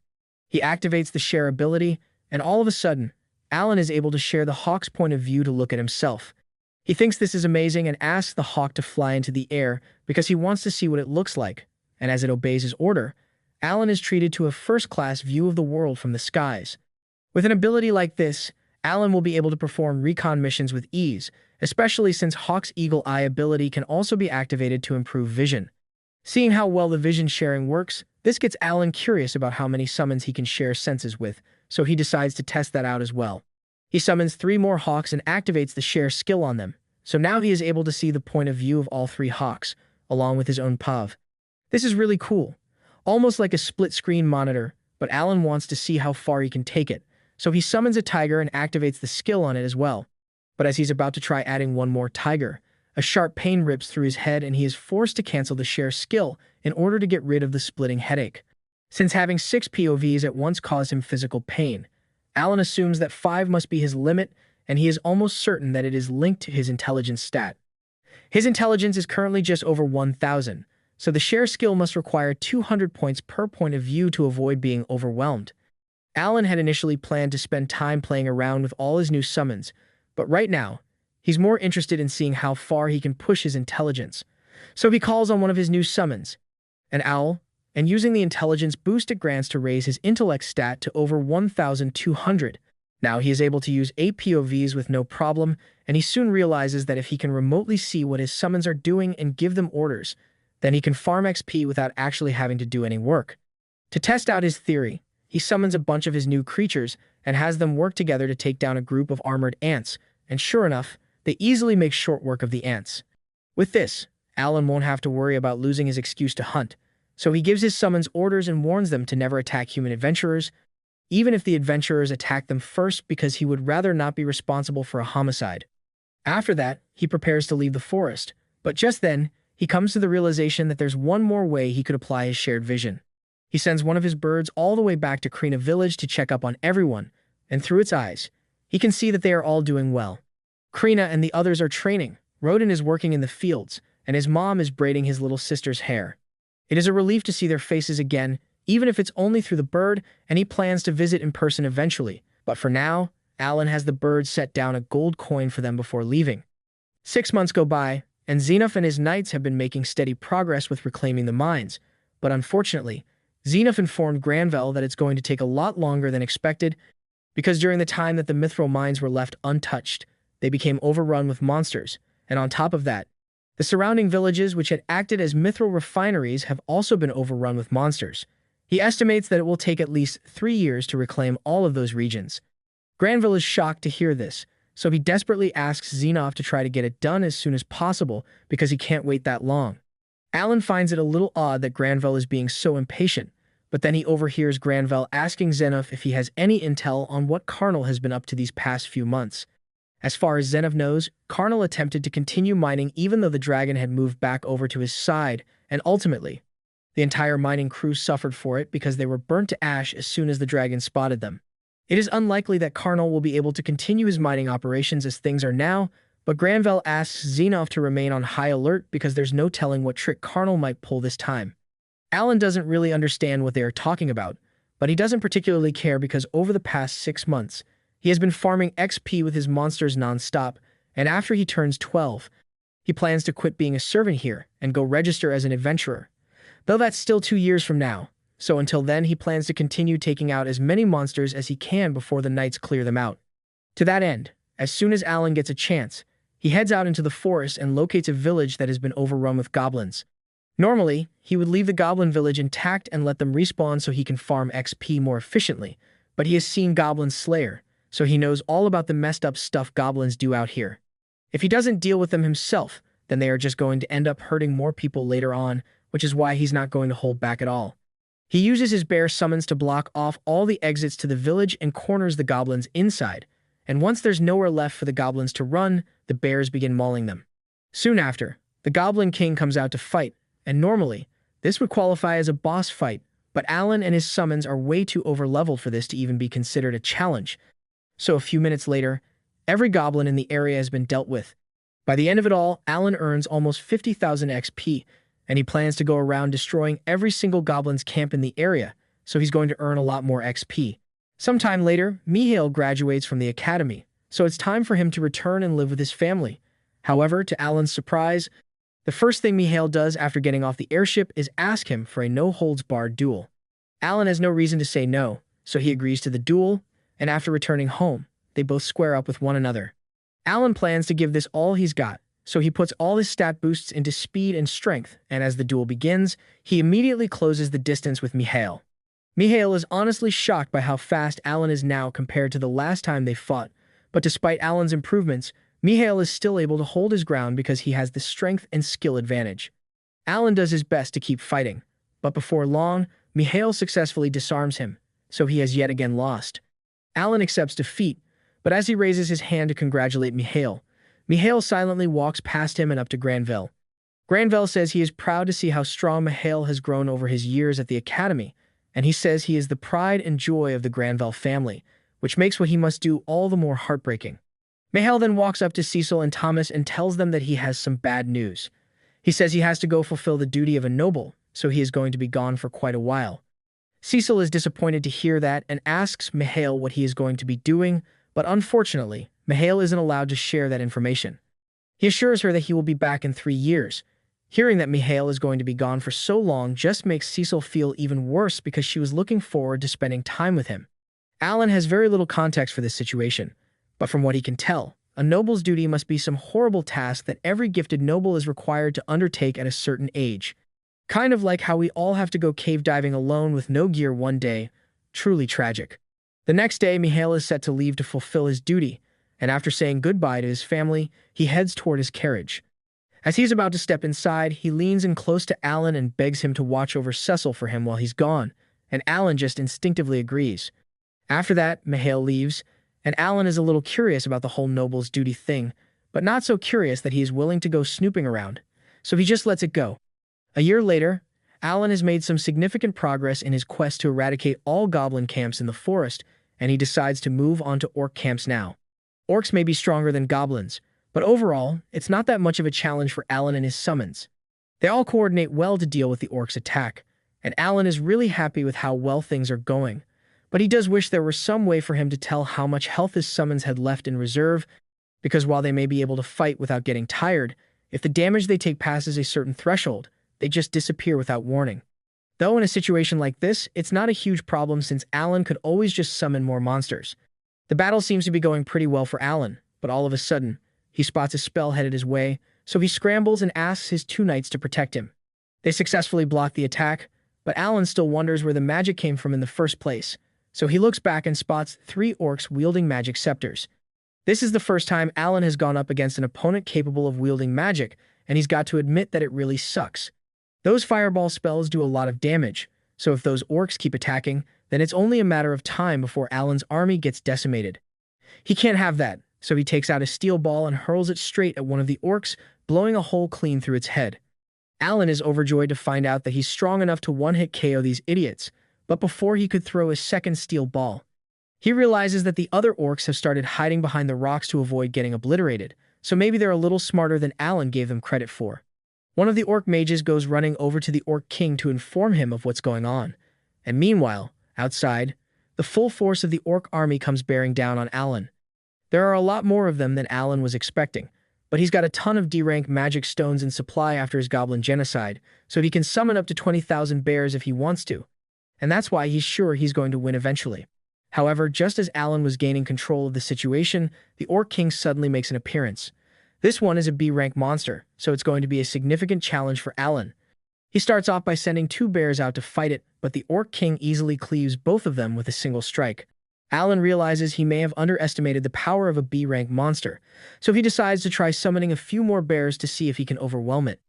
He activates the share ability, and all of a sudden, Alan is able to share the hawk's point of view to look at himself. He thinks this is amazing and asks the hawk to fly into the air because he wants to see what it looks like, and as it obeys his order, Alan is treated to a first-class view of the world from the skies. With an ability like this, Alan will be able to perform recon missions with ease, especially since Hawk's Eagle Eye ability can also be activated to improve vision. Seeing how well the vision sharing works, this gets Alan curious about how many summons he can share senses with, so he decides to test that out as well. He summons 3 more hawks and activates the share skill on them, so now he is able to see the point of view of all 3 hawks, along with his own POV. This is really cool, almost like a split-screen monitor, but Alan wants to see how far he can take it, so he summons a tiger and activates the skill on it as well. But as he's about to try adding one more tiger, a sharp pain rips through his head and he is forced to cancel the share skill in order to get rid of the splitting headache. Since having 6 POVs at once caused him physical pain, Alan assumes that 5 must be his limit, and he is almost certain that it is linked to his intelligence stat. His intelligence is currently just over 1,000, so the share skill must require 200 points per point of view to avoid being overwhelmed. Alan had initially planned to spend time playing around with all his new summons, but right now, he's more interested in seeing how far he can push his intelligence. So he calls on one of his new summons, an owl, and using the intelligence boost it grants to raise his intellect stat to over 1,200. Now he is able to use 8 POVs with no problem, and he soon realizes that if he can remotely see what his summons are doing and give them orders, then he can farm XP without actually having to do any work. To test out his theory, he summons a bunch of his new creatures and has them work together to take down a group of armored ants, and sure enough, they easily make short work of the ants. With this, Alan won't have to worry about losing his excuse to hunt, so he gives his summons orders and warns them to never attack human adventurers, even if the adventurers attack them first because he would rather not be responsible for a homicide. After that, he prepares to leave the forest, but just then, he comes to the realization that there's one more way he could apply his shared vision. He sends one of his birds all the way back to Krina village to check up on everyone, and through its eyes, he can see that they are all doing well. Krina and the others are training, Rodin is working in the fields, and his mom is braiding his little sister's hair. It is a relief to see their faces again, even if it's only through the bird, and he plans to visit in person eventually. But for now, Alan has the bird set down a gold coin for them before leaving. 6 months go by, and Xenoph and his knights have been making steady progress with reclaiming the mines, but unfortunately, Xenoph informed Granvelle that it's going to take a lot longer than expected, because during the time that the mithril mines were left untouched, they became overrun with monsters, and on top of that, the surrounding villages which had acted as mithril refineries have also been overrun with monsters. He estimates that it will take at least 3 years to reclaim all of those regions. Granville is shocked to hear this, so he desperately asks Xenoph to try to get it done as soon as possible because he can't wait that long. Alan finds it a little odd that Granville is being so impatient, but then he overhears Granville asking Xenoph if he has any intel on what Karnal has been up to these past few months. As far as Xenoph knows, Karnal attempted to continue mining even though the dragon had moved back over to his side, and ultimately, the entire mining crew suffered for it because they were burnt to ash as soon as the dragon spotted them. It is unlikely that Karnal will be able to continue his mining operations as things are now, but Granville asks Xenoph to remain on high alert because there's no telling what trick Karnal might pull this time. Alan doesn't really understand what they are talking about, but he doesn't particularly care because over the past 6 months, he has been farming XP with his monsters non-stop, and after he turns 12, he plans to quit being a servant here and go register as an adventurer. Though that's still 2 years from now, so until then he plans to continue taking out as many monsters as he can before the knights clear them out. To that end, as soon as Alan gets a chance, he heads out into the forest and locates a village that has been overrun with goblins. Normally, he would leave the goblin village intact and let them respawn so he can farm XP more efficiently, but he has seen Goblin Slayer, so he knows all about the messed up stuff goblins do out here. If he doesn't deal with them himself, then they are just going to end up hurting more people later on, which is why he's not going to hold back at all. He uses his bear summons to block off all the exits to the village and corners the goblins inside, and once there's nowhere left for the goblins to run, the bears begin mauling them. Soon after, the Goblin King comes out to fight, and normally, this would qualify as a boss fight, but Alan and his summons are way too overleveled for this to even be considered a challenge. So a few minutes later, every goblin in the area has been dealt with. By the end of it all, Alan earns almost 50,000 XP, and he plans to go around destroying every single goblin's camp in the area, so he's going to earn a lot more XP. Sometime later, Mihail graduates from the academy, so it's time for him to return and live with his family. However, to Alan's surprise, the first thing Mihail does after getting off the airship is ask him for a no-holds-barred duel. Alan has no reason to say no, so he agrees to the duel, and after returning home, they both square up with one another. Alan plans to give this all he's got, so he puts all his stat boosts into speed and strength, and as the duel begins, he immediately closes the distance with Mihail. Mihail is honestly shocked by how fast Alan is now compared to the last time they fought, but despite Alan's improvements, Mihail is still able to hold his ground because he has the strength and skill advantage. Alan does his best to keep fighting, but before long, Mihail successfully disarms him, so he has yet again lost. Alan accepts defeat, but as he raises his hand to congratulate Mihail, Mihail silently walks past him and up to Granville. Granville says he is proud to see how strong Mihail has grown over his years at the academy, and he says he is the pride and joy of the Granville family, which makes what he must do all the more heartbreaking. Mihail then walks up to Cecil and Thomas and tells them that he has some bad news. He says he has to go fulfill the duty of a noble, so he is going to be gone for quite a while. Cecil is disappointed to hear that and asks Mihail what he is going to be doing, but unfortunately, Mihail isn't allowed to share that information. He assures her that he will be back in 3 years. Hearing that Mihail is going to be gone for so long just makes Cecil feel even worse because she was looking forward to spending time with him. Alan has very little context for this situation, but from what he can tell, a noble's duty must be some horrible task that every gifted noble is required to undertake at a certain age. Kind of like how we all have to go cave diving alone with no gear one day. Truly tragic. The next day, Mihail is set to leave to fulfill his duty, and after saying goodbye to his family, he heads toward his carriage. As he's about to step inside, he leans in close to Alan and begs him to watch over Cecil for him while he's gone, and Alan just instinctively agrees. After that, Mihail leaves, and Alan is a little curious about the whole noble's duty thing, but not so curious that he is willing to go snooping around, so he just lets it go. A year later, Alan has made some significant progress in his quest to eradicate all goblin camps in the forest, and he decides to move on to orc camps now. Orcs may be stronger than goblins, but overall, it's not that much of a challenge for Alan and his summons. They all coordinate well to deal with the orcs' attack, and Alan is really happy with how well things are going, but he does wish there were some way for him to tell how much health his summons had left in reserve, because while they may be able to fight without getting tired, if the damage they take passes a certain threshold, they just disappear without warning. Though in a situation like this, it's not a huge problem since Alan could always just summon more monsters. The battle seems to be going pretty well for Alan, but all of a sudden, he spots a spell headed his way, so he scrambles and asks his 2 knights to protect him. They successfully block the attack, but Alan still wonders where the magic came from in the first place, so he looks back and spots 3 orcs wielding magic scepters. This is the first time Alan has gone up against an opponent capable of wielding magic, and he's got to admit that it really sucks. Those fireball spells do a lot of damage, so if those orcs keep attacking, then it's only a matter of time before Alan's army gets decimated. He can't have that, so he takes out a steel ball and hurls it straight at one of the orcs, blowing a hole clean through its head. Alan is overjoyed to find out that he's strong enough to one-hit KO these idiots, but before he could throw his second steel ball, he realizes that the other orcs have started hiding behind the rocks to avoid getting obliterated, so maybe they're a little smarter than Alan gave them credit for. One of the orc mages goes running over to the orc king to inform him of what's going on, and meanwhile, outside, the full force of the orc army comes bearing down on Alan. There are a lot more of them than Alan was expecting, but he's got a ton of D-rank magic stones in supply after his goblin genocide, so he can summon up to 20,000 bears if he wants to, and that's why he's sure he's going to win eventually. However, just as Alan was gaining control of the situation, the orc king suddenly makes an appearance. This one is a B-rank monster, so it's going to be a significant challenge for Alan. He starts off by sending 2 bears out to fight it, but the orc king easily cleaves both of them with a single strike. Alan realizes he may have underestimated the power of a B-rank monster, so he decides to try summoning a few more bears to see if he can overwhelm it.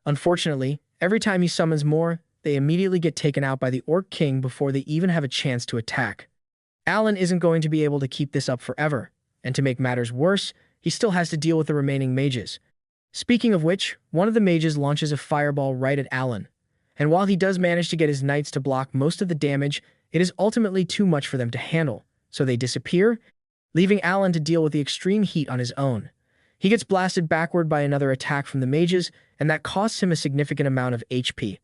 Unfortunately, every time he summons more, they immediately get taken out by the orc king before they even have a chance to attack. Alan isn't going to be able to keep this up forever, and to make matters worse, he still has to deal with the remaining mages. Speaking of which, one of the mages launches a fireball right at Alan, and while he does manage to get his knights to block most of the damage, it is ultimately too much for them to handle, so they disappear, leaving Alan to deal with the extreme heat on his own. He gets blasted backward by another attack from the mages, and that costs him a significant amount of HP.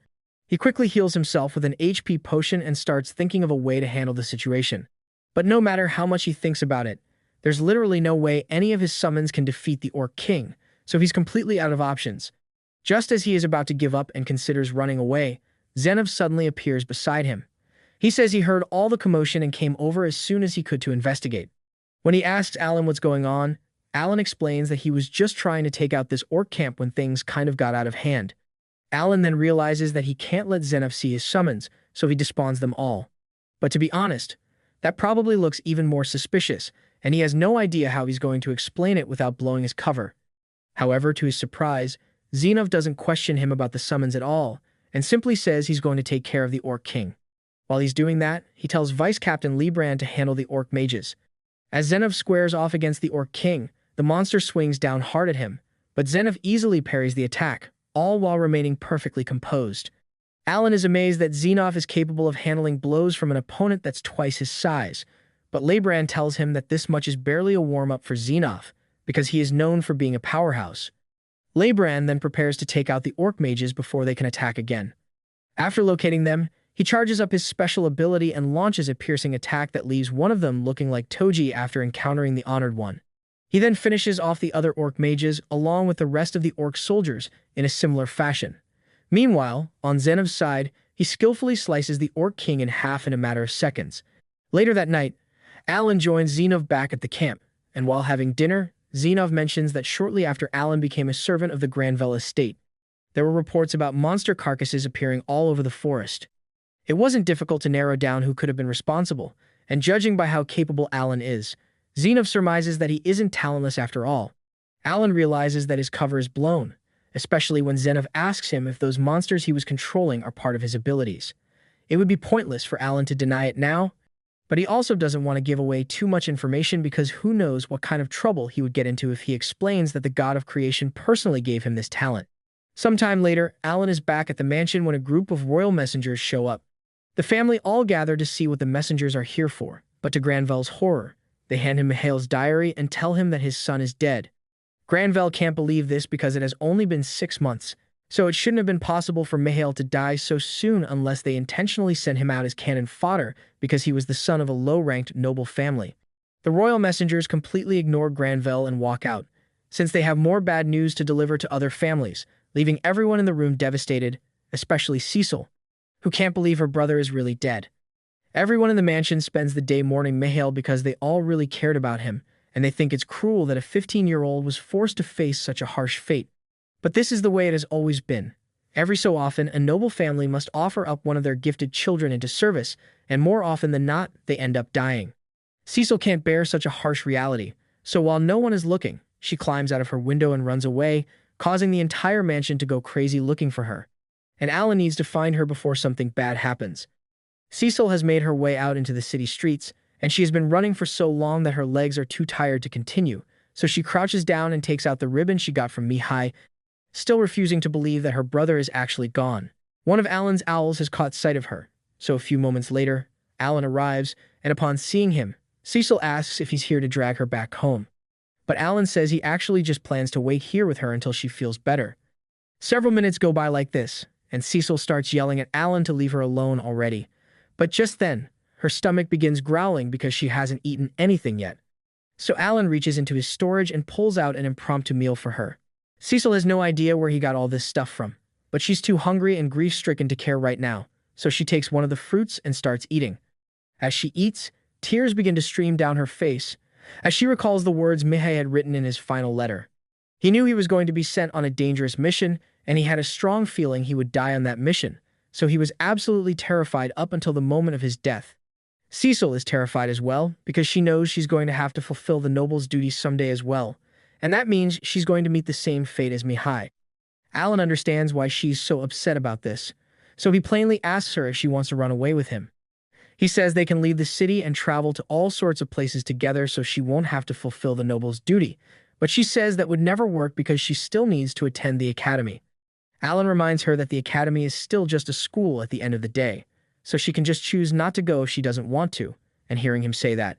He quickly heals himself with an HP potion and starts thinking of a way to handle the situation. But no matter how much he thinks about it, there's literally no way any of his summons can defeat the Orc King, so he's completely out of options. Just as he is about to give up and considers running away, Zenov suddenly appears beside him. He says he heard all the commotion and came over as soon as he could to investigate. When he asks Alan what's going on, Alan explains that he was just trying to take out this orc camp when things kind of got out of hand. Alan then realizes that he can't let Zenov see his summons, so he despawns them all. But to be honest, that probably looks even more suspicious, and he has no idea how he's going to explain it without blowing his cover. However, to his surprise, Zenov doesn't question him about the summons at all, and simply says he's going to take care of the Orc King. While he's doing that, he tells Vice Captain Librand to handle the Orc Mages. As Zenov squares off against the Orc King, the monster swings down hard at him, but Zenov easily parries the attack, all while remaining perfectly composed. Alan is amazed that Zenov is capable of handling blows from an opponent that's twice his size, but Librand tells him that this much is barely a warm-up for Zenov, because he is known for being a powerhouse. Librand then prepares to take out the Orc Mages before they can attack again. After locating them, he charges up his special ability and launches a piercing attack that leaves one of them looking like Toji after encountering the Honored One. He then finishes off the other Orc Mages along with the rest of the Orc soldiers in a similar fashion. Meanwhile, on Zenov's side, he skillfully slices the Orc King in half in a matter of seconds. Later that night, Alan joins Zenov back at the camp, and while having dinner, Zenov mentions that shortly after Alan became a servant of the Granville estate, there were reports about monster carcasses appearing all over the forest. It wasn't difficult to narrow down who could have been responsible, and judging by how capable Alan is, Zenov surmises that he isn't talentless after all. Alan realizes that his cover is blown, especially when Zenov asks him if those monsters he was controlling are part of his abilities. It would be pointless for Alan to deny it now, but he also doesn't want to give away too much information because who knows what kind of trouble he would get into if he explains that the god of creation personally gave him this talent. Sometime later, Alan is back at the mansion when a group of royal messengers show up. The family all gather to see what the messengers are here for, but to Granville's horror, they hand him Mihail's diary and tell him that his son is dead. Granville can't believe this because it has only been 6 months, so it shouldn't have been possible for Mihail to die so soon unless they intentionally sent him out as cannon fodder because he was the son of a low-ranked noble family. The royal messengers completely ignore Granville and walk out, since they have more bad news to deliver to other families, leaving everyone in the room devastated, especially Cecil, who can't believe her brother is really dead. Everyone in the mansion spends the day mourning Mihail because they all really cared about him, and they think it's cruel that a 15-year-old was forced to face such a harsh fate. But this is the way it has always been. Every so often, a noble family must offer up one of their gifted children into service, and more often than not, they end up dying. Cecil can't bear such a harsh reality, so while no one is looking, she climbs out of her window and runs away, causing the entire mansion to go crazy looking for her. And Alan needs to find her before something bad happens. Cecil has made her way out into the city streets, and she has been running for so long that her legs are too tired to continue, so she crouches down and takes out the ribbon she got from Mihai, still refusing to believe that her brother is actually gone. One of Alan's owls has caught sight of her, so a few moments later, Alan arrives, and upon seeing him, Cecil asks if he's here to drag her back home. But Alan says he actually just plans to wait here with her until she feels better. Several minutes go by like this, and Cecil starts yelling at Alan to leave her alone already. But just then, her stomach begins growling because she hasn't eaten anything yet. So Alan reaches into his storage and pulls out an impromptu meal for her. Cecil has no idea where he got all this stuff from, but she's too hungry and grief-stricken to care right now, so she takes one of the fruits and starts eating. As she eats, tears begin to stream down her face, as she recalls the words Mihai had written in his final letter. He knew he was going to be sent on a dangerous mission, and he had a strong feeling he would die on that mission, so he was absolutely terrified up until the moment of his death. Cecil is terrified as well, because she knows she's going to have to fulfill the noble's duties someday as well, and that means she's going to meet the same fate as Mihai. Alan understands why she's so upset about this, so he plainly asks her if she wants to run away with him. He says they can leave the city and travel to all sorts of places together so she won't have to fulfill the noble's duty, but she says that would never work because she still needs to attend the academy. Alan reminds her that the academy is still just a school at the end of the day, so she can just choose not to go if she doesn't want to, and hearing him say that,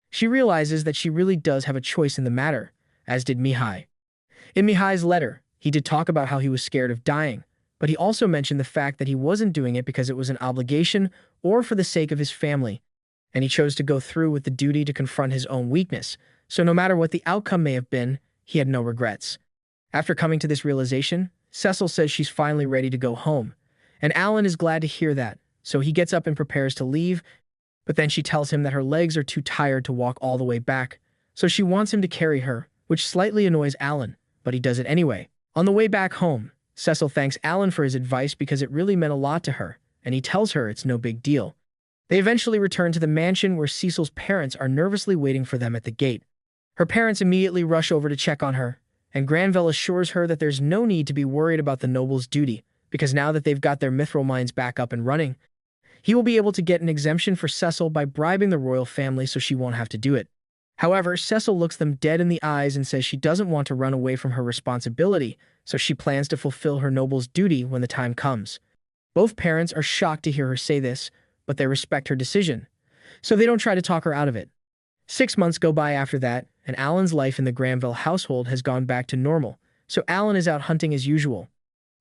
she realizes that she really does have a choice in the matter, as did Mihai. In Mihai's letter, He did talk about how he was scared of dying, but he also mentioned the fact that he wasn't doing it because it was an obligation or for the sake of his family, and he chose to go through with the duty to confront his own weakness, so no matter what the outcome may have been, he had no regrets. After coming to this realization, Cecil says she's finally ready to go home, and Alan is glad to hear that, so he gets up and prepares to leave, but then she tells him that her legs are too tired to walk all the way back, so she wants him to carry her, which slightly annoys Alan, but he does it anyway. On the way back home, Cecil thanks Alan for his advice because it really meant a lot to her, and he tells her it's no big deal. They eventually return to the mansion where Cecil's parents are nervously waiting for them at the gate. Her parents immediately rush over to check on her, and Granville assures her that there's no need to be worried about the noble's duty, because now that they've got their mithril mines back up and running, he will be able to get an exemption for Cecil by bribing the royal family so she won't have to do it. However, Cecil looks them dead in the eyes and says she doesn't want to run away from her responsibility, so she plans to fulfill her noble's duty when the time comes. Both parents are shocked to hear her say this, but they respect her decision, so they don't try to talk her out of it. 6 months go by after that, and Alan's life in the Granville household has gone back to normal, so Alan is out hunting as usual.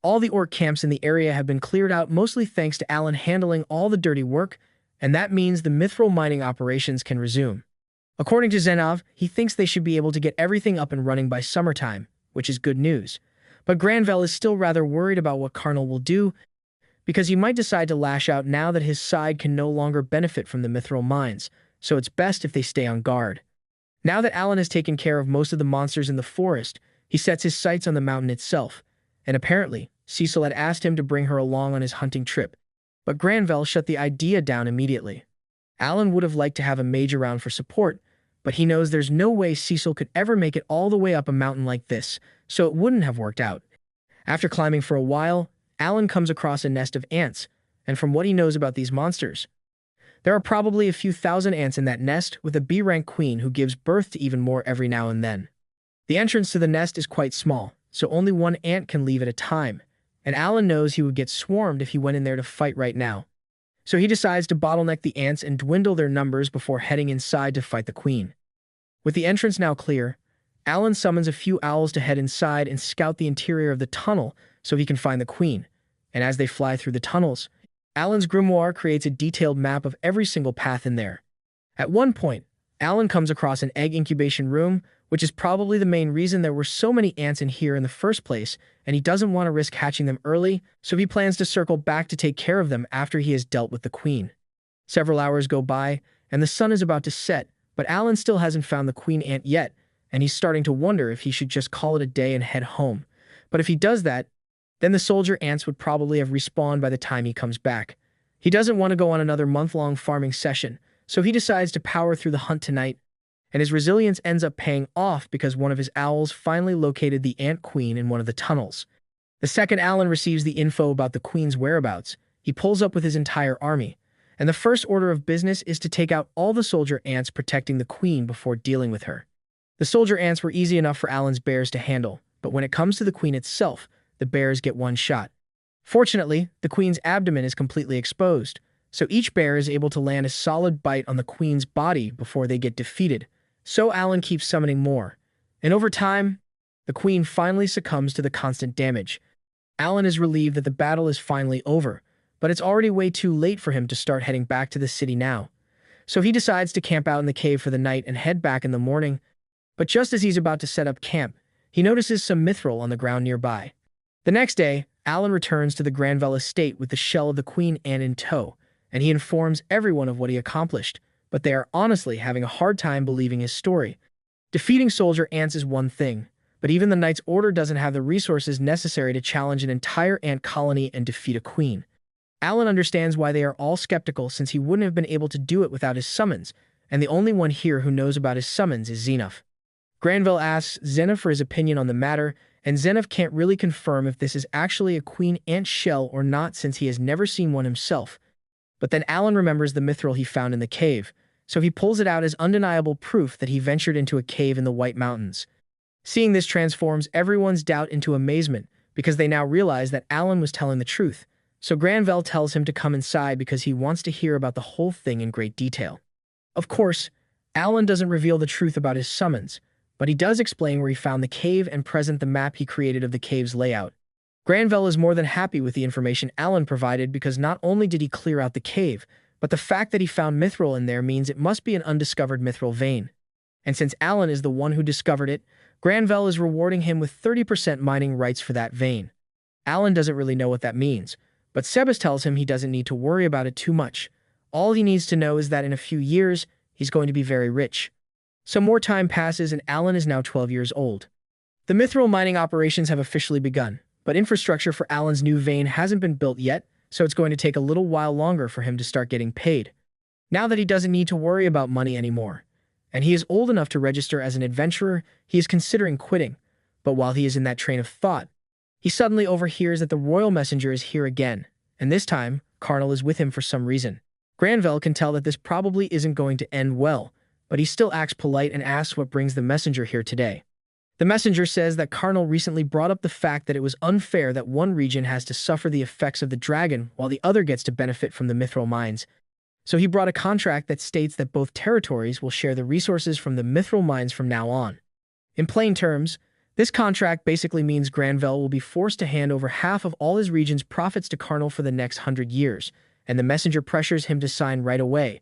All the orc camps in the area have been cleared out mostly thanks to Alan handling all the dirty work, and that means the mithril mining operations can resume. According to Zenov, he thinks they should be able to get everything up and running by summertime, which is good news. But Granville is still rather worried about what Carnal will do, because he might decide to lash out now that his side can no longer benefit from the mithril mines, so it's best if they stay on guard. Now that Alan has taken care of most of the monsters in the forest, he sets his sights on the mountain itself, and apparently, Cecil had asked him to bring her along on his hunting trip, but Granville shut the idea down immediately. Alan would have liked to have a mage around for support, but he knows there's no way Cecil could ever make it all the way up a mountain like this, so it wouldn't have worked out. After climbing for a while, Alan comes across a nest of ants, and from what he knows about these monsters, there are probably a few thousand ants in that nest with a B-rank queen who gives birth to even more every now and then. The entrance to the nest is quite small, so only one ant can leave at a time, and Alan knows he would get swarmed if he went in there to fight right now. So he decides to bottleneck the ants and dwindle their numbers before heading inside to fight the queen. With the entrance now clear, Alan summons a few owls to head inside and scout the interior of the tunnel so he can find the queen, and as they fly through the tunnels, Alan's grimoire creates a detailed map of every single path in there. At one point, Alan comes across an egg incubation room, which is probably the main reason there were so many ants in here in the first place, and he doesn't want to risk hatching them early, so he plans to circle back to take care of them after he has dealt with the queen. Several hours go by, and the sun is about to set, but Alan still hasn't found the queen ant yet, and he's starting to wonder if he should just call it a day and head home. But if he does that, then the soldier ants would probably have respawned by the time he comes back. He doesn't want to go on another month-long farming session, so he decides to power through the hunt tonight, and his resilience ends up paying off because one of his owls finally located the ant queen in one of the tunnels. The second Alan receives the info about the queen's whereabouts, he pulls up with his entire army, and the first order of business is to take out all the soldier ants protecting the queen before dealing with her. The soldier ants were easy enough for Alan's bears to handle, but when it comes to the queen itself, the bears get one shot. Fortunately, the queen's abdomen is completely exposed, so each bear is able to land a solid bite on the queen's body before they get defeated, so Alan keeps summoning more. And over time, the queen finally succumbs to the constant damage. Alan is relieved that the battle is finally over, but it's already way too late for him to start heading back to the city now. So he decides to camp out in the cave for the night and head back in the morning, but just as he's about to set up camp, he notices some mithril on the ground nearby. The next day, Alan returns to the Granville estate with the shell of the queen ant in tow, and he informs everyone of what he accomplished, but they are honestly having a hard time believing his story. Defeating soldier ants is one thing, but even the Knight's Order doesn't have the resources necessary to challenge an entire ant colony and defeat a queen. Alan understands why they are all skeptical since he wouldn't have been able to do it without his summons, and the only one here who knows about his summons is Zenov. Granville asks Zenov for his opinion on the matter, and Zenov can't really confirm if this is actually a queen ant shell or not since he has never seen one himself. But then Alan remembers the mithril he found in the cave, so he pulls it out as undeniable proof that he ventured into a cave in the White Mountains. Seeing this transforms everyone's doubt into amazement, because they now realize that Alan was telling the truth. So Granville tells him to come inside because he wants to hear about the whole thing in great detail. Of course, Alan doesn't reveal the truth about his summons, but he does explain where he found the cave and present the map he created of the cave's layout. Granville is more than happy with the information Alan provided because not only did he clear out the cave, but the fact that he found mithril in there means it must be an undiscovered mithril vein. And since Alan is the one who discovered it, Granville is rewarding him with 30% mining rights for that vein. Alan doesn't really know what that means, but Sebas tells him he doesn't need to worry about it too much. All he needs to know is that in a few years, he's going to be very rich. Some more time passes and Alan is now 12 years old. The mithril mining operations have officially begun, but infrastructure for Alan's new vein hasn't been built yet, so it's going to take a little while longer for him to start getting paid. Now that he doesn't need to worry about money anymore, and he is old enough to register as an adventurer, he is considering quitting. But while he is in that train of thought, he suddenly overhears that the royal messenger is here again, and this time, Carnal is with him for some reason. Granville can tell that this probably isn't going to end well, but he still acts polite and asks what brings the messenger here today. The messenger says that Carnal recently brought up the fact that it was unfair that one region has to suffer the effects of the dragon while the other gets to benefit from the mithril mines. So he brought a contract that states that both territories will share the resources from the mithril mines from now on. In plain terms, this contract basically means Granville will be forced to hand over half of all his region's profits to Carnal for the next 100 years, and the messenger pressures him to sign right away.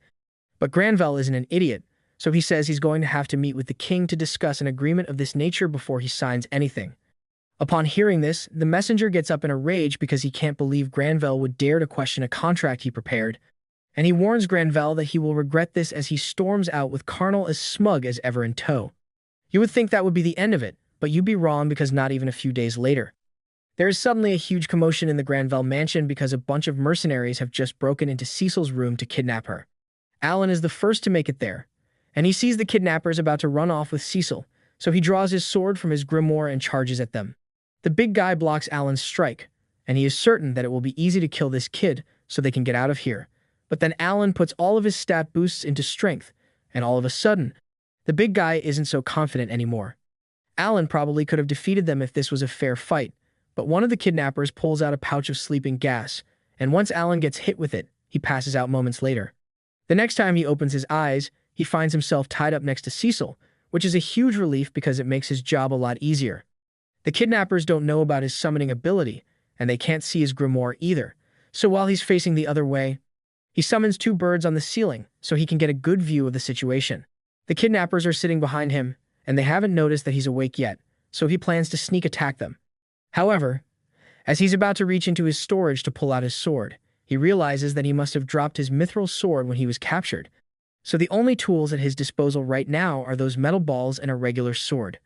But Granville isn't an idiot, so he says he's going to have to meet with the king to discuss an agreement of this nature before he signs anything. Upon hearing this, the messenger gets up in a rage because he can't believe Granville would dare to question a contract he prepared, and he warns Granville that he will regret this as he storms out with Carnal as smug as ever in tow. You would think that would be the end of it, but you'd be wrong because not even a few days later. There is suddenly a huge commotion in the Granville mansion because a bunch of mercenaries have just broken into Cecil's room to kidnap her. Alan is the first to make it there, and he sees the kidnappers about to run off with Cecil, so he draws his sword from his grimoire and charges at them. The big guy blocks Alan's strike, and he is certain that it will be easy to kill this kid so they can get out of here. But then Alan puts all of his stat boosts into strength, and all of a sudden, the big guy isn't so confident anymore. Alan probably could have defeated them if this was a fair fight, but one of the kidnappers pulls out a pouch of sleeping gas, and once Alan gets hit with it, he passes out moments later. The next time he opens his eyes, he finds himself tied up next to Cecil, which is a huge relief because it makes his job a lot easier. The kidnappers don't know about his summoning ability, and they can't see his grimoire either, so while he's facing the other way, he summons two birds on the ceiling so he can get a good view of the situation. The kidnappers are sitting behind him, and they haven't noticed that he's awake yet, so he plans to sneak attack them. However, as he's about to reach into his storage to pull out his sword, he realizes that he must have dropped his mithril sword when he was captured. So the only tools at his disposal right now are those metal balls and a regular sword.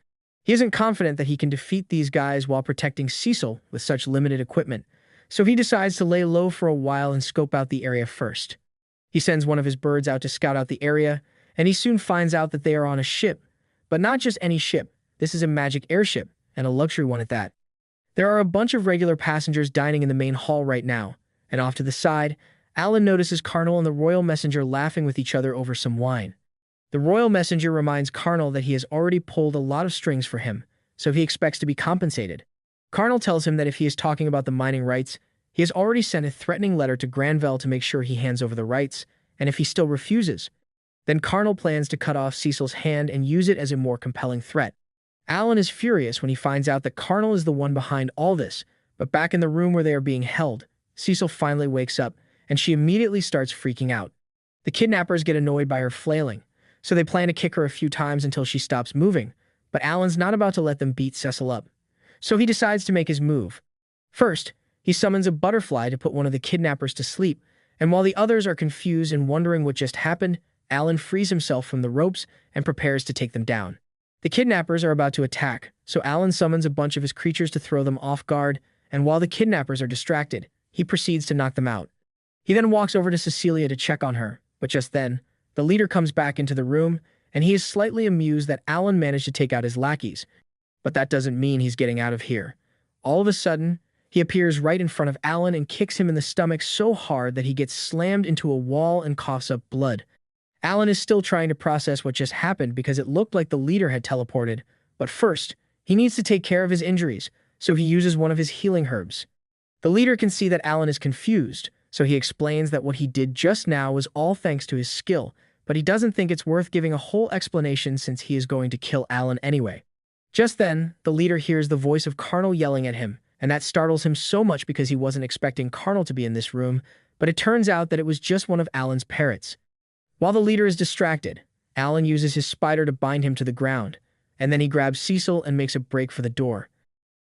He isn't confident that he can defeat these guys while protecting Cecil with such limited equipment, so he decides to lay low for a while and scope out the area first. He sends one of his birds out to scout out the area, and he soon finds out that they are on a ship. But not just any ship, this is a magic airship, and a luxury one at that. There are a bunch of regular passengers dining in the main hall right now, and off to the side, Alan notices Carnal and the royal messenger laughing with each other over some wine. The royal messenger reminds Carnal that he has already pulled a lot of strings for him, so he expects to be compensated. Carnal tells him that if he is talking about the mining rights, he has already sent a threatening letter to Granville to make sure he hands over the rights, and if he still refuses, then Carnal plans to cut off Cecil's hand and use it as a more compelling threat. Alan is furious when he finds out that Carnal is the one behind all this, but back in the room where they are being held, Cecil finally wakes up, and she immediately starts freaking out. The kidnappers get annoyed by her flailing, so they plan to kick her a few times until she stops moving, but Alan's not about to let them beat Cecil up. So he decides to make his move. First, he summons a butterfly to put one of the kidnappers to sleep, and while the others are confused and wondering what just happened, Alan frees himself from the ropes and prepares to take them down. The kidnappers are about to attack, so Alan summons a bunch of his creatures to throw them off guard, and while the kidnappers are distracted, he proceeds to knock them out. He then walks over to Cecilia to check on her, but just then, the leader comes back into the room, and he is slightly amused that Alan managed to take out his lackeys. But that doesn't mean he's getting out of here. All of a sudden, he appears right in front of Alan and kicks him in the stomach so hard that he gets slammed into a wall and coughs up blood. Alan is still trying to process what just happened because it looked like the leader had teleported, but first, he needs to take care of his injuries, so he uses one of his healing herbs. The leader can see that Alan is confused, so he explains that what he did just now was all thanks to his skill, but he doesn't think it's worth giving a whole explanation since he is going to kill Alan anyway. Just then, the leader hears the voice of Carnal yelling at him, and that startles him so much because he wasn't expecting Carnal to be in this room, but it turns out that it was just one of Alan's parrots. While the leader is distracted, Alan uses his spider to bind him to the ground, and then he grabs Cecil and makes a break for the door.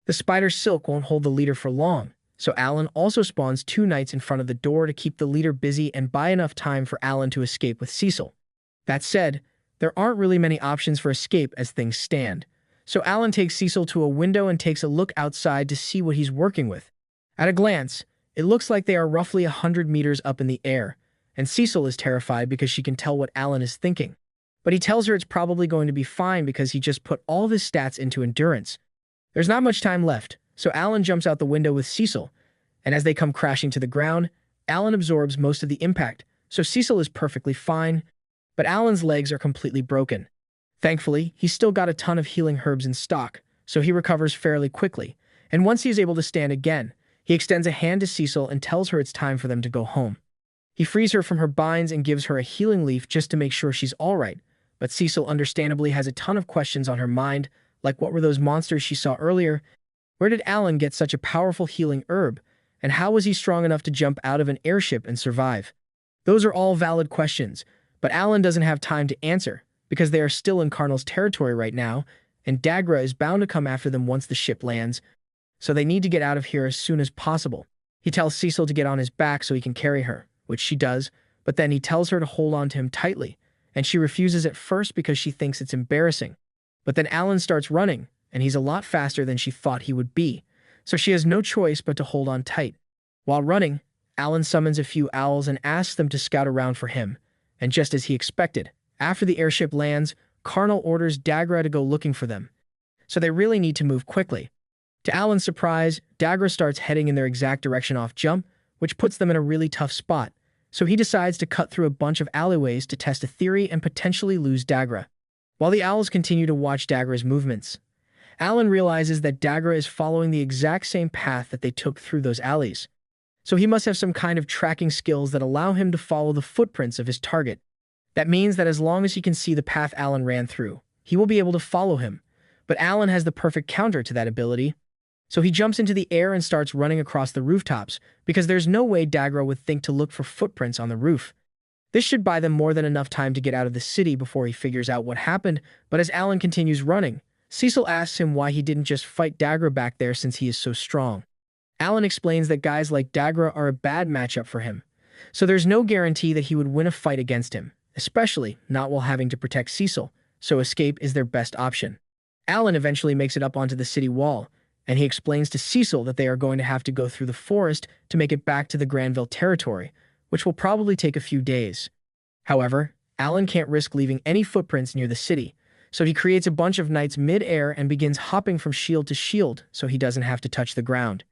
The spider's silk won't hold the leader for long, so Alan also spawns 2 knights in front of the door to keep the leader busy and buy enough time for Alan to escape with Cecil. That said, there aren't really many options for escape as things stand, so Alan takes Cecil to a window and takes a look outside to see what he's working with. At a glance, it looks like they are roughly 100 meters up in the air, and Cecil is terrified because she can tell what Alan is thinking. But he tells her it's probably going to be fine because he just put all of his stats into endurance. There's not much time left, so Alan jumps out the window with Cecil, and as they come crashing to the ground, Alan absorbs most of the impact, so Cecil is perfectly fine, but Alan's legs are completely broken. Thankfully, he's still got a ton of healing herbs in stock, so he recovers fairly quickly, and once he is able to stand again, he extends a hand to Cecil and tells her it's time for them to go home. He frees her from her binds and gives her a healing leaf just to make sure she's alright, but Cecil understandably has a ton of questions on her mind, like what were those monsters she saw earlier? Where did Alan get such a powerful healing herb? And how was he strong enough to jump out of an airship and survive? Those are all valid questions, but Alan doesn't have time to answer, because they are still in Carnal's territory right now, and Dagra is bound to come after them once the ship lands, so they need to get out of here as soon as possible. He tells Cecil to get on his back so he can carry her, which she does, but then he tells her to hold on to him tightly, and she refuses at first because she thinks it's embarrassing. But then Alan starts running, and he's a lot faster than she thought he would be, so she has no choice but to hold on tight. While running, Alan summons a few owls and asks them to scout around for him, and just as he expected, after the airship lands, Carnal orders Dagra to go looking for them. So they really need to move quickly. To Alan's surprise, Dagra starts heading in their exact direction off jump, which puts them in a really tough spot, so he decides to cut through a bunch of alleyways to test a theory and potentially lose Dagra. While the owls continue to watch Dagra's movements, Alan realizes that Dagra is following the exact same path that they took through those alleys. So he must have some kind of tracking skills that allow him to follow the footprints of his target. That means that as long as he can see the path Alan ran through, he will be able to follow him. But Alan has the perfect counter to that ability. So he jumps into the air and starts running across the rooftops, because there's no way Dagra would think to look for footprints on the roof. This should buy them more than enough time to get out of the city before he figures out what happened, but as Alan continues running, Cecil asks him why he didn't just fight Dagra back there since he is so strong. Alan explains that guys like Dagra are a bad matchup for him, so there's no guarantee that he would win a fight against him, especially not while having to protect Cecil, so escape is their best option. Alan eventually makes it up onto the city wall, and he explains to Cecil that they are going to have to go through the forest to make it back to the Granville territory, which will probably take a few days. However, Alan can't risk leaving any footprints near the city, so he creates a bunch of knights mid-air and begins hopping from shield to shield so he doesn't have to touch the ground.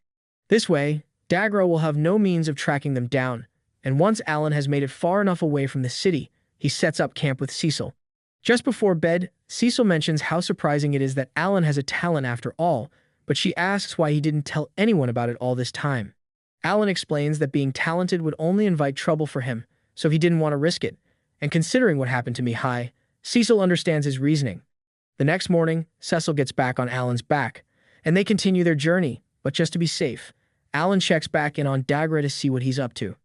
This way, Dagra will have no means of tracking them down, and once Alan has made it far enough away from the city, he sets up camp with Cecil. Just before bed, Cecil mentions how surprising it is that Alan has a talent after all, but she asks why he didn't tell anyone about it all this time. Alan explains that being talented would only invite trouble for him, so he didn't want to risk it, and considering what happened to Mihai, Cecil understands his reasoning. The next morning, Cecil gets back on Alan's back, and they continue their journey, but just to be safe, Alan checks back in on Dagra to see what he's up to.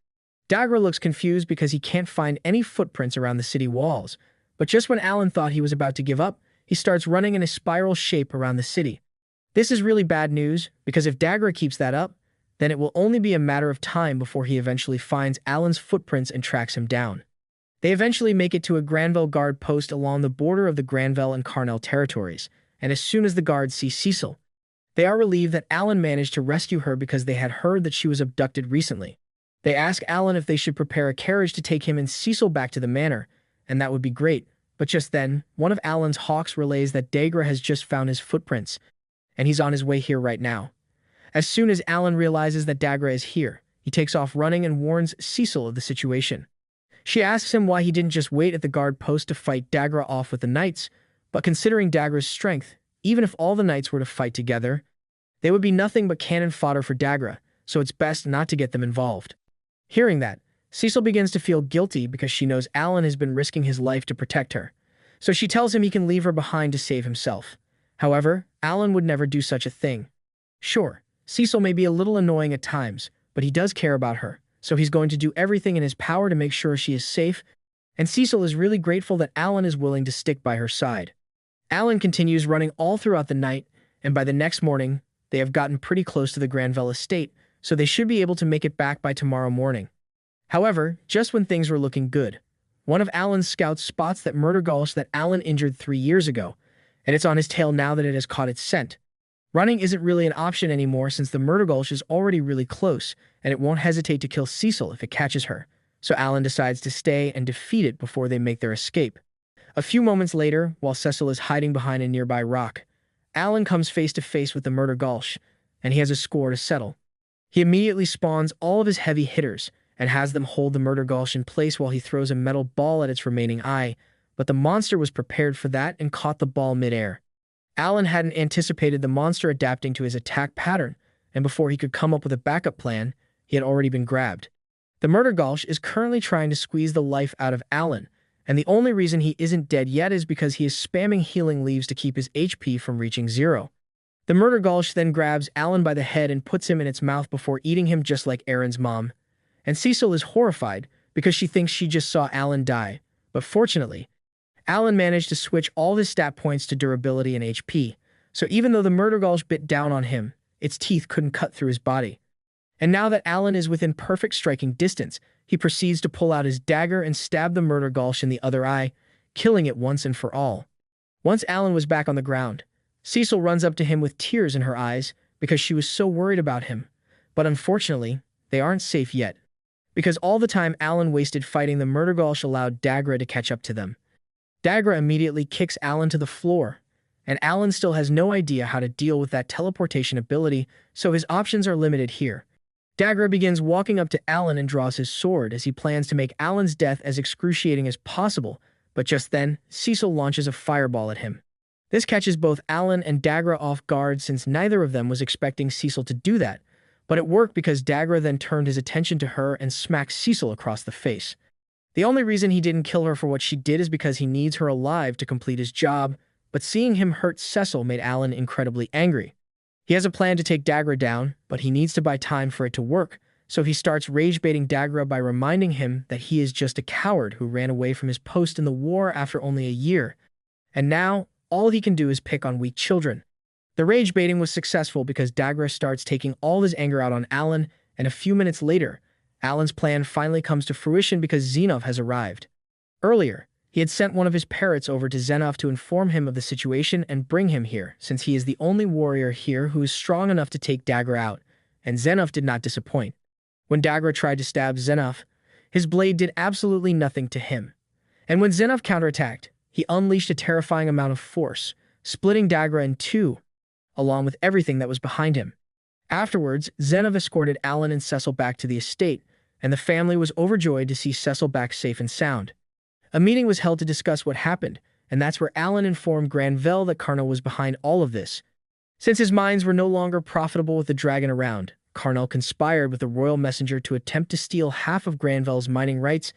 Dagra looks confused because he can't find any footprints around the city walls, but just when Alan thought he was about to give up, he starts running in a spiral shape around the city. This is really bad news, because if Dagra keeps that up, then it will only be a matter of time before he eventually finds Alan's footprints and tracks him down. They eventually make it to a Granville guard post along the border of the Granville and Carnell territories, and as soon as the guards see Cecil, they are relieved that Alan managed to rescue her because they had heard that she was abducted recently. They ask Alan if they should prepare a carriage to take him and Cecil back to the manor, and that would be great, but just then, one of Alan's hawks relays that Dagra has just found his footprints, and he's on his way here right now. As soon as Alan realizes that Dagra is here, he takes off running and warns Cecil of the situation. She asks him why he didn't just wait at the guard post to fight Dagra off with the knights, but considering Dagra's strength, even if all the knights were to fight together, they would be nothing but cannon fodder for Dagra, so it's best not to get them involved. Hearing that, Cecil begins to feel guilty because she knows Alan has been risking his life to protect her. So she tells him he can leave her behind to save himself. However, Alan would never do such a thing. Sure, Cecil may be a little annoying at times, but he does care about her, so he's going to do everything in his power to make sure she is safe, and Cecil is really grateful that Alan is willing to stick by her side. Alan continues running all throughout the night, and by the next morning, they have gotten pretty close to the Granville estate, so they should be able to make it back by tomorrow morning. However, just when things were looking good, one of Alan's scouts spots that murder gulch that Alan injured 3 years ago, and it's on his tail now that it has caught its scent. Running isn't really an option anymore since the murder gulch is already really close, and it won't hesitate to kill Cecil if it catches her, so Alan decides to stay and defeat it before they make their escape. A few moments later, while Cecil is hiding behind a nearby rock, Alan comes face to face with the murder gulch, and he has a score to settle. He immediately spawns all of his heavy hitters and has them hold the murder gulch in place while he throws a metal ball at its remaining eye, but the monster was prepared for that and caught the ball midair. Alan hadn't anticipated the monster adapting to his attack pattern, and before he could come up with a backup plan, he had already been grabbed. The murder gulch is currently trying to squeeze the life out of Alan, and the only reason he isn't dead yet is because he is spamming healing leaves to keep his HP from reaching 0. The murder gulch then grabs Alan by the head and puts him in its mouth before eating him just like Aaron's mom, and Cecil is horrified because she thinks she just saw Alan die, but fortunately, Alan managed to switch all his stat points to durability and HP, so even though the murder gulch bit down on him, its teeth couldn't cut through his body. And now that Alan is within perfect striking distance, he proceeds to pull out his dagger and stab the murder gulch in the other eye, killing it once and for all. Once Alan was back on the ground, Cecil runs up to him with tears in her eyes because she was so worried about him, but unfortunately, they aren't safe yet. Because all the time Alan wasted fighting the murder gulch allowed Dagra to catch up to them. Dagra immediately kicks Alan to the floor, and Alan still has no idea how to deal with that teleportation ability, so his options are limited here. Dagra begins walking up to Alan and draws his sword as he plans to make Alan's death as excruciating as possible, but just then, Cecil launches a fireball at him. This catches both Alan and Dagra off guard since neither of them was expecting Cecil to do that, but it worked because Dagra then turned his attention to her and smacked Cecil across the face. The only reason he didn't kill her for what she did is because he needs her alive to complete his job, but seeing him hurt Cecil made Alan incredibly angry. He has a plan to take Dagra down, but he needs to buy time for it to work, so he starts rage-baiting Dagra by reminding him that he is just a coward who ran away from his post in the war after only a year, and now all he can do is pick on weak children. The rage-baiting was successful because Dagra starts taking all his anger out on Alan, and a few minutes later, Alan's plan finally comes to fruition because Zenov has arrived. Earlier, he had sent one of his parrots over to Zenov to inform him of the situation and bring him here, since he is the only warrior here who is strong enough to take Dagra out, and Zenov did not disappoint. When Dagra tried to stab Zenov, his blade did absolutely nothing to him. And when Zenov counterattacked, he unleashed a terrifying amount of force, splitting Dagra in two, along with everything that was behind him. Afterwards, Zenov escorted Alan and Cecil back to the estate, and the family was overjoyed to see Cecil back safe and sound. A meeting was held to discuss what happened, and that's where Alan informed Granville that Carnell was behind all of this. Since his mines were no longer profitable with the dragon around, Carnell conspired with the royal messenger to attempt to steal half of Granville's mining rights,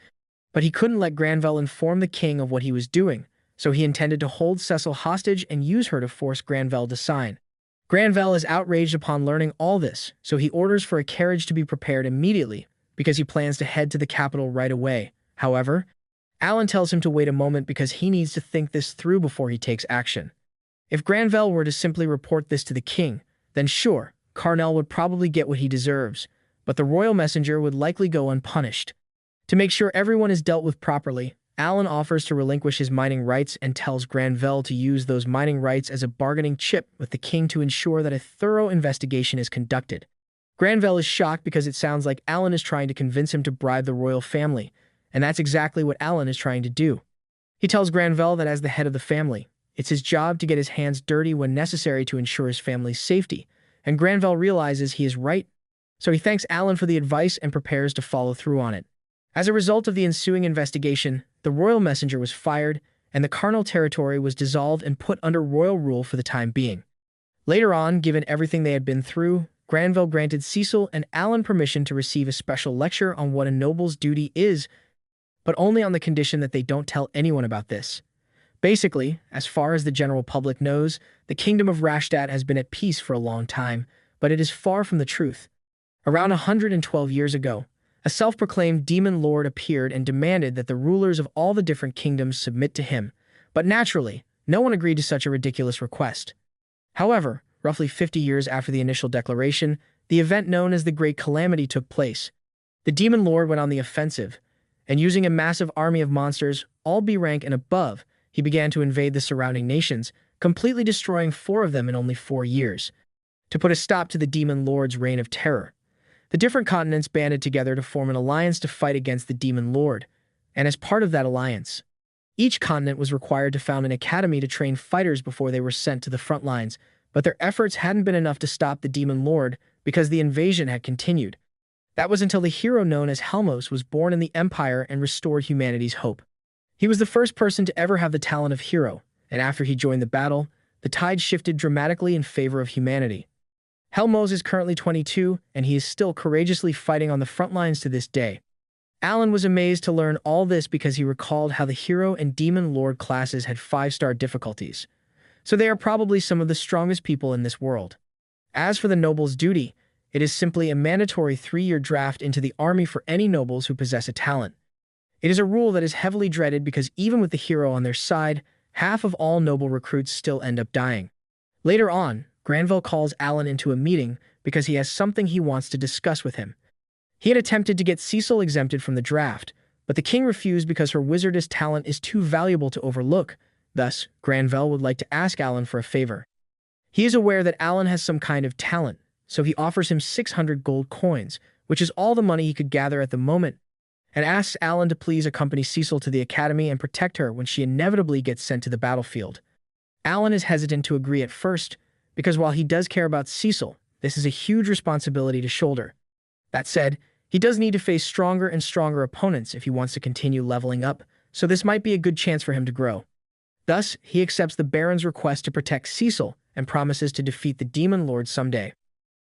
but he couldn't let Granville inform the king of what he was doing, so he intended to hold Cecil hostage and use her to force Granville to sign. Granville is outraged upon learning all this, so he orders for a carriage to be prepared immediately, because he plans to head to the capital right away. However, Alan tells him to wait a moment because he needs to think this through before he takes action. If Granville were to simply report this to the king, then sure, Carnell would probably get what he deserves, but the royal messenger would likely go unpunished. To make sure everyone is dealt with properly, Alan offers to relinquish his mining rights and tells Granville to use those mining rights as a bargaining chip with the king to ensure that a thorough investigation is conducted. Granville is shocked because it sounds like Alan is trying to convince him to bribe the royal family, and that's exactly what Alan is trying to do. He tells Granville that as the head of the family, it's his job to get his hands dirty when necessary to ensure his family's safety, and Granville realizes he is right, so he thanks Alan for the advice and prepares to follow through on it. As a result of the ensuing investigation, the royal messenger was fired, and the Carnell territory was dissolved and put under royal rule for the time being. Later on, given everything they had been through, Granville granted Cecil and Alan permission to receive a special lecture on what a noble's duty is, but only on the condition that they don't tell anyone about this. Basically, as far as the general public knows, the kingdom of Rastatt has been at peace for a long time, but it is far from the truth. Around 112 years ago, a self-proclaimed demon lord appeared and demanded that the rulers of all the different kingdoms submit to him, but naturally, no one agreed to such a ridiculous request. However, roughly 50 years after the initial declaration, the event known as the Great Calamity took place. The demon lord went on the offensive, and using a massive army of monsters, all B rank and above, he began to invade the surrounding nations, completely destroying 4 of them in only 4 years. To put a stop to the demon lord's reign of terror, the different continents banded together to form an alliance to fight against the demon lord, and as part of that alliance, each continent was required to found an academy to train fighters before they were sent to the front lines, but their efforts hadn't been enough to stop the demon lord because the invasion had continued. That was until the hero known as Helmos was born in the Empire and restored humanity's hope. He was the first person to ever have the talent of hero, and after he joined the battle, the tide shifted dramatically in favor of humanity. Helmos is currently 22, and he is still courageously fighting on the front lines to this day. Alan was amazed to learn all this because he recalled how the hero and demon lord classes had 5-star difficulties, so they are probably some of the strongest people in this world. As for the noble's duty, it is simply a mandatory 3-year draft into the army for any nobles who possess a talent. It is a rule that is heavily dreaded because even with the hero on their side, half of all noble recruits still end up dying. Later on, Granville calls Alan into a meeting because he has something he wants to discuss with him. He had attempted to get Cecil exempted from the draft, but the king refused because her wizardess talent is too valuable to overlook. Thus, Granville would like to ask Alan for a favor. He is aware that Alan has some kind of talent, so he offers him 600 gold coins, which is all the money he could gather at the moment, and asks Alan to please accompany Cecil to the academy and protect her when she inevitably gets sent to the battlefield. Alan is hesitant to agree at first, because while he does care about Cecil, this is a huge responsibility to shoulder. That said, he does need to face stronger and stronger opponents if he wants to continue leveling up, so this might be a good chance for him to grow. Thus, he accepts the Baron's request to protect Cecil and promises to defeat the Demon Lord someday.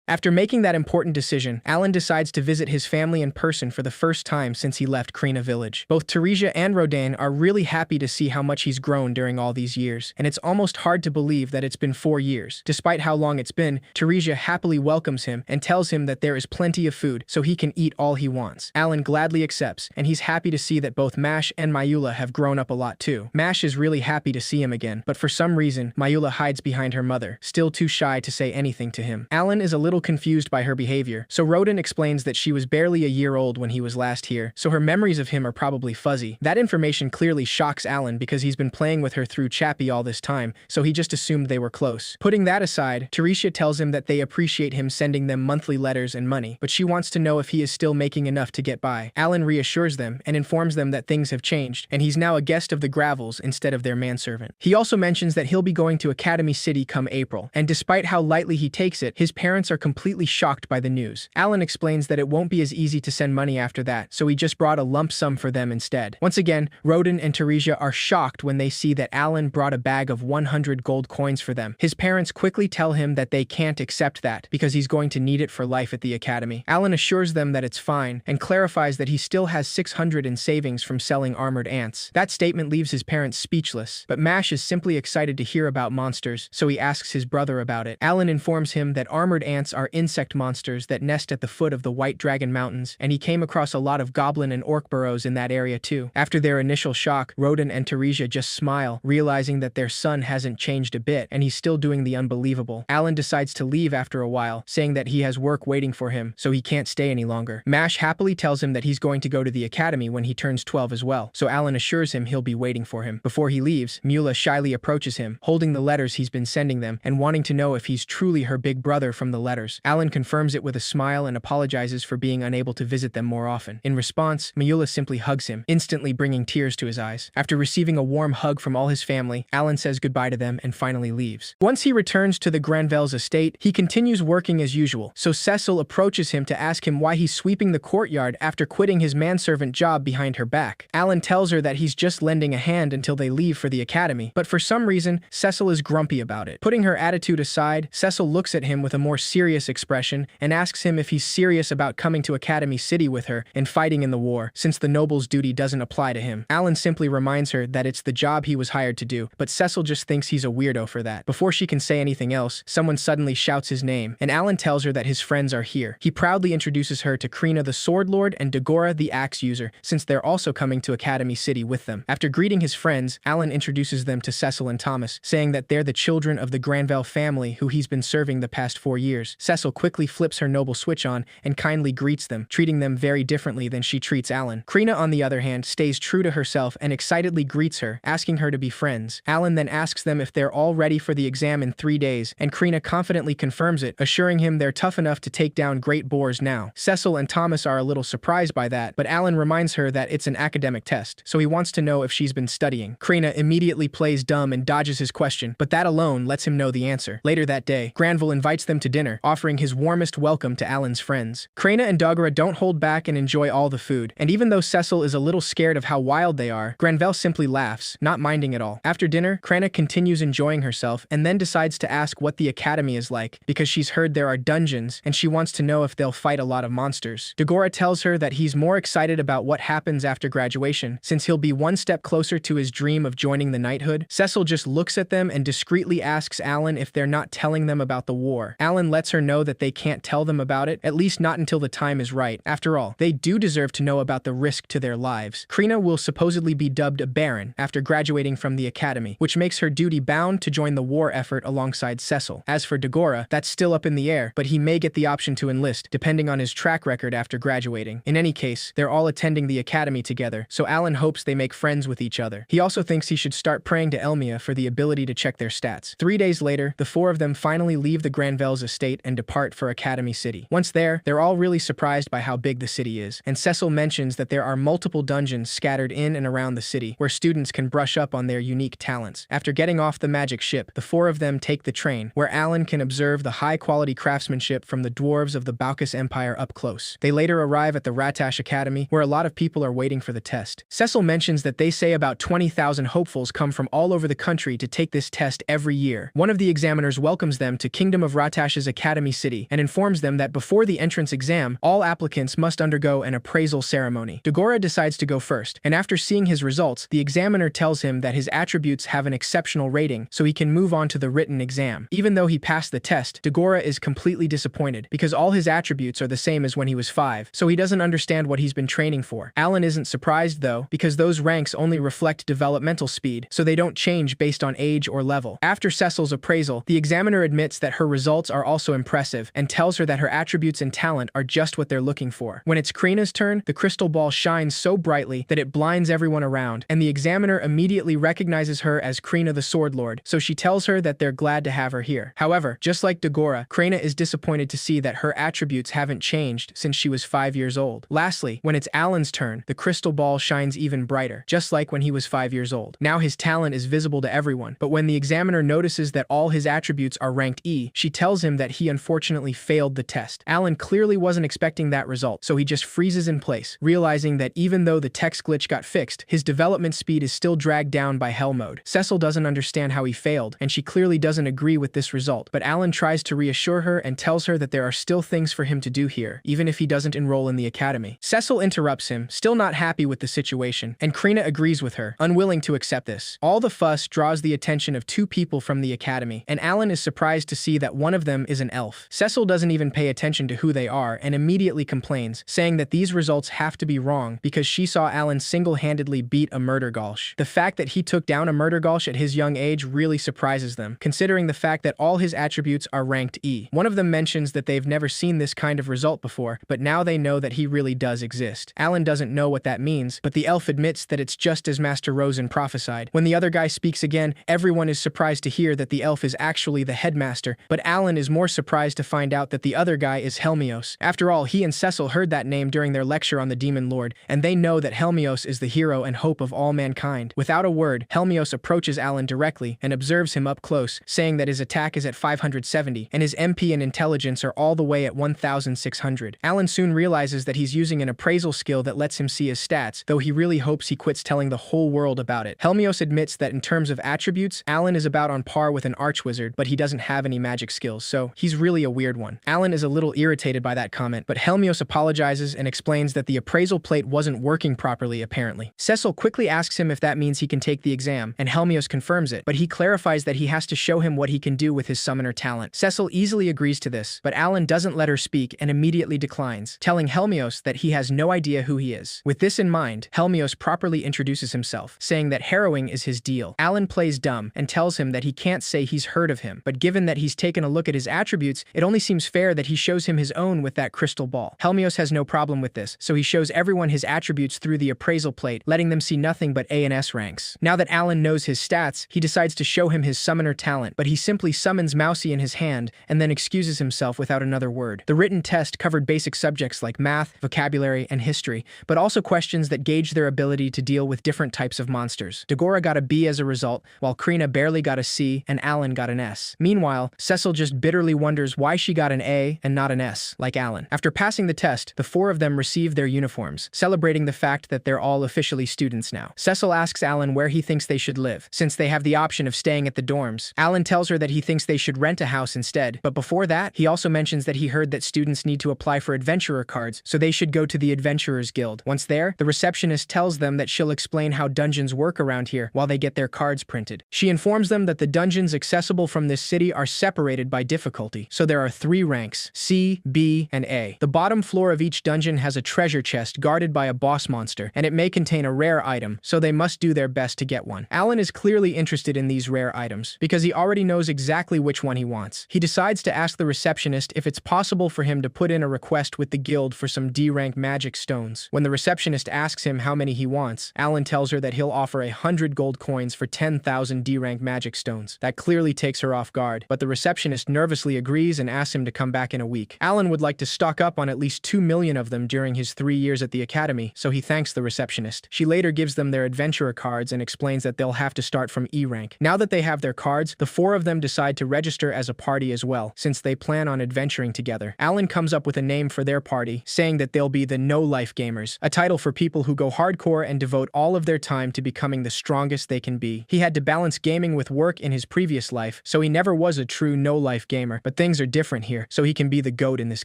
After making that important decision, Alan decides to visit his family in person for the first time since he left Krina village. Both Teresia and Rodan are really happy to see how much he's grown during all these years, and it's almost hard to believe that it's been 4 years. Despite how long it's been, Teresia happily welcomes him and tells him that there is plenty of food so he can eat all he wants. Alan gladly accepts, and he's happy to see that both Mash and Mayula have grown up a lot too. Mash is really happy to see him again, but for some reason, Mayula hides behind her mother, still too shy to say anything to him. Alan is a little confused by her behavior, so Rodan explains that she was barely a year old when he was last here, so her memories of him are probably fuzzy. That information clearly shocks Alan because he's been playing with her through Chappie all this time, so he just assumed they were close. Putting that aside, Teresia tells him that they appreciate him sending them monthly letters and money, but she wants to know if he is still making enough to get by. Alan reassures them and informs them that things have changed, and he's now a guest of the Gravels instead of their manservant. He also mentions that he'll be going to Academy City come April, and despite how lightly he takes it, his parents are completely shocked by the news. Alan explains that it won't be as easy to send money after that, so he just brought a lump sum for them instead. Once again, Rodan and Teresia are shocked when they see that Alan brought a bag of 100 gold coins for them. His parents quickly tell him that they can't accept that because he's going to need it for life at the academy. Alan assures them that it's fine and clarifies that he still has 600 in savings from selling armored ants. That statement leaves his parents speechless, but Mash is simply excited to hear about monsters, so he asks his brother about it. Alan informs him that armored ants are insect monsters that nest at the foot of the White Dragon Mountains, and he came across a lot of goblin and orc burrows in that area too. After their initial shock, Rodan and Teresia just smile, realizing that their son hasn't changed a bit, and he's still doing the unbelievable. Alan decides to leave after a while, saying that he has work waiting for him, so he can't stay any longer. Mash happily tells him that he's going to go to the academy when he turns 12 as well, so Alan assures him he'll be waiting for him. Before he leaves, Mula shyly approaches him, holding the letters he's been sending them, and wanting to know if he's truly her big brother from the letters. Alan confirms it with a smile and apologizes for being unable to visit them more often. In response, Mayula simply hugs him, instantly bringing tears to his eyes. After receiving a warm hug from all his family, Alan says goodbye to them and finally leaves. Once he returns to the Granvelles estate, he continues working as usual, so Cecil approaches him to ask him why he's sweeping the courtyard after quitting his manservant job behind her back. Alan tells her that he's just lending a hand until they leave for the academy, but for some reason, Cecil is grumpy about it. Putting her attitude aside, Cecil looks at him with a more serious serious expression and asks him if he's serious about coming to Academy City with her and fighting in the war, since the noble's duty doesn't apply to him. Alan simply reminds her that it's the job he was hired to do, but Cecil just thinks he's a weirdo for that. Before she can say anything else, someone suddenly shouts his name, and Alan tells her that his friends are here. He proudly introduces her to Krina the Sword Lord and Dagora the Axe User, since they're also coming to Academy City with them. After greeting his friends, Alan introduces them to Cecil and Thomas, saying that they're the children of the Granville family who he's been serving the past 4 years. Cecil quickly flips her noble switch on and kindly greets them, treating them very differently than she treats Alan. Krina, on the other hand, stays true to herself and excitedly greets her, asking her to be friends. Alan then asks them if they're all ready for the exam in 3 days, and Krina confidently confirms it, assuring him they're tough enough to take down great boars now. Cecil and Thomas are a little surprised by that, but Alan reminds her that it's an academic test, so he wants to know if she's been studying. Krina immediately plays dumb and dodges his question, but that alone lets him know the answer. Later that day, Granville invites them to dinner, offering his warmest welcome to Alan's friends. Krina and Dagora don't hold back and enjoy all the food, and even though Cecil is a little scared of how wild they are, Granville simply laughs, not minding at all. After dinner, Krina continues enjoying herself and then decides to ask what the academy is like, because she's heard there are dungeons and she wants to know if they'll fight a lot of monsters. Dagora tells her that he's more excited about what happens after graduation, since he'll be one step closer to his dream of joining the knighthood. Cecil just looks at them and discreetly asks Alan if they're not telling them about the war. Alan lets her know that they can't tell them about it, at least not until the time is right. After all, they do deserve to know about the risk to their lives. Krina will supposedly be dubbed a baron after graduating from the academy, which makes her duty bound to join the war effort alongside Cecil. As for Dagora, that's still up in the air, but he may get the option to enlist, depending on his track record after graduating. In any case, they're all attending the academy together, so Alan hopes they make friends with each other. He also thinks he should start praying to Elmia for the ability to check their stats. 3 days later, the 4 of them finally leave the Granville's estate and depart for Academy City. Once there, they're all really surprised by how big the city is, and Cecil mentions that there are multiple dungeons scattered in and around the city where students can brush up on their unique talents. After getting off the magic ship, the 4 of them take the train, where Alan can observe the high-quality craftsmanship from the dwarves of the Baucus Empire up close. They later arrive at the Ratash Academy, where a lot of people are waiting for the test. Cecil mentions that they say about 20,000 hopefuls come from all over the country to take this test every year. One of the examiners welcomes them to Kingdom of Ratash's Academy City and informs them that before the entrance exam, all applicants must undergo an appraisal ceremony. Dagora decides to go first, and after seeing his results, the examiner tells him that his attributes have an exceptional rating, so he can move on to the written exam. Even though he passed the test, Dagora is completely disappointed, because all his attributes are the same as when he was 5, so he doesn't understand what he's been training for. Alan isn't surprised though, because those ranks only reflect developmental speed, so they don't change based on age or level. After Cecil's appraisal, the examiner admits that her results are also impressive, and tells her that her attributes and talent are just what they're looking for. When it's Krina's turn, the crystal ball shines so brightly that it blinds everyone around, and the examiner immediately recognizes her as Krina the Sword Lord, so she tells her that they're glad to have her here. However, just like Dagora, Krina is disappointed to see that her attributes haven't changed since she was 5 years old. Lastly, when it's Alan's turn, the crystal ball shines even brighter, just like when he was 5 years old. Now his talent is visible to everyone, but when the examiner notices that all his attributes are ranked E, she tells him that he unfortunately failed the test. Alan clearly wasn't expecting that result, so he just freezes in place, realizing that even though the text glitch got fixed, his development speed is still dragged down by hell mode. Cecil doesn't understand how he failed, and she clearly doesn't agree with this result, but Alan tries to reassure her and tells her that there are still things for him to do here, even if he doesn't enroll in the academy. Cecil interrupts him, still not happy with the situation, and Krina agrees with her, unwilling to accept this. All the fuss draws the attention of 2 people from the academy, and Alan is surprised to see that one of them is an elf. Cecil doesn't even pay attention to who they are and immediately complains, saying that these results have to be wrong because she saw Alan single-handedly beat a murder Gauche. The fact that he took down a murder Gauche at his young age really surprises them, considering the fact that all his attributes are ranked E. One of them mentions that they've never seen this kind of result before, but now they know that he really does exist. Alan doesn't know what that means, but the elf admits that it's just as Master Rosen prophesied. When the other guy speaks again, everyone is surprised to hear that the elf is actually the headmaster, but Alan is more surprised to find out that the other guy is Helmios. After all, he and Cecil heard that name during their lecture on the Demon Lord, and they know that Helmios is the hero and hope of all mankind. Without a word, Helmios approaches Alan directly and observes him up close, saying that his attack is at 570, and his MP and intelligence are all the way at 1,600. Alan soon realizes that he's using an appraisal skill that lets him see his stats, though he really hopes he quits telling the whole world about it. Helmios admits that in terms of attributes, Alan is about on par with an archwizard, but he doesn't have any magic skills, so he's really a weird one. Alan is a little irritated by that comment, but Helmios apologizes and explains that the appraisal plate wasn't working properly apparently. Cecil quickly asks him if that means he can take the exam, and Helmios confirms it, but he clarifies that he has to show him what he can do with his summoner talent. Cecil easily agrees to this, but Alan doesn't let her speak and immediately declines, telling Helmios that he has no idea who he is. With this in mind, Helmios properly introduces himself, saying that harrowing is his deal. Alan plays dumb and tells him that he can't say he's heard of him, but given that he's taken a look at his attributes, it only seems fair that he shows him his own with that crystal ball. Helmios has no problem with this, so he shows everyone his attributes through the appraisal plate, letting them see nothing but A and S ranks. Now that Alan knows his stats, he decides to show him his summoner talent, but he simply summons Mousy in his hand and then excuses himself without another word. The written test covered basic subjects like math, vocabulary, and history, but also questions that gauge their ability to deal with different types of monsters. Dagora got a B as a result, while Krina barely got a C and Alan got an S. Meanwhile, Cecil just bitterly wonders why she got an A and not an S, like Alan. After passing the test, the four of them receive their uniforms, celebrating the fact that they're all officially students now. Cecil asks Alan where he thinks they should live, since they have the option of staying at the dorms. Alan tells her that he thinks they should rent a house instead, but before that, he also mentions that he heard that students need to apply for adventurer cards, so they should go to the Adventurers Guild. Once there, the receptionist tells them that she'll explain how dungeons work around here while they get their cards printed. She informs them that the dungeons accessible from this city are separated by difficulty, so there are 3 ranks, C, B, and A. The bottom floor of each dungeon has a treasure chest guarded by a boss monster, and it may contain a rare item, so they must do their best to get one. Alan is clearly interested in these rare items, because he already knows exactly which one he wants. He decides to ask the receptionist if it's possible for him to put in a request with the guild for some D-rank magic stones. When the receptionist asks him how many he wants, Alan tells her that he'll offer 100 gold coins for 10,000 D-rank magic stones. That clearly takes her off guard, but the receptionist nervously agrees and asks him to come back in a week. Alan would like to stock up on at least 2 million of them during his 3 years at the academy, so he thanks the receptionist. She later gives them their adventurer cards and explains that they'll have to start from E rank. Now that they have their cards, the 4 of them decide to register as a party as well, since they plan on adventuring together. Alan comes up with a name for their party, saying that they'll be the No-Life Gamers, a title for people who go hardcore and devote all of their time to becoming the strongest they can be. He had to balance gaming with work in his previous life, so he never was a true no-life gamer, but things are different here, so he can be the GOAT in this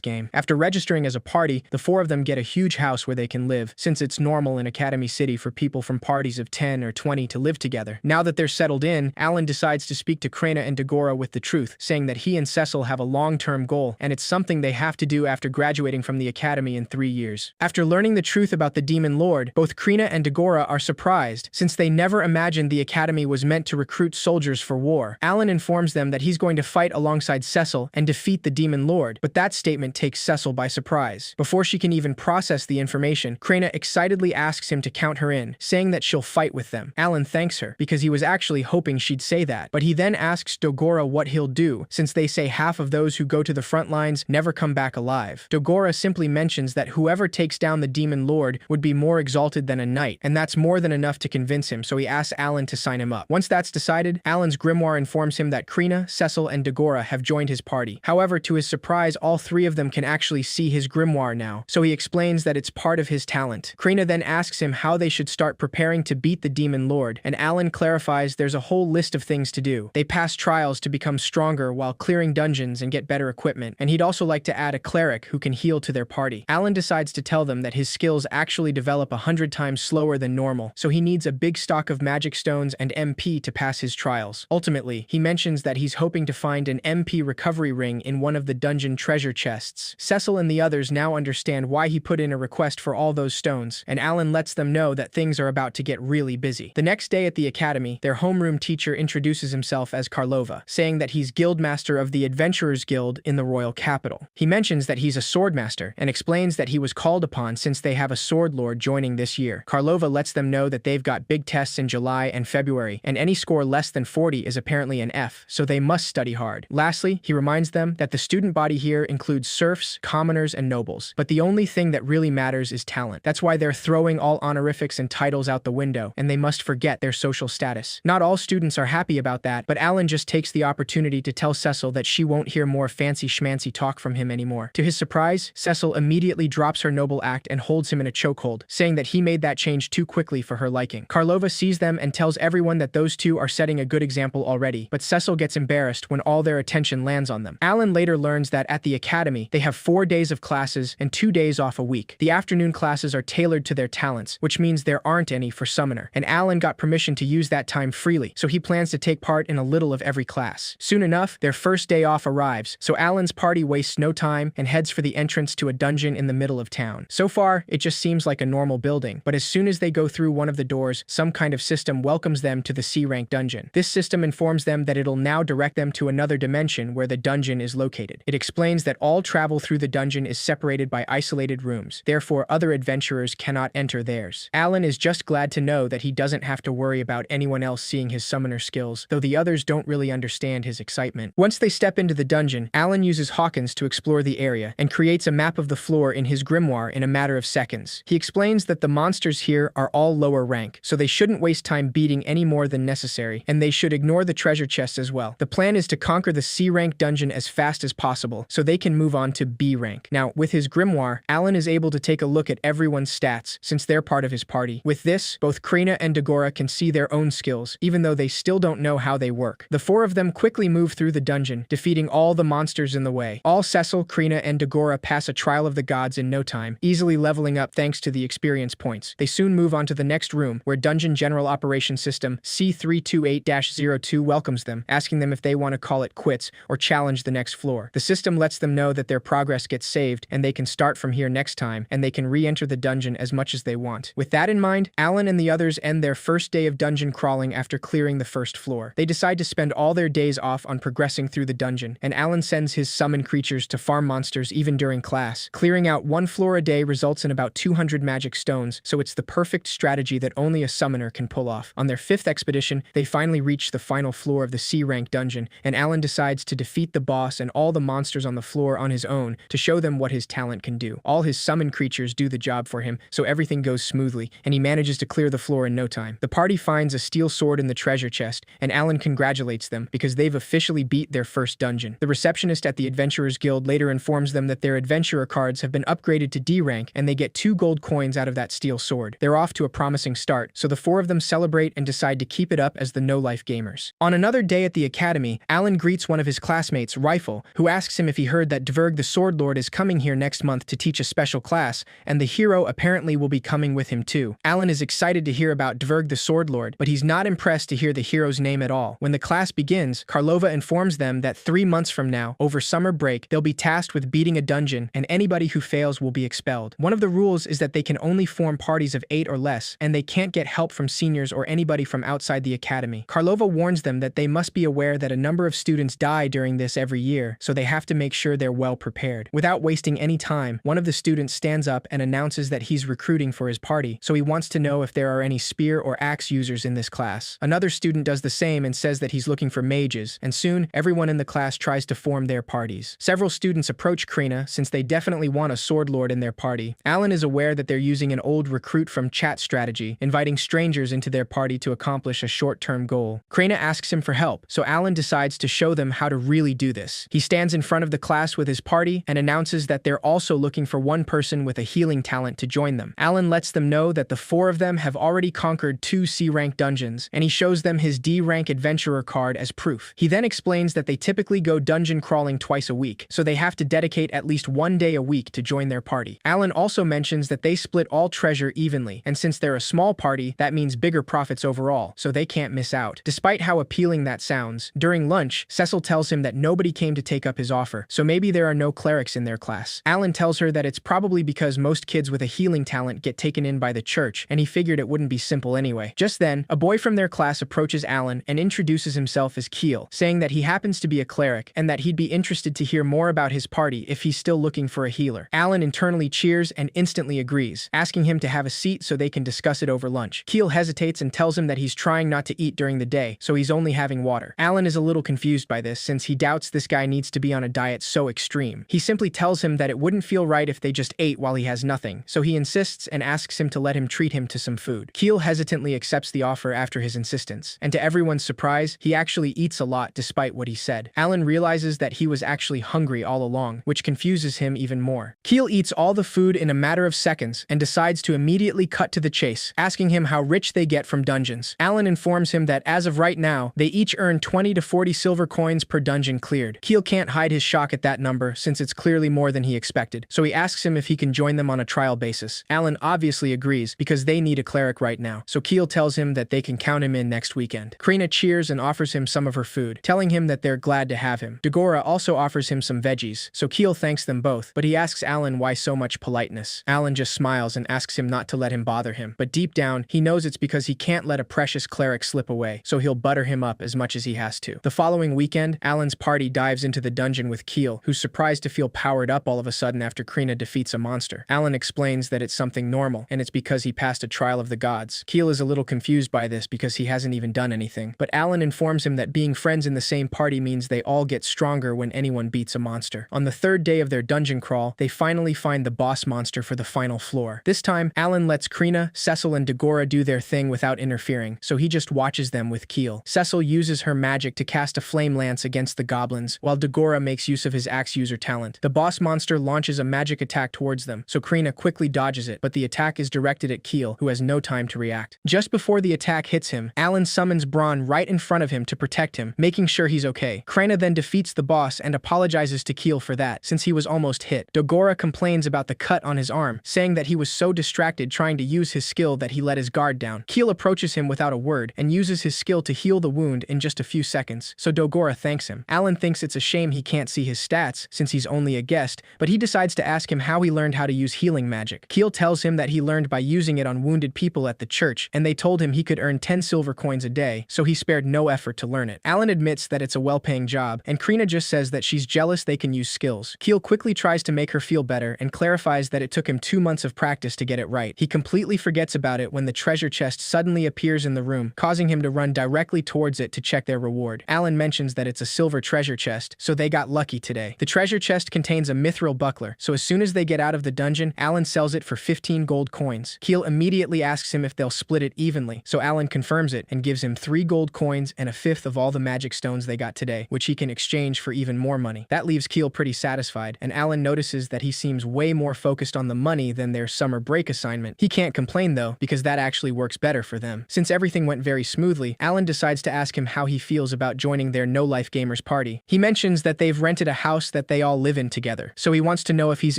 game. After registering as a party, the 4 of them get a huge house where they can live, since it's normal in Academy City for people from parties of 10 or 20 to live together. Now that they're settled in, Alan decides to speak to Krina and Dagora with the truth, saying that he and Cecil have a long-term goal, and it's something they have to do after graduating from the academy in 3 years. After learning the truth about the Demon Lord, both Krina and Dagora are surprised, since they never imagined the academy was meant to recruit soldiers for war. Alan informs them that he's going to fight alongside Cecil and defeat the Demon Lord, but that statement takes Cecil by surprise. Before she can even process the information, Krina excitedly asks him to count her in, saying that she'll fight with them. Alan thanks her, because he was actually hoping she'd say that, but he then asks Dagora what he'll do, since they say half of those who go to the front lines never come back alive. Dagora simply mentions that whoever takes down the Demon Lord would be more exalted than a knight, and that's more than enough to convince him, so he asks Alan to sign him up. Once that's decided, Alan's grimoire informs him that Krina, Cecil, and Dagora have joined his party. However, to his surprise, all 3 of them can actually see his grimoire now, so he explains that it's part of his talent. Krina then asks him how they should start preparing to beat the Demon Lord, and Alan clarifies there's a whole list of things to do. They pass trials to become stronger while clearing dungeons and get better equipment, and he'd also like to add a cleric who can heal to their party. Alan decides to tell them that his skills actually develop 100 times slower than normal, so he needs a big stock of magic stones and MP to pass his trials. Ultimately, he mentions that he's hoping to find an MP recovery ring in one of the dungeon treasure chests. Cecil and the others now understand why he put in a request for all those stones, and Alan lets them know that things are about to get really busy. The next day at the academy, their homeroom teacher introduces himself as Karlova, saying that he's guildmaster of the Adventurers Guild in the royal capital. He mentions that he's a swordmaster and explains that he was called upon since they have a sword lord joining this year. Karlova lets them know that they've got big tests in July and February, and any score less than 40 is apparently an F, so they must study hard. Lastly, he reminds them that the student body here includes serfs, commoners, and nobles, but the only thing that really matters is talent. That's why they're throwing all honorifics and titles out the window, and they must forget their social status. Not all students are happy about that, but Alan just takes the opportunity to tell Cecil that she won't hear more fancy schmancy talk from him anymore. To his surprise, Cecil immediately drops her noble act and holds him in a chokehold, saying that he made that change too quickly for her liking. Karlova sees them and tells everyone that those two are setting a good example already, but Cecil gets embarrassed when all their attention lands on them. them. Alan later learns that at the academy, they have 4 days of classes and 2 days off a week. The afternoon classes are tailored to their talents, which means there aren't any for Summoner, and Alan got permission to use that time freely, so he plans to take part in a little of every class. Soon enough, their first day off arrives, so Alan's party wastes no time and heads for the entrance to a dungeon in the middle of town. So far, it just seems like a normal building, but as soon as they go through one of the doors, some kind of system welcomes them to the C-rank dungeon. This system informs them that it'll now direct them to another dimension where the dungeon is located. It explains that all travel through the dungeon is separated by isolated rooms, therefore other adventurers cannot enter theirs. Alan is just glad to know that he doesn't have to worry about anyone else seeing his summoner skills, though the others don't really understand his excitement. Once they step into the dungeon, Alan uses Hawkins to explore the area and creates a map of the floor in his grimoire in a matter of seconds. He explains that the monsters here are all lower rank, so they shouldn't waste time beating any more than necessary, and they should ignore the treasure chests as well. The plan is to conquer the C-rank dungeon as fast as possible, so they can move on to B rank. Now, with his grimoire, Alan is able to take a look at everyone's stats, since they're part of his party. With this, both Krina and Dagora can see their own skills, even though they still don't know how they work. The 4 of them quickly move through the dungeon, defeating all the monsters in the way. All Cecil, Krina, and Dagora pass a trial of the gods in no time, easily leveling up thanks to the experience points. They soon move on to the next room, where Dungeon General Operations System C328-02 welcomes them, asking them if they want to call it quits or challenge the next floor. The system lets them know that their progress gets saved and they can start from here next time, and they can re-enter the dungeon as much as they want. With that in mind, Alan and the others end their first day of dungeon crawling after clearing the first floor. They decide to spend all their days off on progressing through the dungeon, and Alan sends his summoned creatures to farm monsters even during class. Clearing out 1 floor a day results in about 200 magic stones, so it's the perfect strategy that only a summoner can pull off. On their 5th expedition, they finally reach the final floor of the C-rank dungeon, and Alan decides to defeat the boss and all the monsters on the floor on his own to show them what his talent can do. All his summoned creatures do the job for him, so everything goes smoothly, and he manages to clear the floor in no time. The party finds a steel sword in the treasure chest, and Alan congratulates them because they've officially beat their first dungeon. The receptionist at the Adventurers Guild later informs them that their adventurer cards have been upgraded to D rank, and they get 2 gold coins out of that steel sword. They're off to a promising start, so the 4 of them celebrate and decide to keep it up as the no-life gamers. On another day at the academy, Alan greets one of his classmates, Rifle, who asks him if he heard that Dverg the Sword Lord is coming here next month to teach a special class, and the hero apparently will be coming with him too. Alan is excited to hear about Dverg the Sword Lord, but he's not impressed to hear the hero's name at all. When the class begins, Karlova informs them that 3 months from now, over summer break, they'll be tasked with beating a dungeon, and anybody who fails will be expelled. One of the rules is that they can only form parties of 8 or less, and they can't get help from seniors or anybody from outside the academy. Karlova warns them that they must be aware that a number of students die during this every year, so they have to make sure they're well prepared. Without wasting any time, one of the students stands up and announces that he's recruiting for his party, so he wants to know if there are any spear or axe users in this class. Another student does the same and says that he's looking for mages, and soon everyone in the class tries to form their parties. Several students approach Krina since they definitely want a sword lord in their party. Alan is aware that they're using an old recruit from chat strategy, inviting strangers into their party to accomplish a short-term goal. Krina asks him for help, so Alan decides to show them how to really do this. He stands in front of the class with his party and announces that they're also looking for one person with a healing talent to join them. Alan lets them know that the 4 of them have already conquered 2 C-rank dungeons, and he shows them his D-rank adventurer card as proof. He then explains that they typically go dungeon crawling twice a week, so they have to dedicate at least 1 day a week to join their party. Alan also mentions that they split all treasure evenly, and since they're a small party, that means bigger profits overall, so they can't miss out. Despite how appealing that sounds, during lunch, Cecil tells him that nobody came to take up his offer, so maybe there are no clerics in their class. Alan tells her that it's probably because most kids with a healing talent get taken in by the church, and he figured it wouldn't be simple anyway. Just then, a boy from their class approaches Alan and introduces himself as Keel, saying that he happens to be a cleric and that he'd be interested to hear more about his party if he's still looking for a healer. Alan internally cheers and instantly agrees, asking him to have a seat so they can discuss it over lunch. Keel hesitates and tells him that he's trying not to eat during the day, so he's only having water. Alan is a little confused by this since he doubts this guy needs to be on a diet so extreme. He simply tells him that it wouldn't feel right if they just ate while he has nothing, so he insists and asks him to let him treat him to some food. Keel hesitantly accepts the offer after his insistence, and to everyone's surprise, he actually eats a lot despite what he said. Alan realizes that he was actually hungry all along, which confuses him even more. Keel eats all the food in a matter of seconds and decides to immediately cut to the chase, asking him how rich they get from dungeons. Alan informs him that as of right now, they each earn 20 to 40 silver coins per dungeon clear. cleared. Keel can't hide his shock at that number since it's clearly more than he expected, so he asks him if he can join them on a trial basis. Alan obviously agrees because they need a cleric right now, so Keel tells him that they can count him in next weekend. Krina cheers and offers him some of her food, telling him that they're glad to have him. Dagora also offers him some veggies, so Keel thanks them both, but he asks Alan why so much politeness. Alan just smiles and asks him not to let him bother him, but deep down, he knows it's because he can't let a precious cleric slip away, so he'll butter him up as much as he has to. The following weekend, Alan's party dives into the dungeon with Keel, who's surprised to feel powered up all of a sudden after Krina defeats a monster. Alan explains that it's something normal, and it's because he passed a trial of the gods. Keel is a little confused by this because he hasn't even done anything, but Alan informs him that being friends in the same party means they all get stronger when anyone beats a monster. On the third day of their dungeon crawl, they finally find the boss monster for the final floor. This time, Alan lets Krina, Cecil, and Dagora do their thing without interfering, so he just watches them with Keel. Cecil uses her magic to cast a flame lance against the goblins, while Dagora makes use of his axe user talent. The boss monster launches a magic attack towards them, so Krina quickly dodges it, but the attack is directed at Keel, who has no time to react. Just before the attack hits him, Alan summons Braun right in front of him to protect him, making sure he's okay. Krina then defeats the boss and apologizes to Keel for that, since he was almost hit. Dagora complains about the cut on his arm, saying that he was so distracted trying to use his skill that he let his guard down. Keel approaches him without a word and uses his skill to heal the wound in just a few seconds, so Dagora thanks him. Alan thinks it's a shame he can't see his stats, since he's only a guest, but he decides to ask him how he learned how to use healing magic. Keel tells him that he learned by using it on wounded people at the church, and they told him he could earn 10 silver coins a day, so he spared no effort to learn it. Alan admits that it's a well-paying job, and Krina just says that she's jealous they can use skills. Keel quickly tries to make her feel better and clarifies that it took him 2 months of practice to get it right. He completely forgets about it when the treasure chest suddenly appears in the room, causing him to run directly towards it to check their reward. Alan mentions that it's a silver treasure chest, so they got lucky today. The treasure chest contains a mithril buckler, so as soon as they get out of the dungeon, Alan sells it for 15 gold coins. Keel immediately asks him if they'll split it evenly, so Alan confirms it and gives him 3 gold coins and a fifth of all the magic stones they got today, which he can exchange for even more money. That leaves Keel pretty satisfied, and Alan notices that he seems way more focused on the money than their summer break assignment. He can't complain though, because that actually works better for them. Since everything went very smoothly, Alan decides to ask him how he feels about joining their no-life gamers party. He mentions that they've rented a house that they all live in together, so he wants to know if he's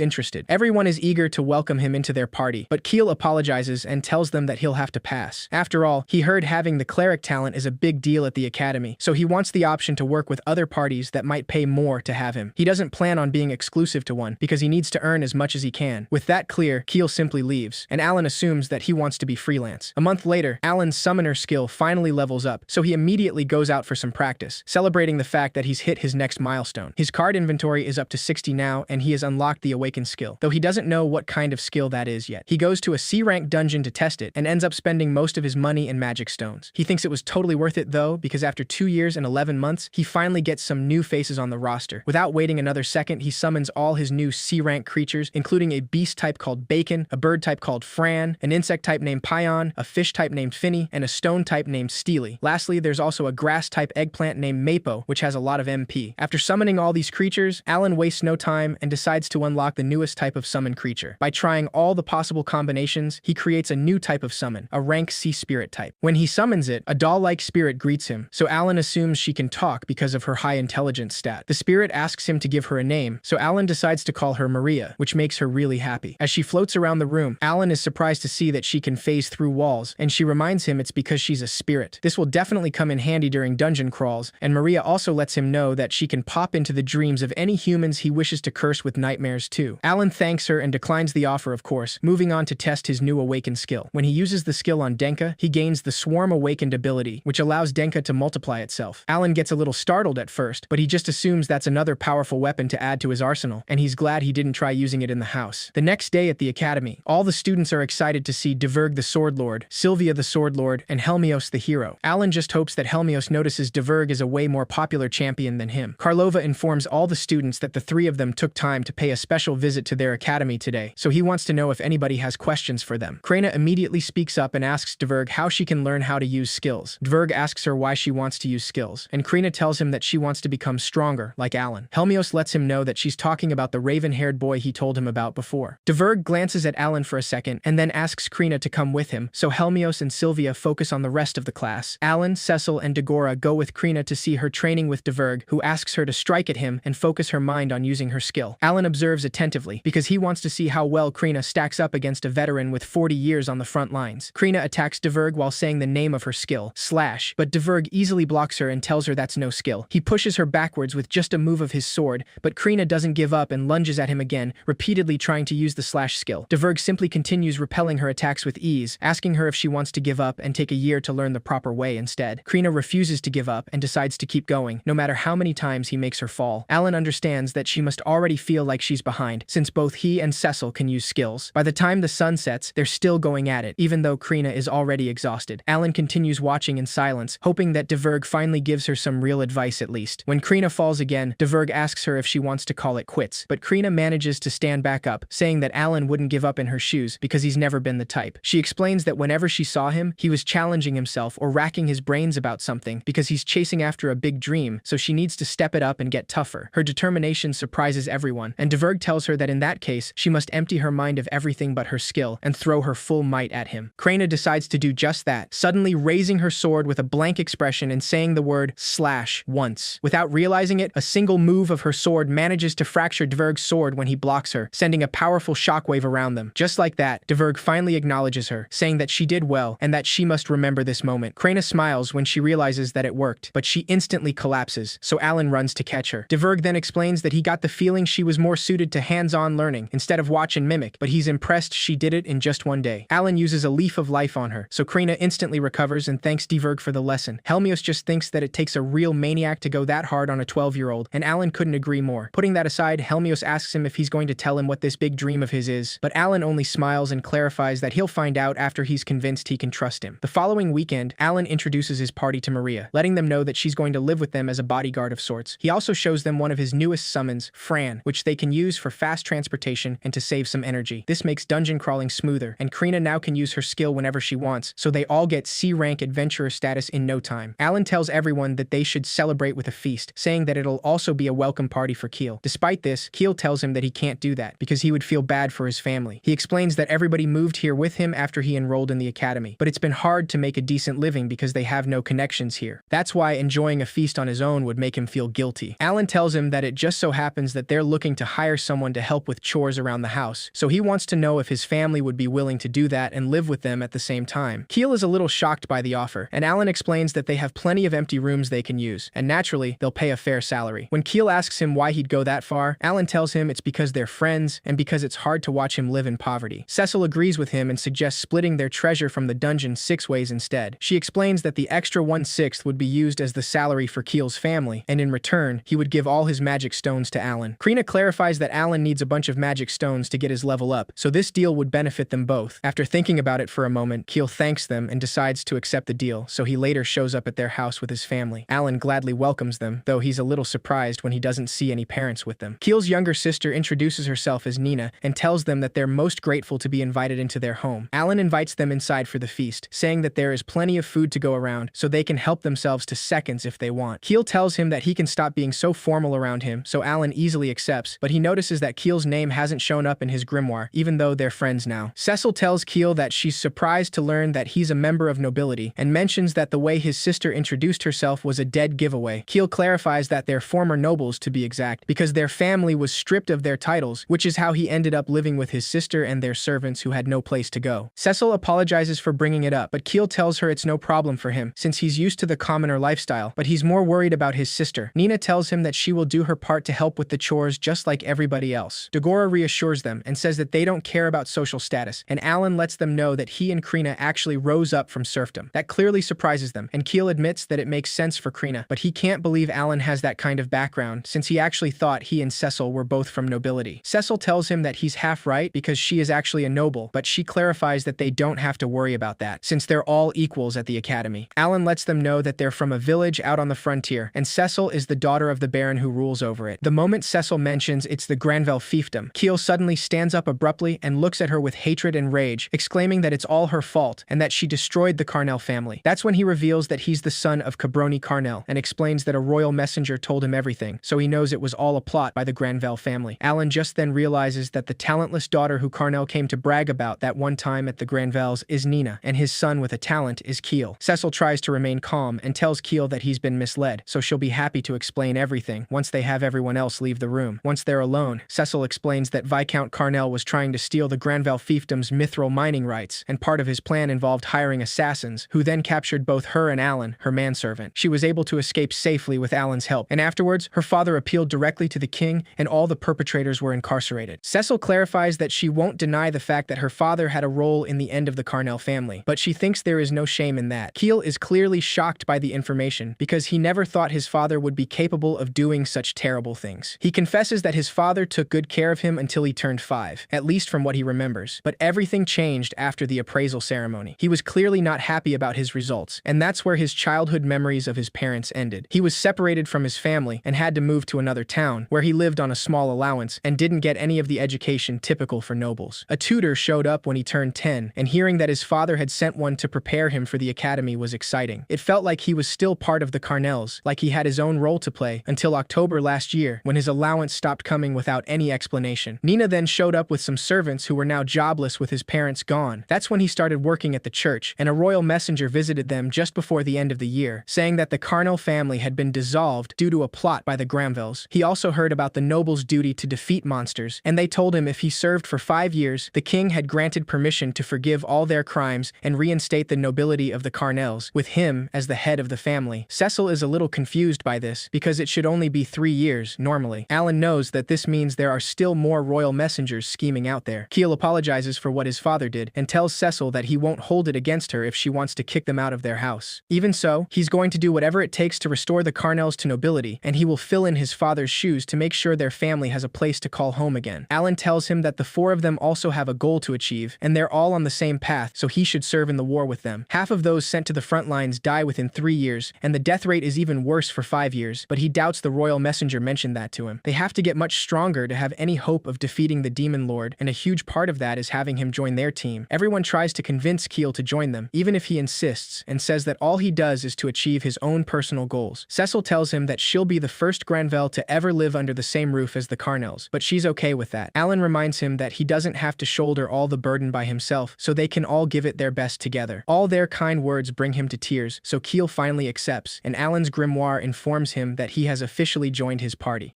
interested. Everyone is eager to welcome him into their party, but Keel apologizes and tells them that he'll have to pass. After all, he heard having the cleric talent is a big deal at the academy, so he wants the option to work with other parties that might pay more to have him. He doesn't plan on being exclusive to one, because he needs to earn as much as he can. With that clear, Keel simply leaves, and Alan assumes that he wants to be freelance. A month later, Alan's summoner skill finally levels up, so he immediately goes out for some practice, celebrating the fact that he's hit his next milestone. His card inventory is up to 60 now, and he has unlocked the Awaken skill, though he doesn't know what kind of skill that is yet. He goes to a C-rank dungeon to test it, and ends up spending most of his money in magic stones. He thinks it was totally worth it though, because after 2 years and 11 months, he finally gets some new faces on the roster. Without waiting another second, he summons all his new C-rank creatures, including a beast type called Bacon, a bird type called Fran, an insect type named Pion, a fish type named Finny, and a stone type named Steely. Lastly, there's also a grass type eggplant named Mapo, which has a lot of MP. After summoning all these creatures, Alan wastes no time and decides to unlock the newest type of summon creature. By trying all the possible combinations, he creates a new type of summon, a rank C spirit type. When he summons it, a doll-like spirit greets him, so Alan assumes she can talk because of her high intelligence stat. The spirit asks him to give her a name, so Alan decides to call her Maria, which makes her really happy. As she floats around the room, Alan is surprised to see that she can phase through walls, and she reminds him it's because she's a spirit. This will definitely come in handy during dungeon crawls, and Maria also lets him know that she can pop into the dreams of any humans he wishes to curse with nightmares too. Alan thanks her and declines the offer, of course, moving on to test his new Awakened skill. When he uses the skill on Denka, he gains the Swarm Awakened ability, which allows Denka to multiply itself. Alan gets a little startled at first, but he just assumes that's another powerful weapon to add to his arsenal, and he's glad he didn't try using it in the house. The next day at the academy, all the students are excited to see Dverg the Sword Lord, Sylvia the Sword Lord, and Helmios the hero. Alan just hopes that Helmios notices Dverg is a way more popular champion than him. Karlova informs all the students that the three of them took time to pay a special visit to their academy today, so he wants to know if anybody has questions for them. Krina immediately speaks up and asks Dverg how she can learn how to use skills. Dverg asks her why she wants to use skills, and Krina tells him that she wants to become stronger, like Alan. Helmios lets him know that she's talking about the raven-haired boy he told him about before. Dverg glances at Alan for a second, and then asks Krina to come with him, so Helmios and Sylvia focus on the rest of the class. Alan, Cecil, and Dagora go with Krina to see her training with Dverg, who asks her to strike at him and focus her mind on using her skill. Alan observes attentively because he wants to see how well Krina stacks up against a veteran with 40 years on the front lines. Krina attacks Diverg while saying the name of her skill, Slash, but Diverg easily blocks her and tells her that's no skill. He pushes her backwards with just a move of his sword, but Krina doesn't give up and lunges at him again, repeatedly trying to use the Slash skill. Diverg simply continues repelling her attacks with ease, asking her if she wants to give up and take a year to learn the proper way instead. Krina refuses to give up and decides to keep going, no matter how many times he makes her fall. Alan understands that she must already feel like she's behind, since both he and Cecil can use skills. By the time the sun sets, they're still going at it, even though Krina is already exhausted. Alan continues watching in silence, hoping that Diverg finally gives her some real advice at least. When Krina falls again, Diverg asks her if she wants to call it quits, but Krina manages to stand back up, saying that Alan wouldn't give up in her shoes because he's never been the type. She explains that whenever she saw him, he was challenging himself or racking his brains about something because he's chasing after a big dream, so she needs to step it up and get tougher. Her determination surprises everyone, and Diverg tells her that in that case, she must empty her mind of everything but her skill and throw her full might at him. Krina decides to do just that, suddenly raising her sword with a blank expression and saying the word Slash once. Without realizing it, a single move of her sword manages to fracture Diverg's sword when he blocks her, sending a powerful shockwave around them. Just like that, Diverg finally acknowledges her, saying that she did well and that she must remember this moment. Krina smiles when she realizes that it worked, but she instantly collapses, so Alan runs to catch her. Diverg then explains that he got the feeling she was more suited to hands-on learning instead of watch and mimic, but he's impressed she did it in just one day. Alan uses a leaf of life on her, so Krina instantly recovers and thanks Diverg for the lesson. Helmios just thinks that it takes a real maniac to go that hard on a 12-year-old, and Alan couldn't agree more. Putting that aside, Helmios asks him if he's going to tell him what this big dream of his is, but Alan only smiles and clarifies that he'll find out after he's convinced he can trust him. The following weekend, Alan introduces his party to Maria, letting them know that she's going to live with them as a bodyguard of sorts. He also shows them one of his newest summons, Fran, which they can use for fast transportation and to save some energy. This makes dungeon crawling smoother, and Krina now can use her skill whenever she wants, so they all get C-rank adventurer status in no time. Alan tells everyone that they should celebrate with a feast, saying that it'll also be a welcome party for Keel. Despite this, Keel tells him that he can't do that because he would feel bad for his family. He explains that everybody moved here with him after he enrolled in the academy, but it's been hard to make a decent living because they have no connections here. That's why enjoying a feast on his own would make him feel guilty. Alan tells him that it just so happens that they're looking to hire someone to help with chores around the house, so he wants to know if his family would be willing to do that and live with them at the same time. Keel is a little shocked by the offer, and Alan explains that they have plenty of empty rooms they can use, and naturally, they'll pay a fair salary. When Keel asks him why he'd go that far, Alan tells him it's because they're friends and because it's hard to watch him live in poverty. Cecil agrees with him and suggests splitting their treasure from the dungeon 6 ways instead. She explains that the extra 1/6 would be used as the salary for Keel's family, and in return, he would give all his magic stones to Alan. Krina clarifies that Alan needs a bunch of magic stones to get his level up, so this deal would benefit them both. After thinking about it for a moment, Keel thanks them and decides to accept the deal, so he later shows up at their house with his family. Alan gladly welcomes them, though he's a little surprised when he doesn't see any parents with them. Keel's younger sister introduces herself as Nina and tells them that they're most grateful to be invited into their home. Alan invites them inside for the feast, saying that there is plenty of food to go around, so they can help themselves to seconds if they want. Keel tells him that he can stop being so formal around him, so Alan easily accepts, but he notices that Keel's name hasn't shown up in his grimoire, even though they're friends now. Cecil tells Keel that she's surprised to learn that he's a member of nobility, and mentions that the way his sister introduced herself was a dead giveaway. Keel clarifies that they're former nobles, to be exact, because their family was stripped of their titles, which is how he ended up living with his sister and their servants who had no place to go. Cecil apologizes for bringing it up, but Keel tells her it's no problem for him, since he's used to the commoner lifestyle, but he's more worried about his sister. Nina tells him that she will do her part to help with the chores just like everybody else. Dagora reassures them and says that they don't care about social status, and Alan lets them know that he and Krina actually rose up from serfdom. That clearly surprises them, and Keel admits that it makes sense for Krina, but he can't believe Alan has that kind of background, since he actually thought he and Cecil were both from nobility. Cecil tells him that he's half right because she is actually a noble, but she clarifies that they don't have to worry about that, since they're all equals at the academy. Alan lets them know that they're from a village out on the frontier, and Cecil is the daughter of the baron who rules over it. The moment Cecil mentions it's the Granville fiefdom, Keel suddenly stands up abruptly and looks at her with hatred and rage, exclaiming that it's all her fault and that she destroyed the Carnell family. That's when he reveals that he's the son of Cabroni Carnell and explains that a royal messenger told him everything, so he knows it was all a plot by the Granville family. Alan just then realizes that the talentless daughter who Carnell came to brag about that one time at the Granvilles is Nina, and his son with a talent is Keel. Cecil tries to remain calm and tells Keel that he's been misled, so she'll be be happy to explain everything once they have everyone else leave the room. Once they're alone, Cecil explains that Viscount Carnell was trying to steal the Granville fiefdom's mithril mining rights, and part of his plan involved hiring assassins, who then captured both her and Alan, her manservant. She was able to escape safely with Alan's help, and afterwards, her father appealed directly to the king, and all the perpetrators were incarcerated. Cecil clarifies that she won't deny the fact that her father had a role in the end of the Carnell family, but she thinks there is no shame in that. Keel is clearly shocked by the information because he never thought his father would be capable of doing such terrible things. He confesses that his father took good care of him until he turned 5, at least from what he remembers, but everything changed after the appraisal ceremony. He was clearly not happy about his results, and that's where his childhood memories of his parents ended. He was separated from his family and had to move to another town, where he lived on a small allowance and didn't get any of the education typical for nobles. A tutor showed up when he turned 10, and hearing that his father had sent one to prepare him for the academy was exciting. It felt like he was still part of the Carnells, like he had his own role to play, until October last year, when his allowance stopped coming without any explanation. Nina then showed up with some servants who were now jobless with his parents gone. That's when he started working at the church, and a royal messenger visited them just before the end of the year, saying that the Carnell family had been dissolved due to a plot by the Granvilles. He also heard about the nobles' duty to defeat monsters, and they told him if he served for 5 years, the king had granted permission to forgive all their crimes and reinstate the nobility of the Carnells, with him as the head of the family. Cecil is a little confused by this, because it should only be 3 years, normally. Alan knows that this means there are still more royal messengers scheming out there. Keel apologizes for what his father did, and tells Cecil that he won't hold it against her if she wants to kick them out of their house. Even so, he's going to do whatever it takes to restore the Carnells to nobility, and he will fill in his father's shoes to make sure their family has a place to call home again. Alan tells him that the 4 of them also have a goal to achieve, and they're all on the same path, so he should serve in the war with them. Half of those sent to the front lines die within 3 years, and the death rate is even worse for 5 years, but he doubts the royal messenger mentioned that to him. They have to get much stronger to have any hope of defeating the Demon Lord, and a huge part of that is having him join their team. Everyone tries to convince Keel to join them, even if he insists, and says that all he does is to achieve his own personal goals. Cecil tells him that she'll be the first Granville to ever live under the same roof as the Carnells, but she's okay with that. Alan reminds him that he doesn't have to shoulder all the burden by himself, so they can all give it their best together. All their kind words bring him to tears, so Keel finally accepts, and Alan's grimoire informs him that he has officially joined his party.